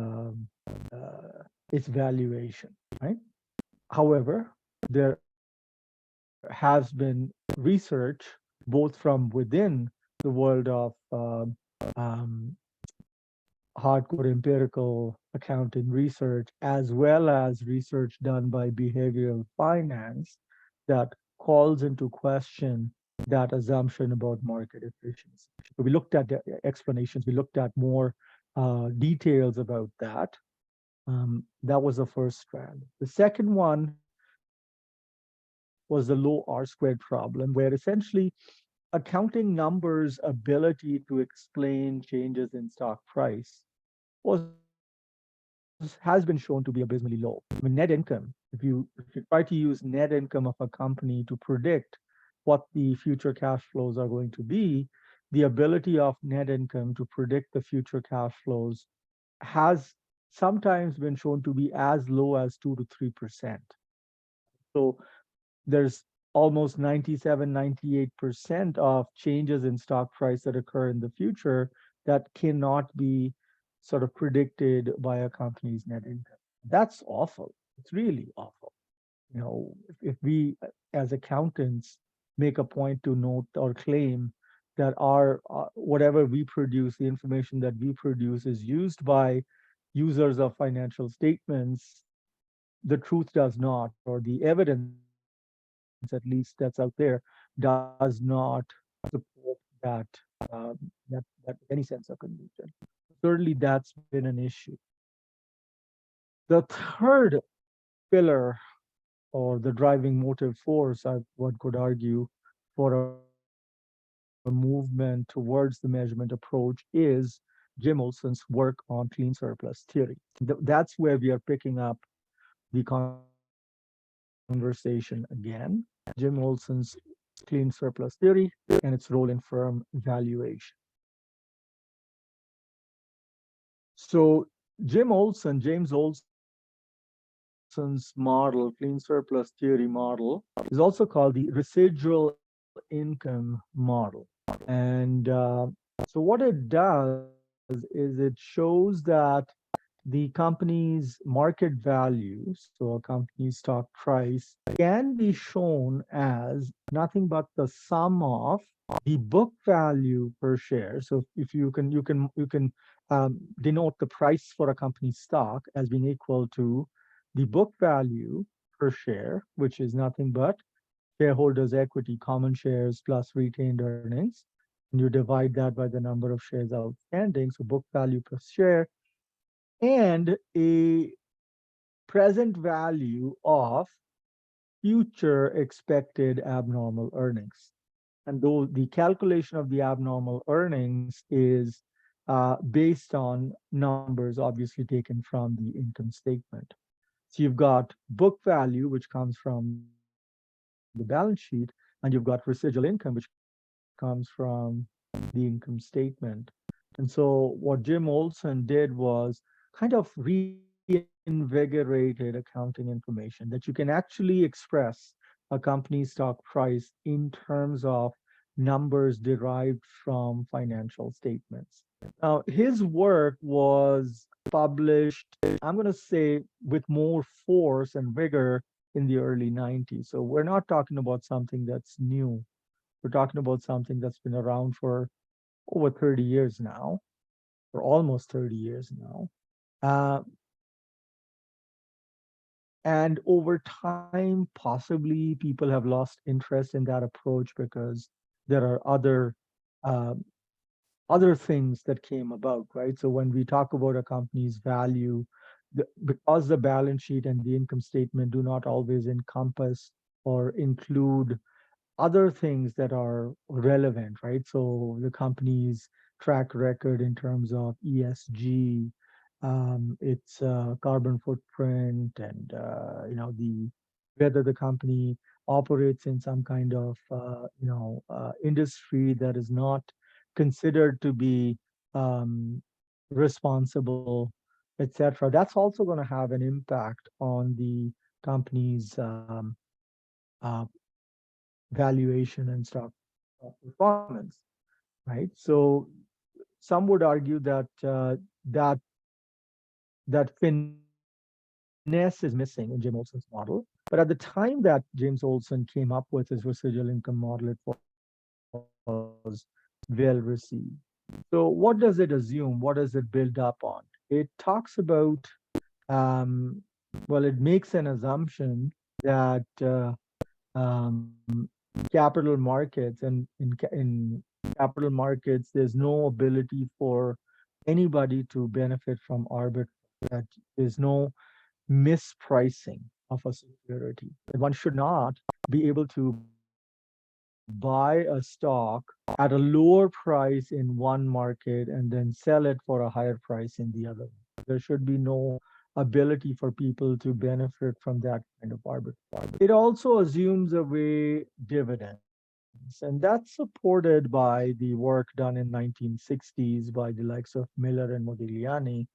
[SPEAKER 1] its valuation, right? However, there has been research both from within the world of um, hardcore empirical accounting research, as well as research done by behavioral finance that calls into question that assumption about market efficiency. So we looked at the explanations, we looked at more details about that. That was the first strand. The second one was the low R squared problem, where essentially accounting numbers' ability to explain changes in stock price has been shown to be abysmally low. I mean, net income, if you try to use net income of a company to predict what the future cash flows are going to be, the ability of net income to predict the future cash flows has sometimes been shown to be as low as 2 to 3%. So there's almost 97, 98% of changes in stock price that occur in the future that cannot be sort of predicted by a company's net income. That's awful. It's really awful. If we as accountants make a point to note or claim that our whatever we produce, the information that we produce is used by users of financial statements, the truth does not, or the evidence at least that's out there, does not support that that any sense of confusion. Certainly, that's been an issue. The third pillar or the driving motive force, one could argue, for a movement towards the measurement approach is Jim Olson's work on clean surplus theory. That's where we are picking up the conversation again. Jim Olson's clean surplus theory and its role in firm valuation. So James Olson's model, clean surplus theory model, is also called the residual income model. And so what it does is it shows that the company's market value, so a company's stock price, can be shown as nothing but the sum of the book value per share. So if you can denote the price for a company's stock as being equal to the book value per share, which is nothing but shareholders' equity, common shares plus retained earnings. And you divide that by the number of shares outstanding, so book value per share, and a present value of future expected abnormal earnings. And though the calculation of the abnormal earnings is based on numbers obviously taken from the income statement. So you've got book value, which comes from the balance sheet, and you've got residual income, which comes from the income statement. And so what Jim Olson did was kind of reinvigorated accounting information that you can actually express a company's stock price in terms of numbers derived from financial statements. Now, his work was published, I'm going to say, with more force and vigor in the early 90s. So we're not talking about something that's new. We're talking about something that's been around for over 30 years now, or almost 30 years now. Uh, and over time, possibly people have lost interest in that approach because there are uh, other things that came about, right? So when we talk about a company's value, because the balance sheet and the income statement do not always encompass or include other things that are relevant, right? So the company's track record in terms of ESG, its carbon footprint, and the whether the company operates in some kind of industry that is not considered to be um, responsible, etc. That's also going to have an impact on the company's uh, valuation and stock performance, right? So some would argue that that finesse is missing in Jim Olson's model. But at the time that James Olson came up with his residual income model, it was well received. So what does it assume? What does it build up on? It talks about, um, well, it makes an assumption that capital markets and in capital markets, there's no ability for anybody to benefit from arbitrage. That there's no mispricing of a security. That one should not be able to buy a stock at a lower price in one market and then sell it for a higher price in the other. There should be no ability for people to benefit from that kind of arbitrage. It also assumes away dividends, and that's supported by the work done in 1960s by the likes of Miller and Modigliani,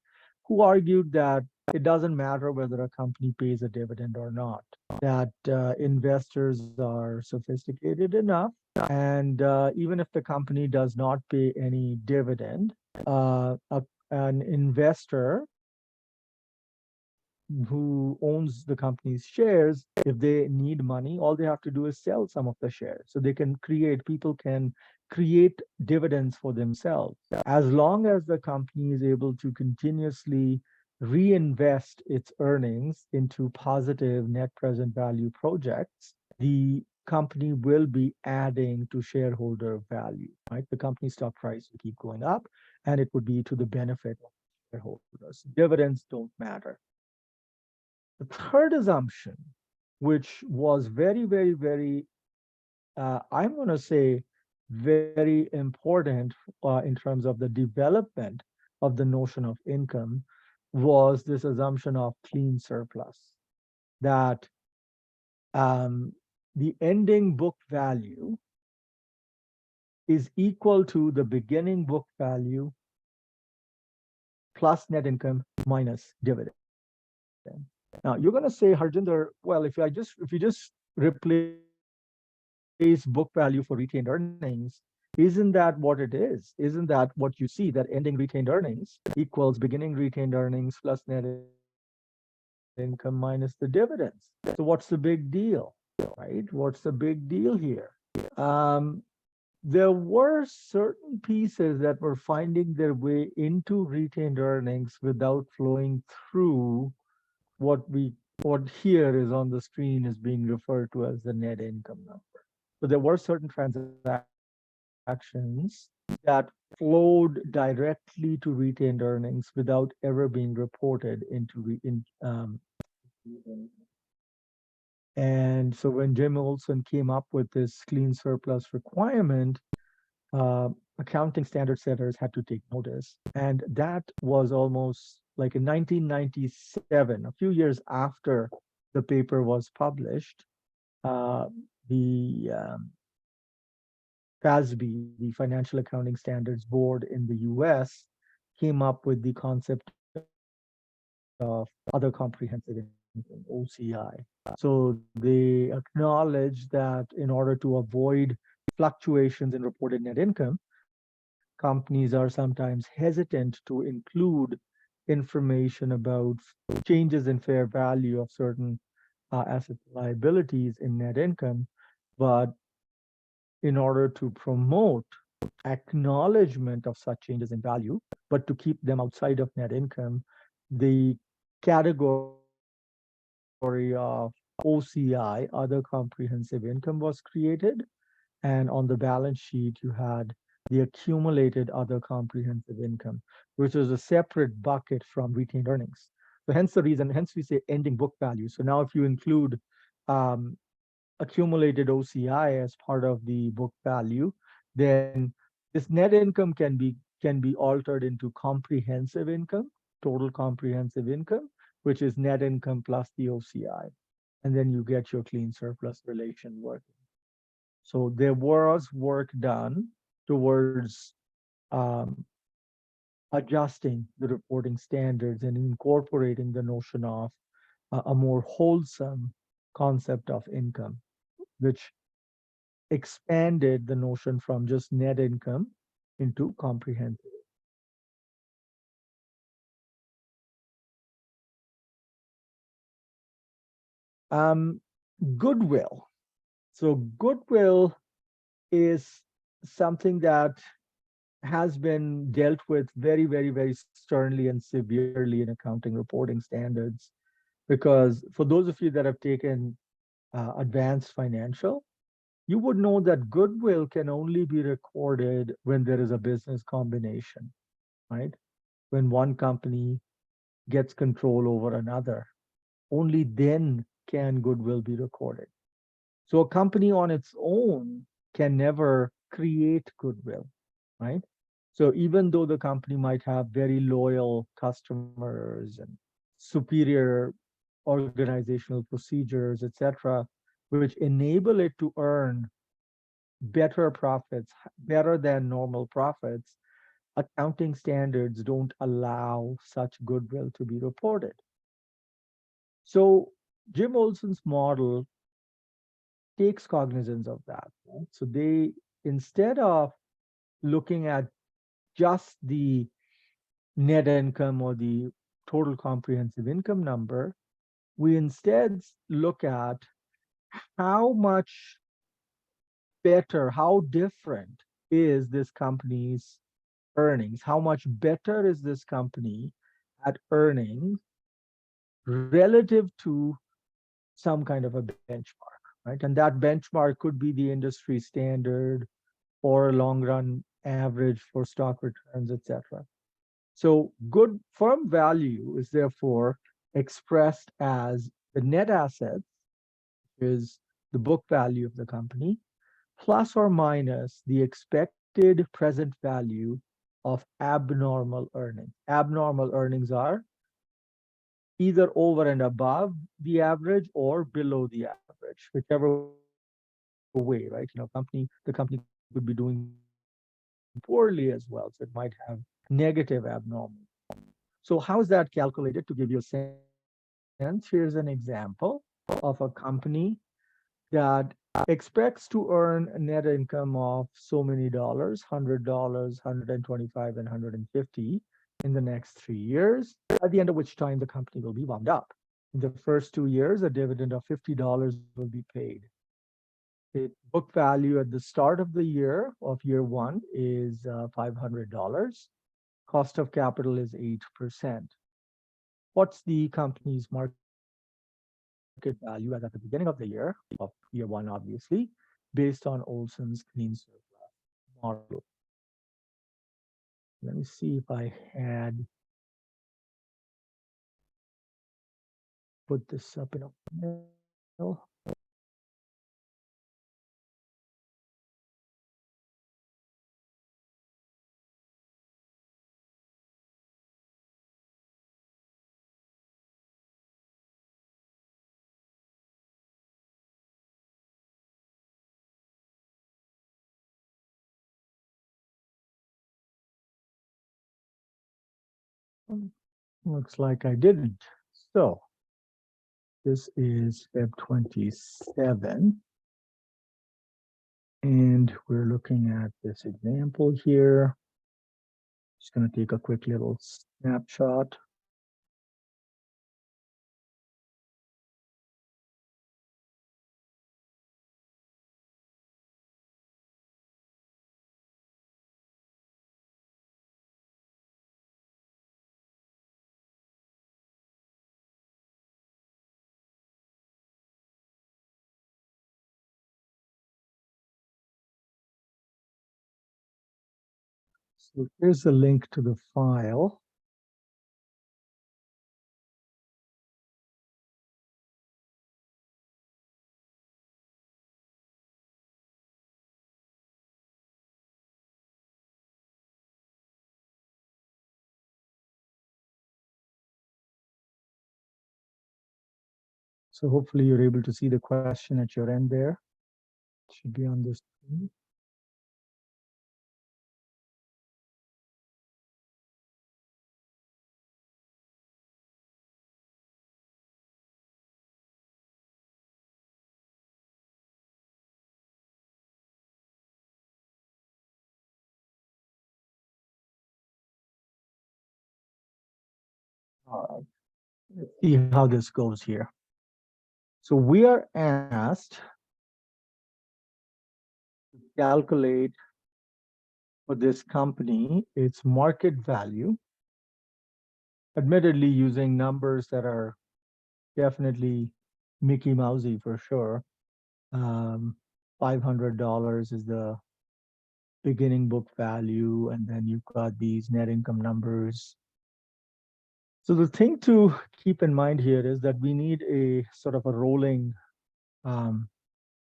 [SPEAKER 1] who argued that it doesn't matter whether a company pays a dividend or not, that investors are sophisticated enough. And even if the company does not pay any dividend, an investor who owns the company's shares, if they need money, all they have to do is sell some of the shares. So they can create, people can create dividends for themselves. As long as the company is able to continuously reinvest its earnings into positive net present value projects, the company will be adding to shareholder value, right? The company stock price will keep going up and it would be to the benefit of shareholders. Dividends don't matter. The third assumption, which was very, very, very, I'm going to say, very important in terms of the development of the notion of income, was this assumption of clean surplus, that um, the ending book value is equal to the beginning book value plus net income minus dividend. Now you're going to say, Harjinder, well, if you just replace book value for retained earnings, isn't that what it is? Isn't that what you see? That ending retained earnings equals beginning retained earnings plus net income minus the dividends. So what's the big deal, right? What's the big deal here? Um, there were certain pieces that were finding their way into retained earnings without flowing through what we what here is on the screen is being referred to as the net income number. So there were certain transactions that flowed directly to retained earnings without ever being reported into and so when Jim Olson came up with this clean surplus requirement, accounting standard setters had to take notice. And that was almost like in 1997, a few years after the paper was published, the FASB, the Financial Accounting Standards Board in the US, came up with the concept of other comprehensive income, OCI. So they acknowledge that in order to avoid fluctuations in reported net income, companies are sometimes hesitant to include information about changes in fair value of certain asset liabilities in net income. But in order to promote acknowledgement of such changes in value, but to keep them outside of net income, the category of OCI, other comprehensive income, was created. And on the balance sheet, you had the accumulated other comprehensive income, which is a separate bucket from retained earnings. So hence the reason, hence we say ending book value. So now if you include um, accumulated OCI as part of the book value, then this net income can be altered into comprehensive income, total comprehensive income, which is net income plus the OCI. And then you get your clean surplus relation working. So there was work done towards um, adjusting the reporting standards and incorporating the notion of a more wholesome concept of income, which expanded the notion from just net income into comprehensive. Um, Goodwill. So goodwill is something that has been dealt with very, very, very sternly and severely in accounting reporting standards. Because for those of you that have taken advanced financial, you would know that goodwill can only be recorded when there is a business combination, right? When one company gets control over another, only then can goodwill be recorded. So a company on its own can never create goodwill, right? So even though the company might have very loyal customers and superior organizational procedures, etc., which enable it to earn better profits, better than normal profits, accounting standards don't allow such goodwill to be reported. So Jim Olson's model takes cognizance of that. Right? So they, instead of looking at just the net income or the total comprehensive income number, we instead look at how much better, how different is this company's earnings? How much better is this company at earnings relative to some kind of a benchmark, right? And that benchmark could be the industry standard or a long run average for stock returns, etc. So good firm value is therefore expressed as the net assets, is the book value of the company, plus or minus the expected present value of abnormal earnings. Abnormal earnings are either over and above the average or below the average, whichever way, right? The company could be doing poorly as well, so it might have negative abnormal. So how is that calculated? To give you a sense, here's an example of a company that expects to earn a net income of so many dollars, $100, 125, and 150 in the next 3 years, at the end of which time the company will be wound up. In the first 2 years, a dividend of $50 will be paid. The book value at the start of the year of year one is $500. Cost of capital is 8%. What's the company's market value as at the beginning of the year, of year one, obviously, based on Olson's clean surplus model? Let me see if I had put this up in a mail. Looks like I didn't. So this is Feb 27. And we're looking at this example here. Just going to take a quick little snapshot. So here's the link to the file. So hopefully you're able to see the question at your end there. It should be on this screen. All right, let's see how this goes here. So we are asked to calculate for this company its market value, admittedly using numbers that are definitely Mickey Mousey for sure. $500 is the beginning book value, and then you've got these net income numbers. So the thing to keep in mind here is that we need a sort of a rolling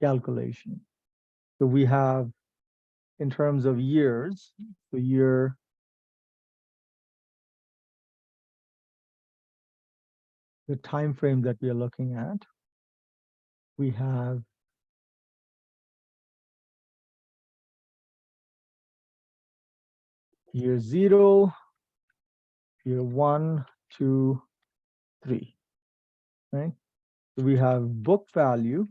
[SPEAKER 1] calculation. So we have, in terms of years, the year the time frame that we are looking at, we have year 0, year 1, 2, 3, right? So we have book value.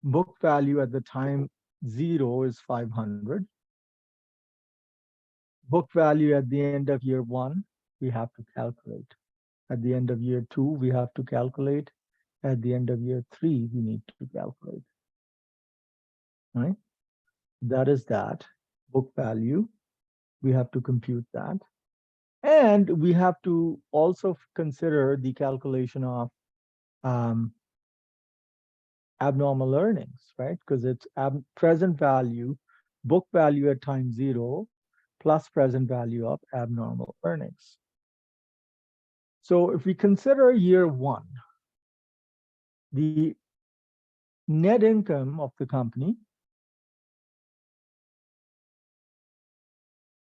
[SPEAKER 1] Book value at the time 0 is 500. Book value at the end of year 1, we have to calculate. At the end of year 2, we have to calculate. At the end of year 3, we need to calculate. Right? That is that. Book value, we have to compute that. And we have to also consider the calculation of abnormal earnings, right? Because it's present value, book value at time 0, plus present value of abnormal earnings. So if we consider year 1, the net income of the company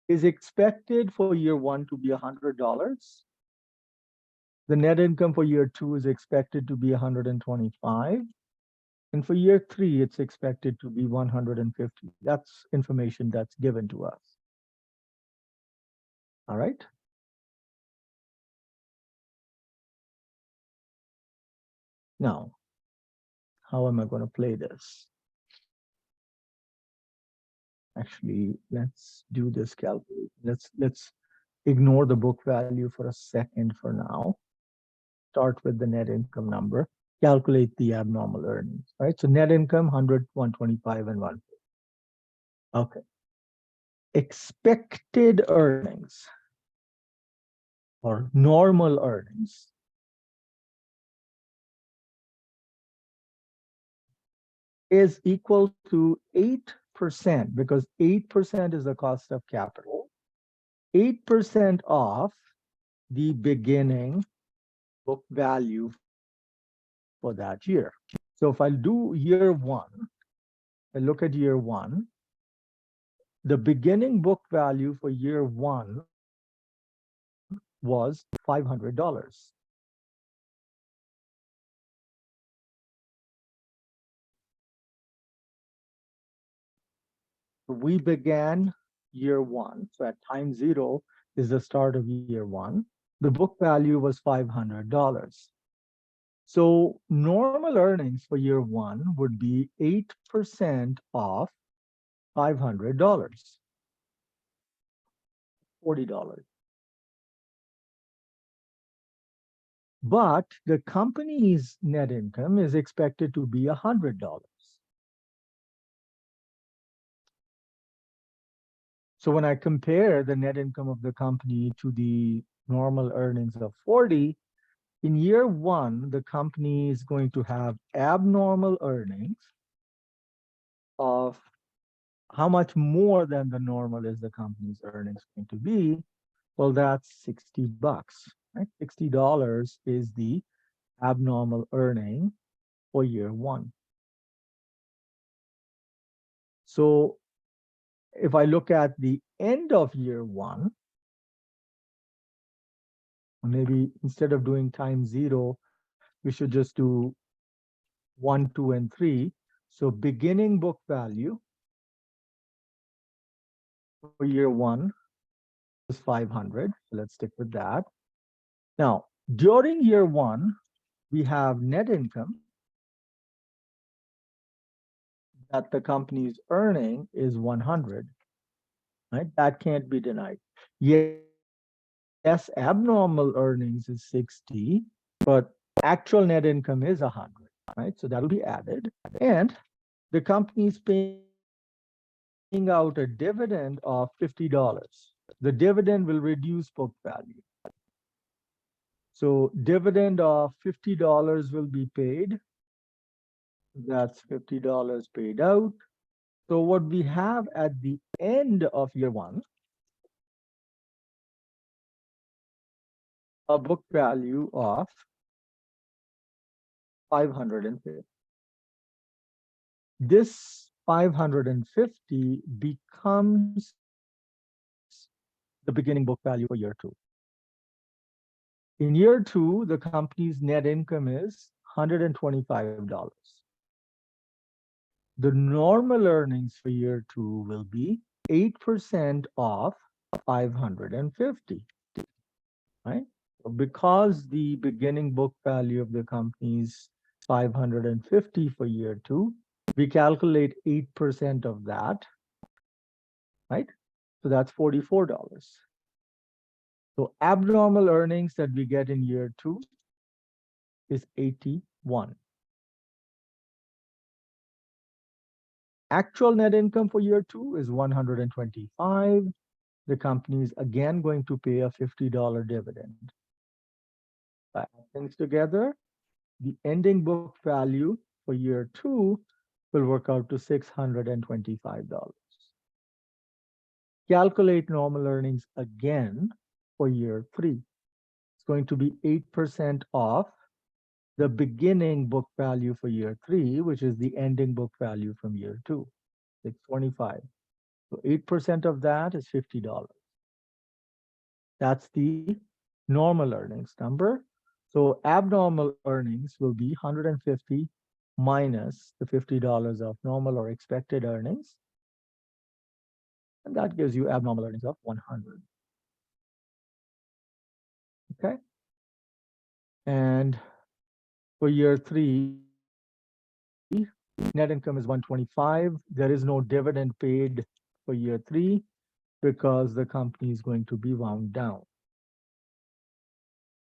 [SPEAKER 1] is expected for year 1 to be $100. The net income for year 2 is expected to be 125. And for year 3, it's expected to be 150. That's information that's given to us. All right. Now, how am I going to play this? Actually, let's do this calculation. Let's ignore the book value for a second for now. Start with the net income number. Calculate the abnormal earnings, right? So net income, 100, 125, and 150. Okay. Expected earnings or normal earnings is equal to 8%, because 8% is the cost of capital. 8% of the beginning book value for that year. So if I do year 1, I look at year 1, the beginning book value for year 1 was $500. We began year 1. So at time 0 is the start of year 1. The book value was $500. So normal earnings for year 1 would be 8% of $500, $40. But the company's net income is expected to be $100. So when I compare the net income of the company to the normal earnings of 40, in year 1, the company is going to have abnormal earnings of how much more than the normal is the company's earnings going to be? Well, that's $60, right? $60 is the abnormal earning for year 1. So if I look at the end of year 1, maybe instead of doing time 0, we should just do 1, 2, and 3. So beginning book value for year 1 is 500. So let's stick with that. Now, during year 1, we have net income that the company is earning is 100. right? That can't be denied. Yes, abnormal earnings is 60, but actual net income is 100, right? So that'll be added. And the company is paying out a dividend of $50. The dividend will reduce book value. So dividend of $50 will be paid. That's $50 paid out. So what we have at the end of year one, a book value of 550. This 550 becomes the beginning book value for year two. In year two, the company's net income is $125. The normal earnings for year two will be 8% of 550, right? Because the beginning book value of the company is 550 for year two, we calculate 8% of that, right? So that's $44. So abnormal earnings that we get in year two is 81. Actual net income for year two is 125. The company is again going to pay a $50 dividend. Add things together, the ending book value for year two will work out to $625. Calculate normal earnings again for year three. It's going to be 8% off the beginning book value for year three, which is the ending book value from year two, 625. So 8% of that is $50. That's the normal earnings number. So abnormal earnings will be 150 minus the $50 of normal or expected earnings. And that gives you abnormal earnings of 100. Okay. And for year three, net income is 125. There is no dividend paid for year three because the company is going to be wound down.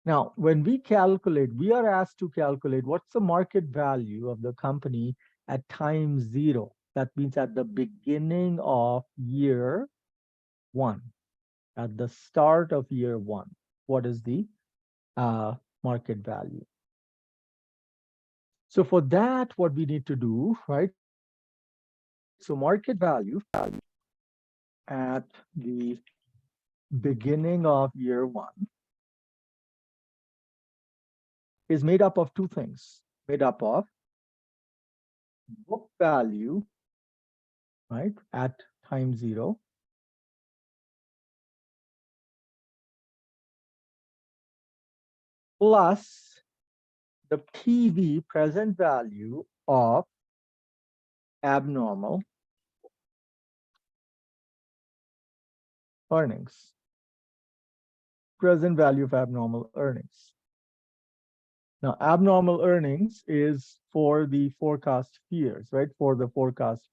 [SPEAKER 1] Now, when we calculate, we are asked to calculate what's the market value of the company at time zero. That means at the beginning of year one, at the start of year one. What is the market value? So for that, what we need to do, right? So market value at the beginning of year one is made up of two things. Made up of book value, right, at time zero, plus the PV, present value of abnormal earnings. Present value of abnormal earnings. Now, abnormal earnings is for the forecast years, right? For the forecast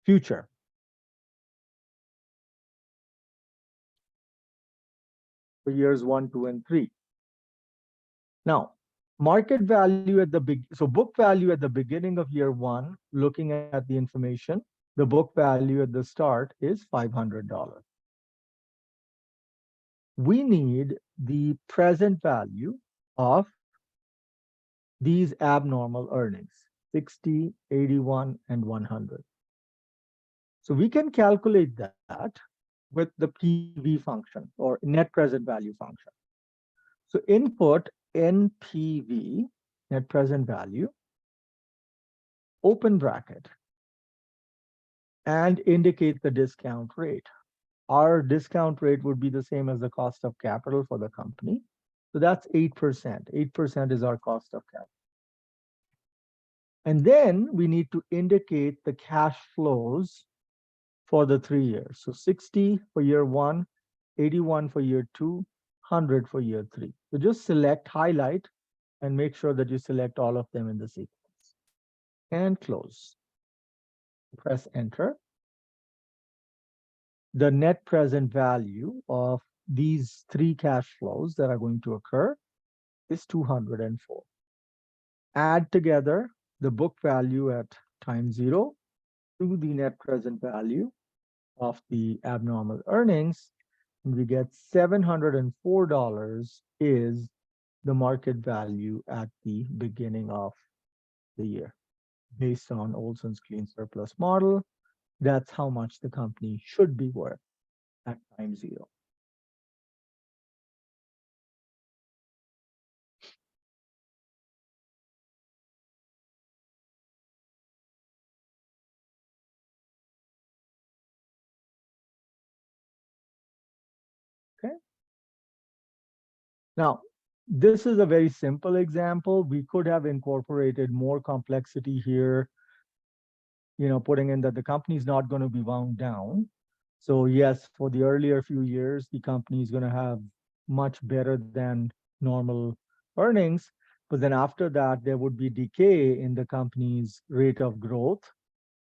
[SPEAKER 1] future. For years 1, 2, and 3. Now, market value at the so book value at the beginning of year one, looking at the information, the book value at the start is $500. We need the present value of these abnormal earnings, 60, 81, and 100. So we can calculate that with the PV function or net present value function. So input NPV, net present value, open bracket, and indicate the discount rate. Our discount rate would be the same as the cost of capital for the company. So that's 8%. 8% is our cost of capital. And then we need to indicate the cash flows for the 3 years. So 60 for year one, 81 for year two, 100 for year three. So just select, highlight, and make sure that you select all of them in the sequence. And close. Press enter. the net present value of these three cash flows that are going to occur is 204. Add together the book value at time zero to the net present value of the abnormal earnings, and we get $704 is the market value at the beginning of the year. Based on Olson's clean surplus model, that's how much the company should be worth at time zero. Okay. Now, this is a very simple example. We could have incorporated more complexity here, putting in that the company is not going to be wound down. So yes, for the earlier few years, the company is going to have much better than normal earnings. But then after that, there would be decay in the company's rate of growth.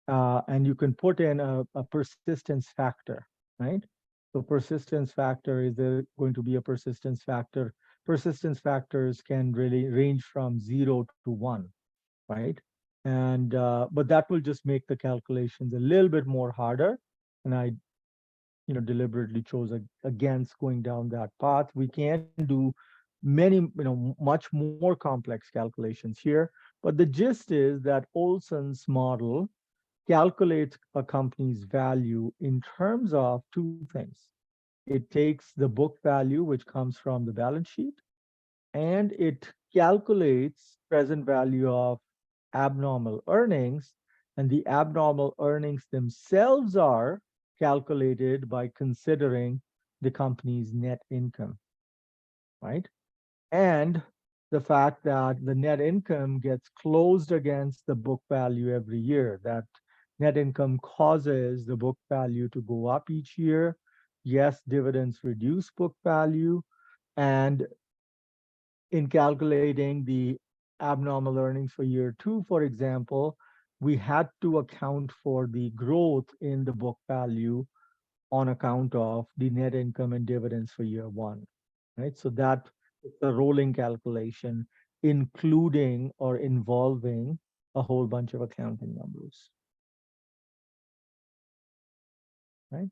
[SPEAKER 1] And you can put in a persistence factor, right? So persistence factor, is there going to be a persistence factor? Persistence factors can really range from 0 to 1, right? And but that will just make the calculations a little bit more harder. And I deliberately chose against going down that path. We can do many, much more complex calculations here. But the gist is that Olson's model calculates a company's value in terms of two things. It takes the book value, which comes from the balance sheet, and it calculates present value of abnormal earnings. And the abnormal earnings themselves are calculated by considering the company's net income, right? And the fact that the net income gets closed against the book value every year, that net income causes the book value to go up each year. Yes, dividends reduce book value. And in calculating the abnormal earnings for year two, for example, we had to account for the growth in the book value on account of the net income and dividends for year one, right? So that is a rolling calculation, including or involving a whole bunch of accounting numbers, right?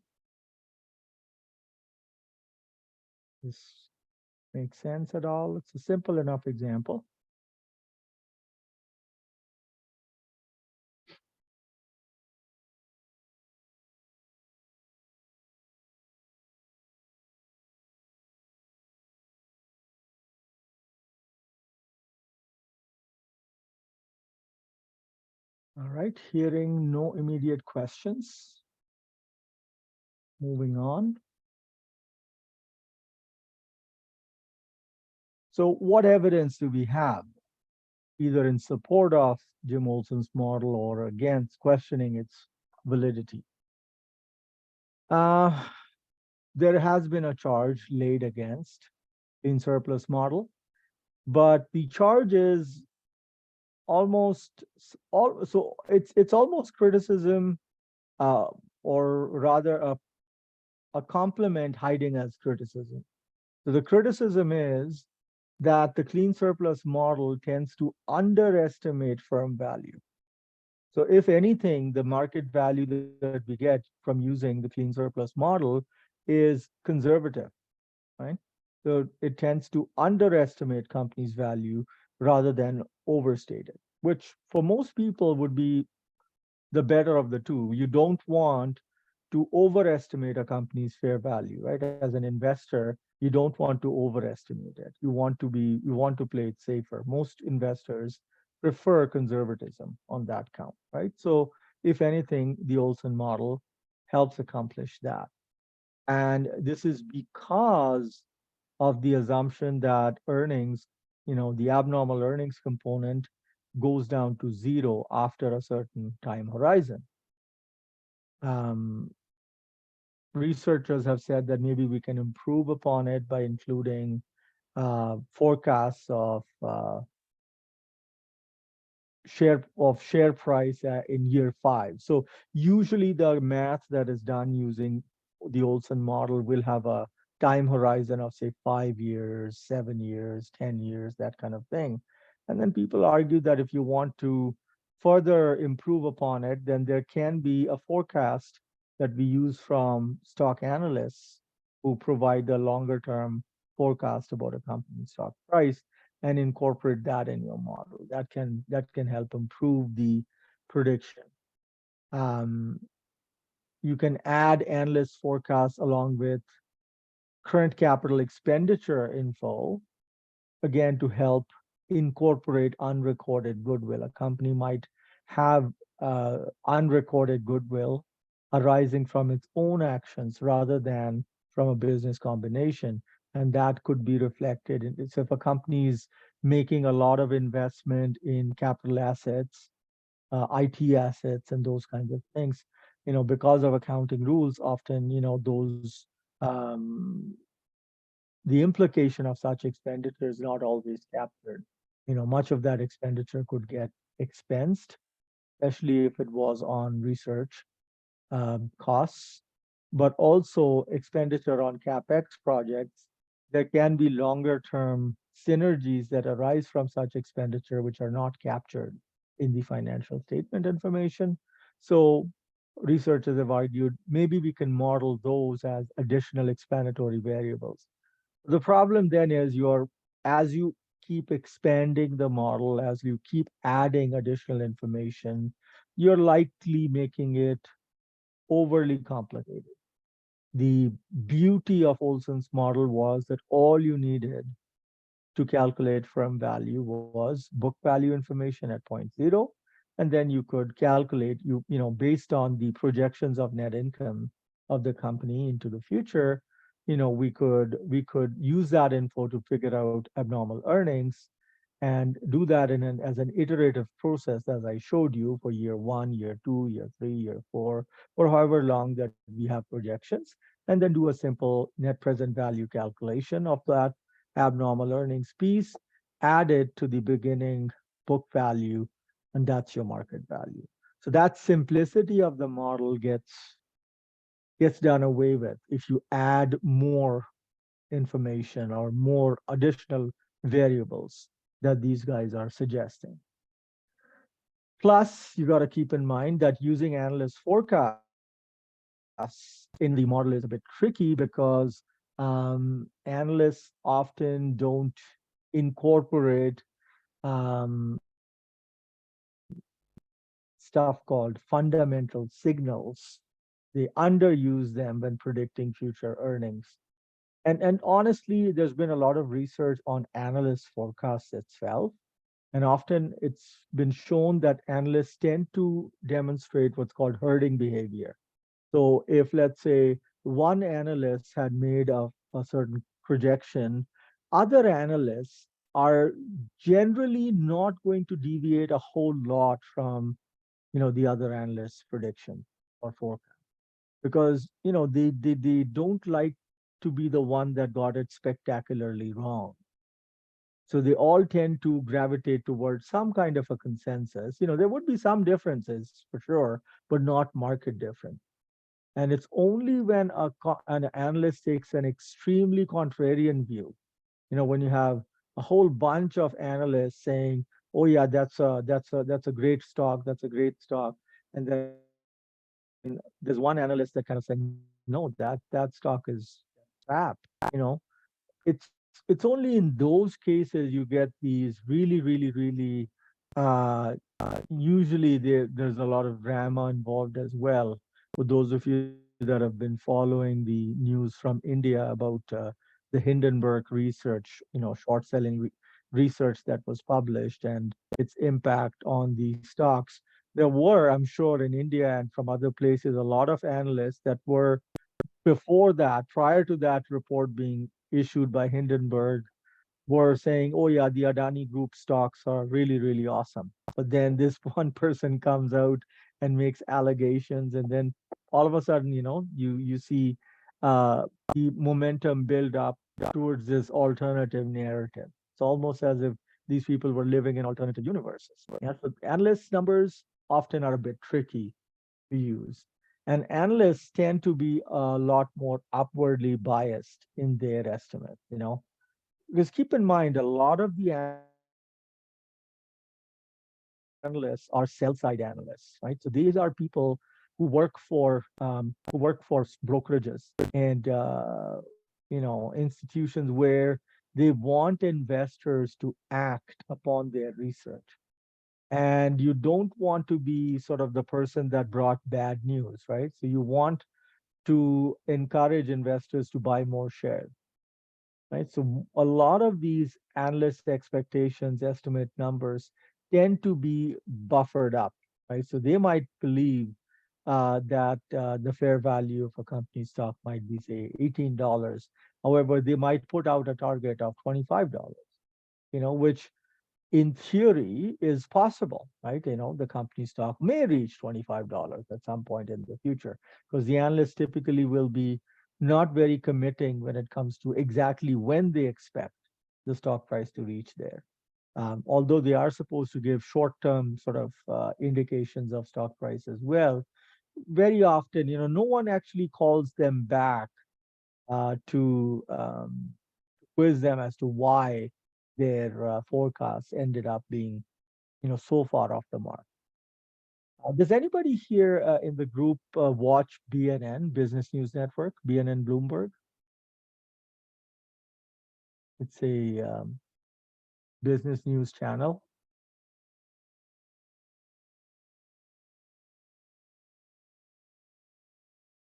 [SPEAKER 1] This makes sense at all? It's a simple enough example. All right, hearing no immediate questions. Moving on. So what evidence do we have, either in support of Jim Olson's model or against questioning its validity? There has been a charge laid against clean surplus model, but the charge is almost all, so it's almost criticism, uh, or rather a compliment hiding as criticism. So the criticism is that the clean surplus model tends to underestimate firm value. So if anything, the market value that we get from using the clean surplus model is conservative, right? So it tends to underestimate companies' value rather than overstate it, which for most people would be the better of the two. You don't want to overestimate a company's fair value, right? As an investor, you don't want to overestimate it. You want to play it safer. Most investors prefer conservatism on that count, right? So if anything, the Olson model helps accomplish that. And this is because of the assumption that earnings, the abnormal earnings component goes down to zero after a certain time horizon. Um, Researchers have said that maybe we can improve upon it by including forecasts of share price in year 5. So usually the math that is done using the Olson model will have a time horizon of, say, 5 years, 7 years, 10 years, that kind of thing. And then people argue that if you want to further improve upon it, then there can be a forecast that we use from stock analysts who provide a longer term forecast about a company's stock price and incorporate that in your model. That can help improve the prediction. Um, you can add analyst forecasts along with current capital expenditure info, again, to help incorporate unrecorded goodwill. A company might have unrecorded goodwill arising from its own actions rather than from a business combination. And that could be reflected in, so if a company is making a lot of investment in capital assets, IT assets, and those kinds of things, because of accounting rules, often, those the implication of such expenditure is not always captured. Much of that expenditure could get expensed, especially if it was on research costs, but also expenditure on CapEx projects. There can be longer term synergies that arise from such expenditure, which are not captured in the financial statement information. So researchers have argued maybe we can model those as additional explanatory variables. The problem then is as you keep expanding the model, as you keep adding additional information, you're likely making it overly complicated. The beauty of Olson's model was that all you needed to calculate firm value was book value information at point zero, and then you could calculate based on the projections of net income of the company into the future. We could use that info to figure out abnormal earnings and do that as an iterative process, as I showed you, for year one, year two, year three, year four, or however long that we have projections, and then do a simple net present value calculation of that abnormal earnings piece, add it to the beginning book value, and that's your market value. So that simplicity of the model gets done away with if you add more information or more additional variables that these guys are suggesting. Plus, you got to keep in mind that using analyst forecasts in the model is a bit tricky because analysts often don't incorporate stuff called fundamental signals. They underuse them when predicting future earnings. And honestly, there's been a lot of research on analyst forecasts itself. And often it's been shown that analysts tend to demonstrate what's called herding behavior. So if, let's say, one analyst had made a certain projection, other analysts are generally not going to deviate a whole lot from the other analyst's prediction or forecast, because they don't like to be the one that got it spectacularly wrong. So they all tend to gravitate towards some kind of a consensus. There would be some differences for sure, but not market different. And it's only when an analyst takes an extremely contrarian view, when you have a whole bunch of analysts saying, "Oh yeah, that's a great stock, that's a great stock," and then there's one analyst that kind of saying, "No, that stock is crap." You know, it's only in those cases you get these really, really, really. Usually there's a lot of drama involved as well. For those of you that have been following the news from India about the Hindenburg research, short selling research that was published and its impact on the stocks. There were, I'm sure, in India and from other places, a lot of analysts that were before that, prior to that report being issued by Hindenburg, were saying, "Oh yeah, the Adani Group stocks are really, really awesome." But then this one person comes out and makes allegations, and then all of a sudden, you see the momentum build up towards this alternative narrative. It's almost as if these people were living in alternative universes. Yeah, so analyst numbers often are a bit tricky to use. And analysts tend to be a lot more upwardly biased in their estimate, because keep in mind, a lot of the analysts are sell-side analysts, right? So these are people who work for brokerages and institutions where they want investors to act upon their research. And you don't want to be sort of the person that brought bad news, right? So you want to encourage investors to buy more shares, right? So a lot of these analyst expectations, estimate numbers tend to be buffered up, right? So they might believe that the fair value of a company stock might be, say, $18. However, they might put out a target of $25, which in theory is possible, right? The company stock may reach $25 at some point in the future, because the analysts typically will be not very committing when it comes to exactly when they expect the stock price to reach there. Although they are supposed to give short-term sort of indications of stock price as well, very often, no one actually calls them back to quiz them as to why their forecasts ended up being, so far off the mark. Does anybody here in the group watch BNN, Business News Network, BNN Bloomberg? It's a business news channel.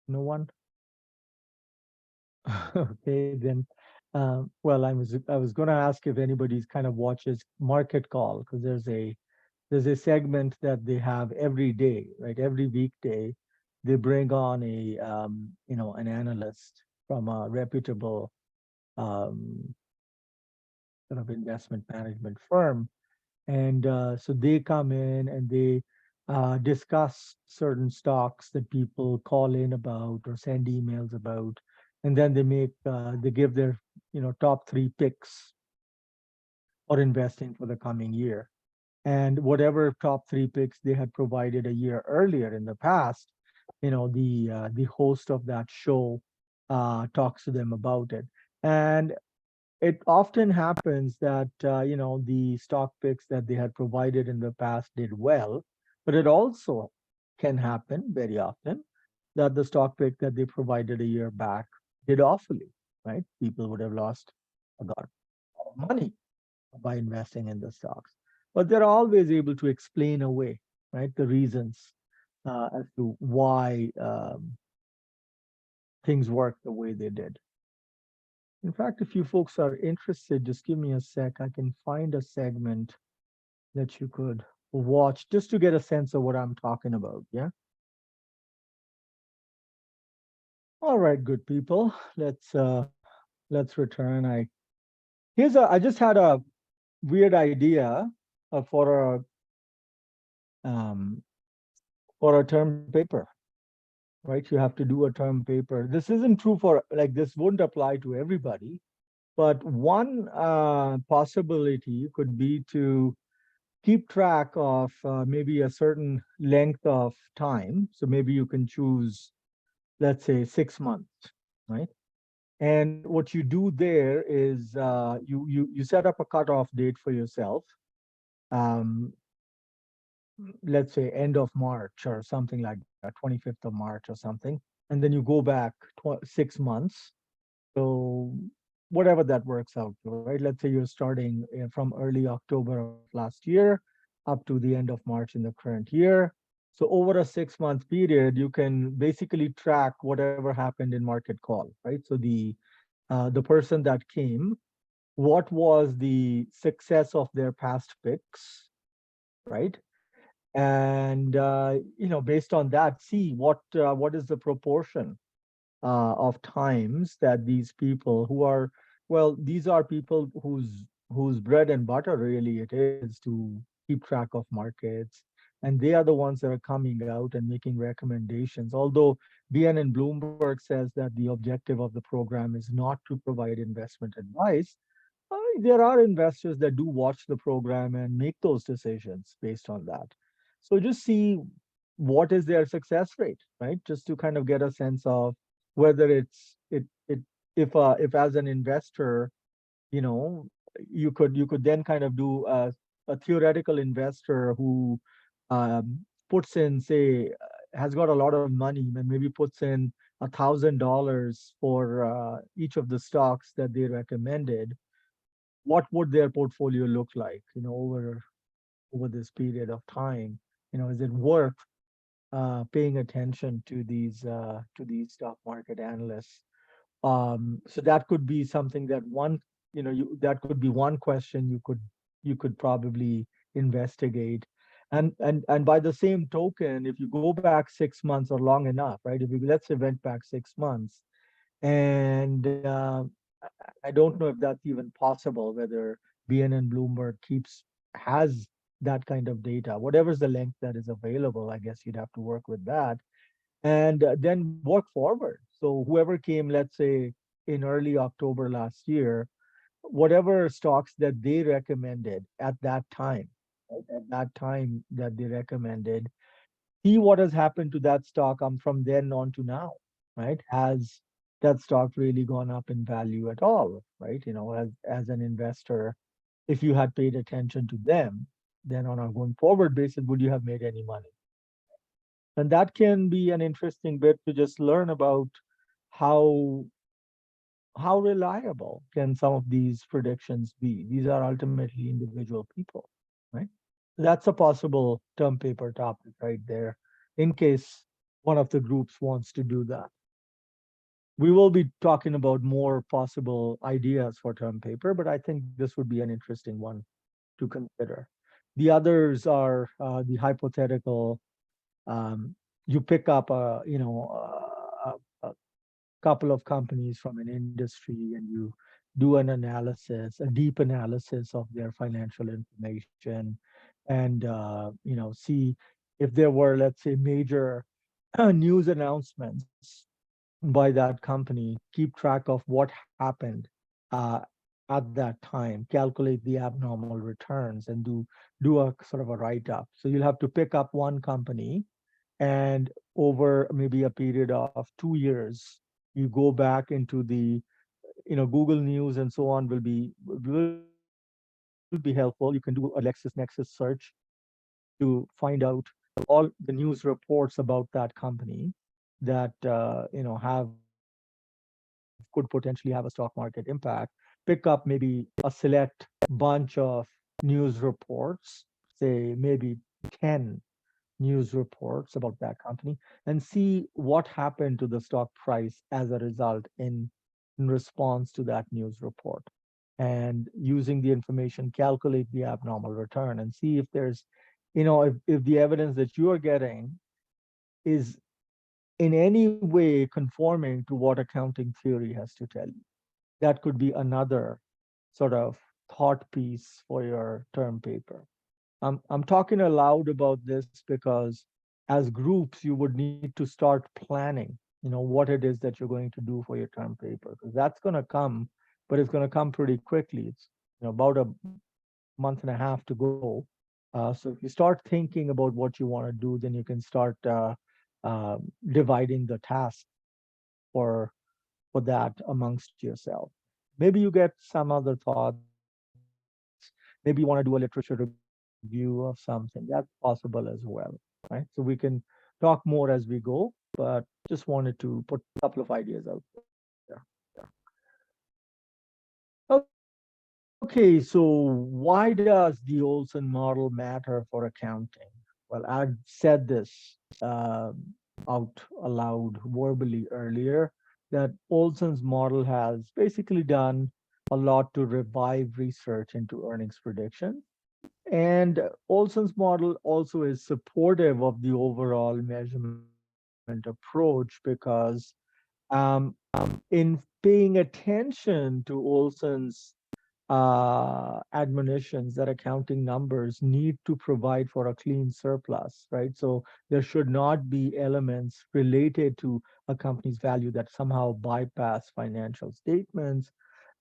[SPEAKER 1] No one? Okay, then. Well, I was going to ask if anybody's kind of watches Market Call, because there's a segment that they have every day, right? Every weekday, they bring on an analyst from a reputable um, sort of investment management firm. And so they come in and they discuss certain stocks that people call in about or send emails about. And then they give their, top three picks for investing for the coming year. And whatever top three picks they had provided a year earlier in the past, the host of that show talks to them about it. And it often happens that the stock picks that they had provided in the past did well, but it also can happen very often that the stock pick that they provided a year back did awfully, right? People would have lost a lot of money by investing in the stocks, but they're always able to explain away, right, the reasons as to why things worked the way they did. In fact, if you folks are interested, just give me a sec. I can find a segment that you could watch just to get a sense of what I'm talking about. Yeah. All right, good people. Let's return. I just had a weird idea um, for a term paper, right? You have to do a term paper. This isn't true for like this wouldn't apply to everybody, but one possibility could be to keep track of maybe a certain length of time. So maybe you can choose, let's say, 6 months, right? And what you do there is you set up a cutoff date for yourself. Um, let's say end of March or something like that, 25th of March or something, and then you go back 6 months. So whatever that works out to, right? Let's say you're starting from early October of last year up to the end of March in the current year. So over a 6 month period, you can basically track whatever happened in market call, right? So the person that came, what was the success of their past picks, right? And based on that, see what is the proportion of times that these people who are, well, these are people whose bread and butter really it is to keep track of markets, and they are the ones that are coming out and making recommendations. Although BNN Bloomberg says that the objective of the program is not to provide investment advice, there are investors that do watch the program and make those decisions based on that. So just see what is their success rate, right? Just to kind of get a sense of whether it if as an investor, you know, you could then kind of do a theoretical investor who puts in, say, has got a lot of money and maybe puts in $1,000 for each of the stocks that they recommended. What would their portfolio look like, over this period of time? Is it worth paying attention to these stock market analysts? So that could be something that that could be one question you could probably investigate. And by the same token, if you go back 6 months or long enough, right? If you let's say went back 6 months, and I don't know if that's even possible, whether BNN Bloomberg has that kind of data. Whatever's the length that is available, I guess you'd have to work with that, and then work forward. So whoever came, let's say in early October last year, whatever stocks that they recommended at that time, right, at that time that they recommended, see what has happened to that stock from then on to now, right? Has that stock really gone up in value at all, right? As an investor, if you had paid attention to them, then on a going forward basis, would you have made any money? And that can be an interesting bit to just learn about how how reliable can some of these predictions be. These are ultimately individual people, right? That's a possible term paper topic right there, in case one of the groups wants to do that. We will be talking about more possible ideas for term paper, but I think this would be an interesting one to consider. The others are the hypothetical. You pick up a couple of companies from an industry, and you do an analysis, a deep analysis of their financial information, and see if there were, let's say, major news announcements by that company, keep track of what happened uh, at that time, calculate the abnormal returns, and do a sort of a write-up. So you'll have to pick up one company, and over maybe a period of 2 years, you go back into the, Google News and so on will be helpful. You can do a LexisNexis search to find out all the news reports about that company that have could potentially have a stock market impact. Pick up maybe a select bunch of news reports, say maybe 10 news reports about that company, and see what happened to the stock price as a result in response to that news report. And using the information, calculate the abnormal return and see if there's, if the evidence that you are getting is in any way conforming to what accounting theory has to tell you. That could be another sort of thought piece for your term paper. I'm talking aloud about this because as groups, you would need to start planning, what it is that you're going to do for your term paper, because that's going to come, but it's going to come pretty quickly. It's about a month and a half to go. So if you start thinking about what you want to do, then you can start dividing the task for for that amongst yourself. Maybe you get some other thoughts. Maybe you want to do a literature review of something. That's possible as well, right? So we can talk more as we go, but just wanted to put a couple of ideas out there. Okay, so why does the Olson model matter for accounting? Well, I said this out aloud verbally earlier, that Olson's model has basically done a lot to revive research into earnings prediction. And Olson's model also is supportive of the overall measurement approach because in paying attention to Olson's admonitions that accounting numbers need to provide for a clean surplus, right? So there should not be elements related to a company's value that somehow bypass financial statements.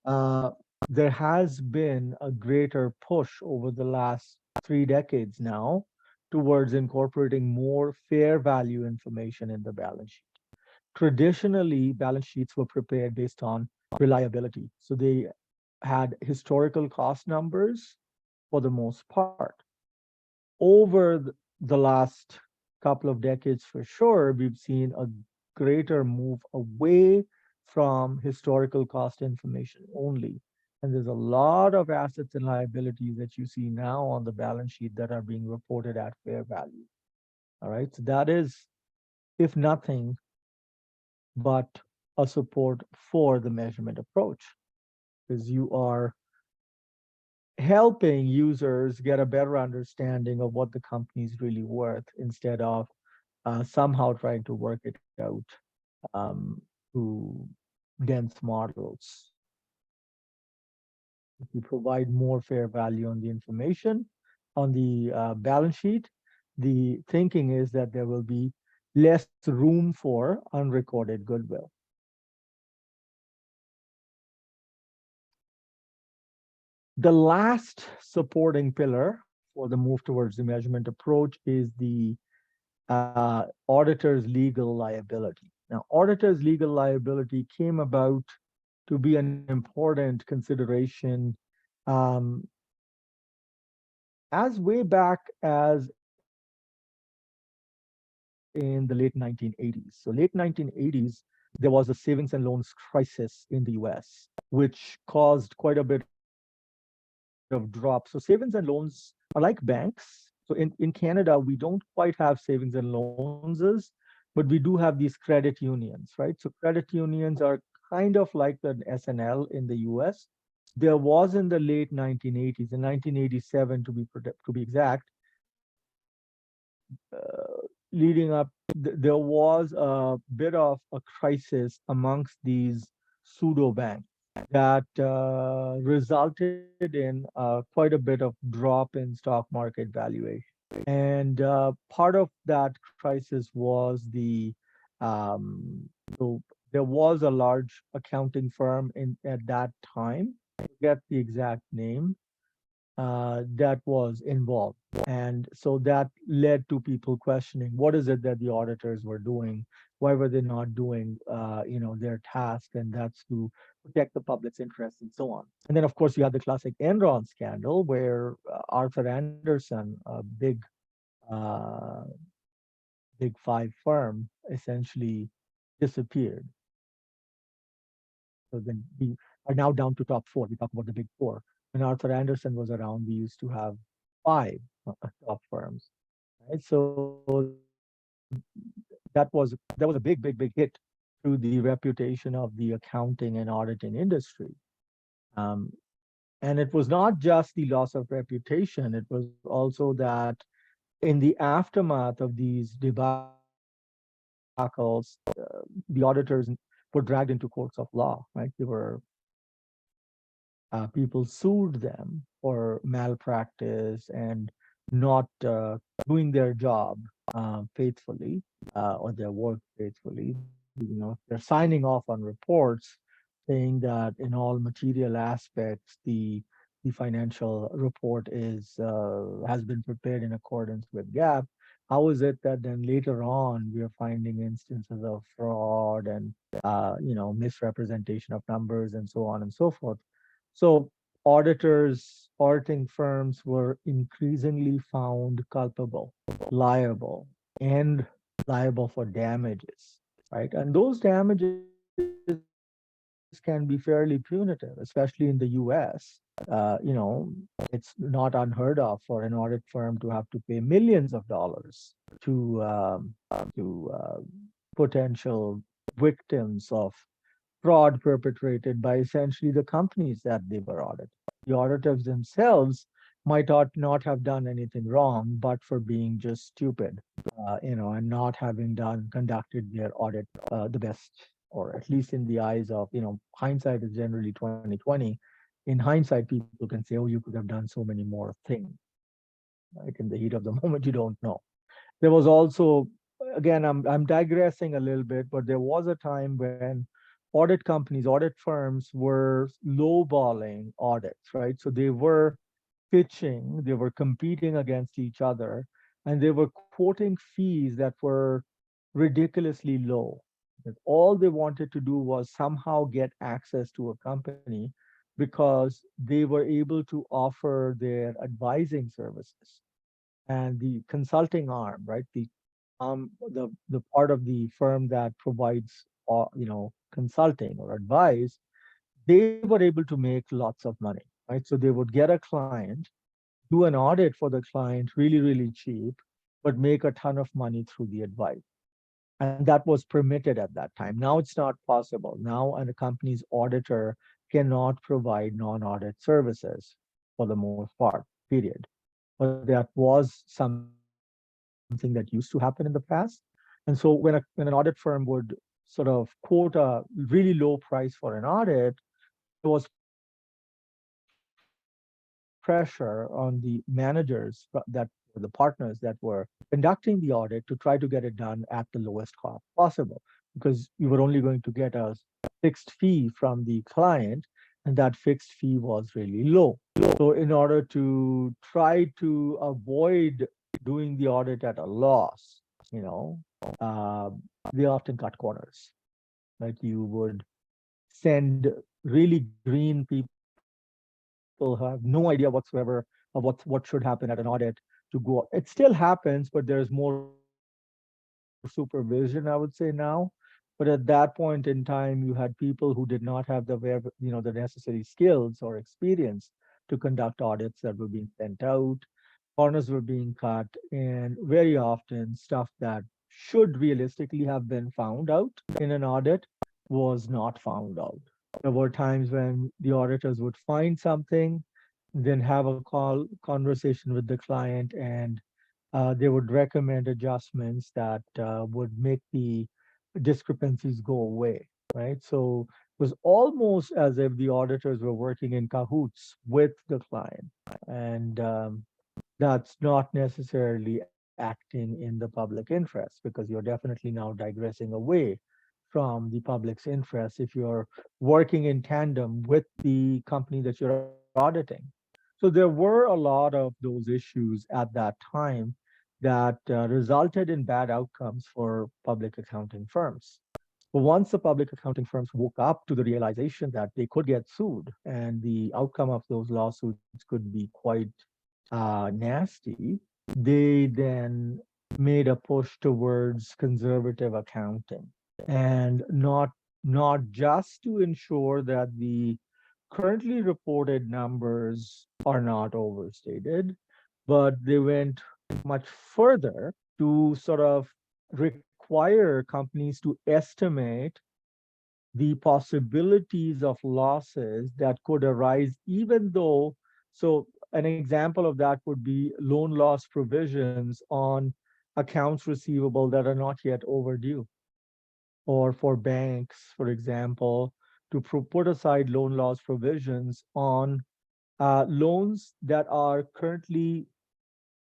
[SPEAKER 1] Uh, there has been a greater push over the last 3 decades now towards incorporating more fair value information in the balance sheet. Traditionally, balance sheets were prepared based on reliability. So they had historical cost numbers for the most part. Over the last couple of decades, for sure, we've seen a greater move away from historical cost information only. And there's a lot of assets and liabilities that you see now on the balance sheet that are being reported at fair value. All right. So that is, if nothing, but a support for the measurement approach, because you are helping users get a better understanding of what the company is really worth instead of somehow trying to work it out through dense models. If you provide more fair value on the information on the balance sheet, the thinking is that there will be less room for unrecorded goodwill. The last supporting pillar for the move towards the measurement approach is the auditor's legal liability. Now, auditor's legal liability came about to be an important consideration as way back as in the late 1980s. So late 1980s, there was a savings and loans crisis in the US, which caused quite a bit of drop. So savings and loans are like banks. So in Canada, we don't quite have savings and loans, but we do have these credit unions, right? So credit unions are kind of like the SNL in the US. There was in the late 1980s, in 1987 to be exact, leading up, there was a bit of a crisis amongst these pseudo banks that resulted in quite a bit of drop in stock market valuation. And part of that crisis was so there was a large accounting firm at that time, I forget the exact name, that was involved. And so that led to people questioning what is it that the auditors were doing? Why were they not doing, their task? And that's to protect the public's interest and so on. And then, of course, you had the classic Enron scandal where Arthur Andersen, a uh, big five firm, essentially disappeared. So then we are now down to top four. We talk about the big four. When Arthur Andersen was around, we used to have five top firms. Right? So that was a big hit to the reputation of the accounting and auditing industry. Um, and it was not just the loss of reputation; it was also that in the aftermath of these debacles, the auditors were dragged into courts of law. Right? They were people sued them for malpractice and not doing their job faithfully or their work faithfully. They're signing off on reports saying that in all material aspects, the financial report is has been prepared in accordance with GAAP. How is it that then later on we are finding instances of fraud and misrepresentation of numbers and so on and so forth? So auditing firms were increasingly found culpable, liable, and liable for damages, right? And those damages can be fairly punitive, especially in the US. It's not unheard of for an audit firm to have to pay millions of dollars to potential victims of fraud perpetrated by essentially the companies that they were audited. The auditors themselves might not have done anything wrong, but for being just stupid, and not having conducted their audit the best, or at least in the eyes of, hindsight is generally 2020. In hindsight, people can say, "Oh, you could have done so many more things." Right? In the heat of the moment, you don't know. There was also, again, I'm digressing a little bit, but there was a time when audit companies, audit firms were lowballing audits, right? So they were pitching, they were competing against each other, and they were quoting fees that were ridiculously low. That all they wanted to do was somehow get access to a company because they were able to offer their advising services and the consulting arm, right? The part of the firm that provides, consulting or advice, they were able to make lots of money, right? So they would get a client, do an audit for the client really, really cheap, but make a ton of money through the advice. And that was permitted at that time. Now it's not possible. Now, a company's auditor cannot provide non-audit services for the most part, period. But that was something that used to happen in the past. And so when an audit firm would sort of quote a really low price for an audit, there was pressure on the managers the partners that were conducting the audit to try to get it done at the lowest cost possible, because you were only going to get a fixed fee from the client, and that fixed fee was really low. So in order to try to avoid doing the audit at a loss, you know, uh, they often cut corners. Like you would send really green people who have no idea whatsoever of what should happen at an audit to go. It still happens, but there's more supervision, I would say now. But at that point in time, you had people who did not have the necessary skills or experience to conduct audits that were being sent out. Corners were being cut, and very often stuff that should realistically have been found out in an audit was not found out. There were times when the auditors would find something, then have a conversation with the client, and they would recommend adjustments that would make the discrepancies go away, right? So it was almost as if the auditors were working in cahoots with the client. And that's not necessarily acting in the public interest, because you're definitely now digressing away from the public's interest if you're working in tandem with the company that you're auditing. So there were a lot of those issues at that time that resulted in bad outcomes for public accounting firms. But once the public accounting firms woke up to the realization that they could get sued, and the outcome of those lawsuits could be quite nasty, they then made a push towards conservative accounting, and not just to ensure that the currently reported numbers are not overstated, but they went much further to sort of require companies to estimate the possibilities of losses that could arise, even though, so an example of that would be loan loss provisions on accounts receivable that are not yet overdue, or for banks, for example, to put aside loan loss provisions on loans that are currently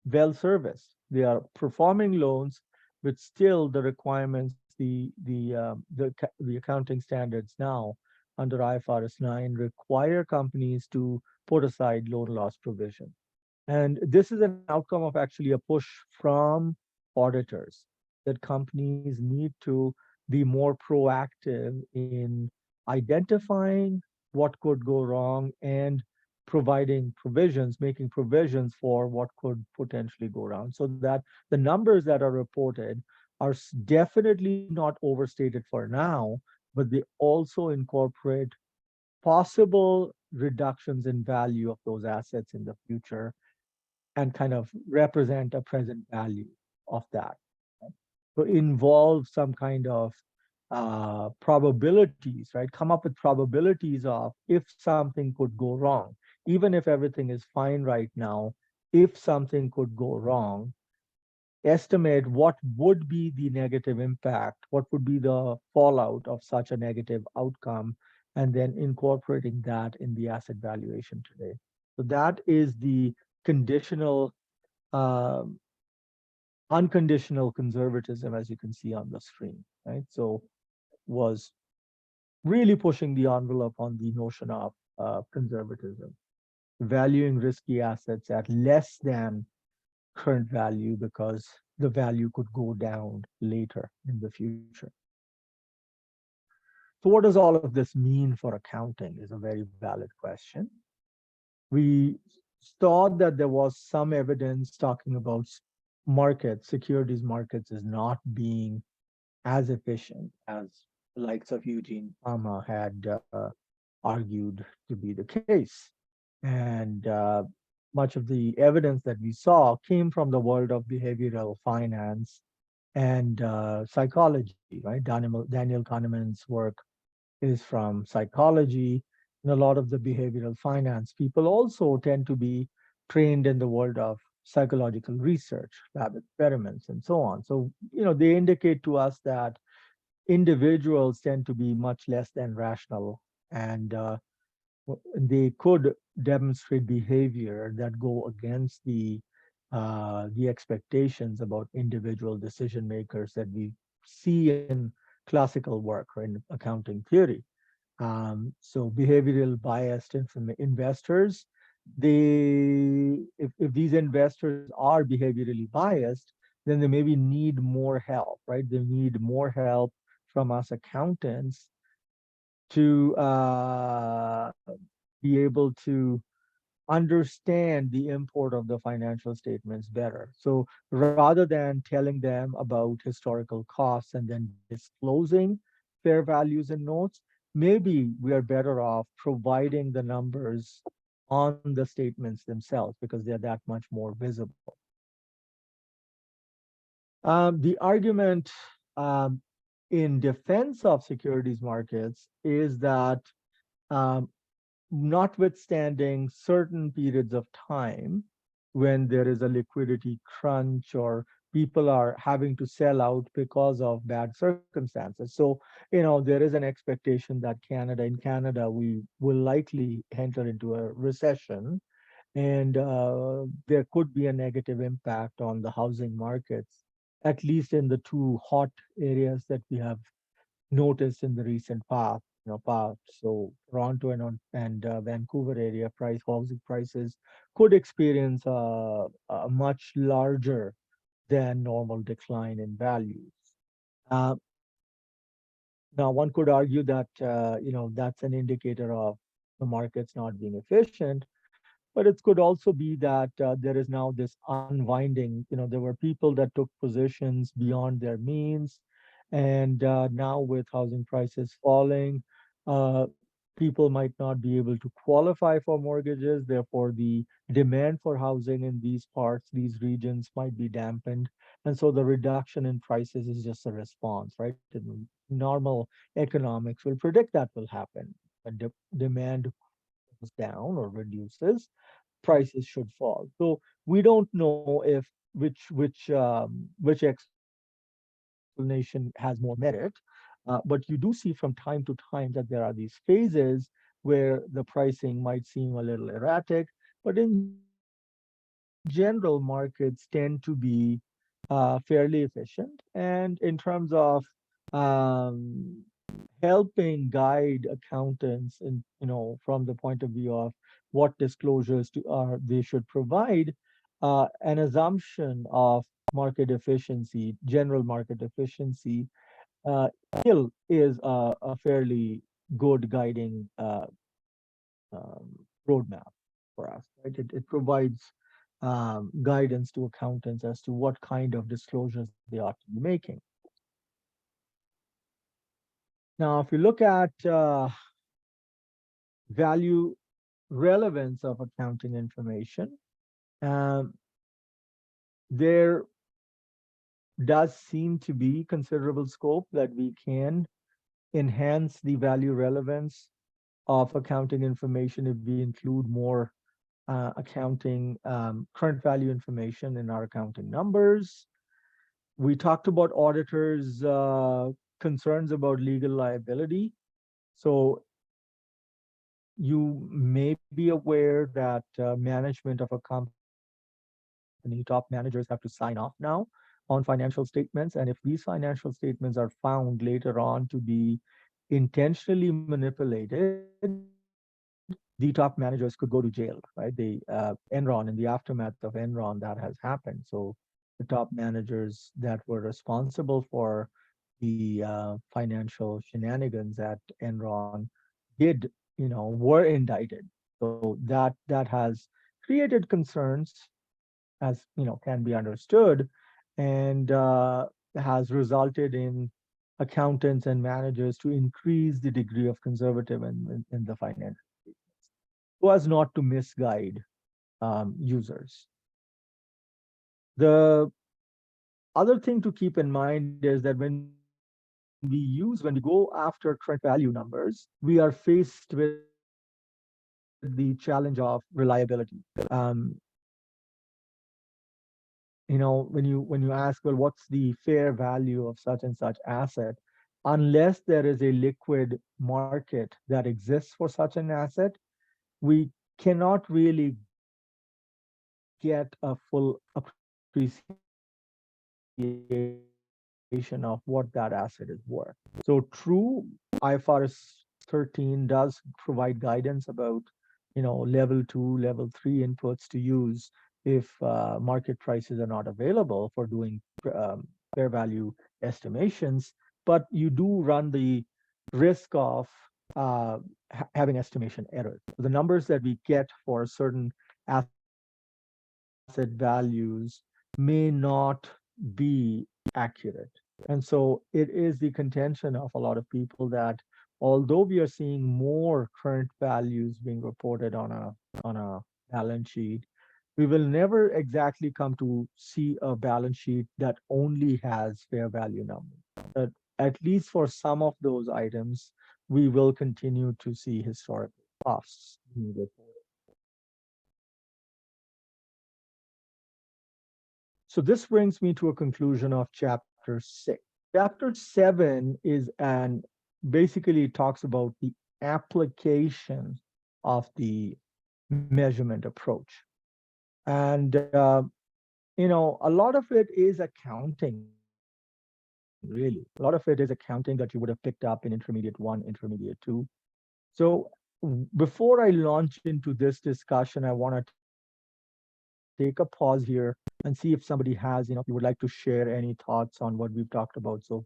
[SPEAKER 1] well serviced. They are performing loans, but still the requirements, the accounting standards now under IFRS 9 require companies to put aside loan loss provision. And this is an outcome of actually a push from auditors, that companies need to be more proactive in identifying what could go wrong and providing provisions, making provisions for what could potentially go wrong, so that the numbers that are reported are definitely not overstated for now, but they also incorporate possible reductions in value of those assets in the future, and kind of represent a present value of that. Right? So involve some kind of probabilities, right? Come up with probabilities of if something could go wrong, even if everything is fine right now, if something could go wrong, estimate what would be the negative impact, what would be the fallout of such a negative outcome, and then incorporating that in the asset valuation today. So that is the conditional, um, unconditional conservatism, as you can see on the screen, right? So was really pushing the envelope on the notion of conservatism, valuing risky assets at less than current value because the value could go down later in the future. So, what does all of this mean for accounting? Is a very valid question. We thought that there was some evidence talking about markets, securities markets, is not being as efficient as the likes of Eugene Fama had argued to be the case. And much of the evidence that we saw came from the world of behavioral finance and psychology, right? Daniel Kahneman's work is from psychology, and a lot of the behavioral finance people also tend to be trained in the world of psychological research, lab experiments, and so on. So, they indicate to us that individuals tend to be much less than rational, and they could demonstrate behavior that go against the expectations about individual decision makers that we see in classical work or in accounting theory. So behavioral biased investors, if these investors are behaviorally biased, then they maybe need more help, right? They need more help from us accountants to be able to understand the import of the financial statements better. So rather than telling them about historical costs and then disclosing fair values and notes, maybe we are better off providing the numbers on the statements themselves because they're that much more visible. The argument um, in defense of securities markets is that um, notwithstanding certain periods of time when there is a liquidity crunch or people are having to sell out because of bad circumstances. So, there is an expectation that in Canada, we will likely enter into a recession, and there could be a negative impact on the housing markets, at least in the two hot areas that we have noticed in the recent past. So Toronto and Vancouver area housing prices could experience a much larger than normal decline in values. Uh, Now, one could argue that that's an indicator of the markets not being efficient, but it could also be that there is now this unwinding. There were people that took positions beyond their means, and now with housing prices falling, uh, people might not be able to qualify for mortgages. Therefore, the demand for housing in these regions might be dampened. And so the reduction in prices is just a response, right? And normal economics will predict that will happen. When demand goes down or reduces, prices should fall. So we don't know if which explanation has more merit, but you do see from time to time that there are these phases where the pricing might seem a little erratic, but in general, markets tend to be fairly efficient. And in terms of um, helping guide accountants from the point of view of what disclosures they should provide, an assumption of market efficiency, general market efficiency, still is a fairly good guiding roadmap for us, right? It provides guidance to accountants as to what kind of disclosures they ought to be making. Now, if you look at value relevance of accounting information, um, there does seem to be considerable scope that we can enhance the value relevance of accounting information if we include more current value information in our accounting numbers. We talked about auditors' concerns about legal liability. So you may be aware that management of a company, top managers have to sign off now on financial statements. And if these financial statements are found later on to be intentionally manipulated, the top managers could go to jail, right? Enron, in the aftermath of Enron, that has happened. So the top managers that were responsible for the financial shenanigans at Enron did, were indicted. So that has created concerns, as can be understood, and has resulted in accountants and managers to increase the degree of conservatism in the finance so as not to misguide users. The other thing to keep in mind is that when we go after current value numbers, we are faced with the challenge of reliability. Um, when you ask, well, what's the fair value of such and such asset? Unless there is a liquid market that exists for such an asset, we cannot really get a full appreciation of what that asset is worth. So true, IFRS 13 does provide guidance about, level 2, level 3 inputs to use if market prices are not available for doing fair value estimations. But you do run the risk of having estimation errors. The numbers that we get for certain asset values may not be accurate. And so it is the contention of a lot of people that although we are seeing more current values being reported on a balance sheet, we will never exactly come to see a balance sheet that only has fair value numbers. But at least for some of those items, we will continue to see historical costs being reported. So this brings me to a conclusion of chapter 6. Chapter 7 is basically talks about the application of the measurement approach. And a lot of it is accounting, really. A lot of it is accounting that you would have picked up in intermediate 1, intermediate 2. So before I launch into this discussion, I want to take a pause here and see if somebody has, if you would like to share any thoughts on what we've talked about so far.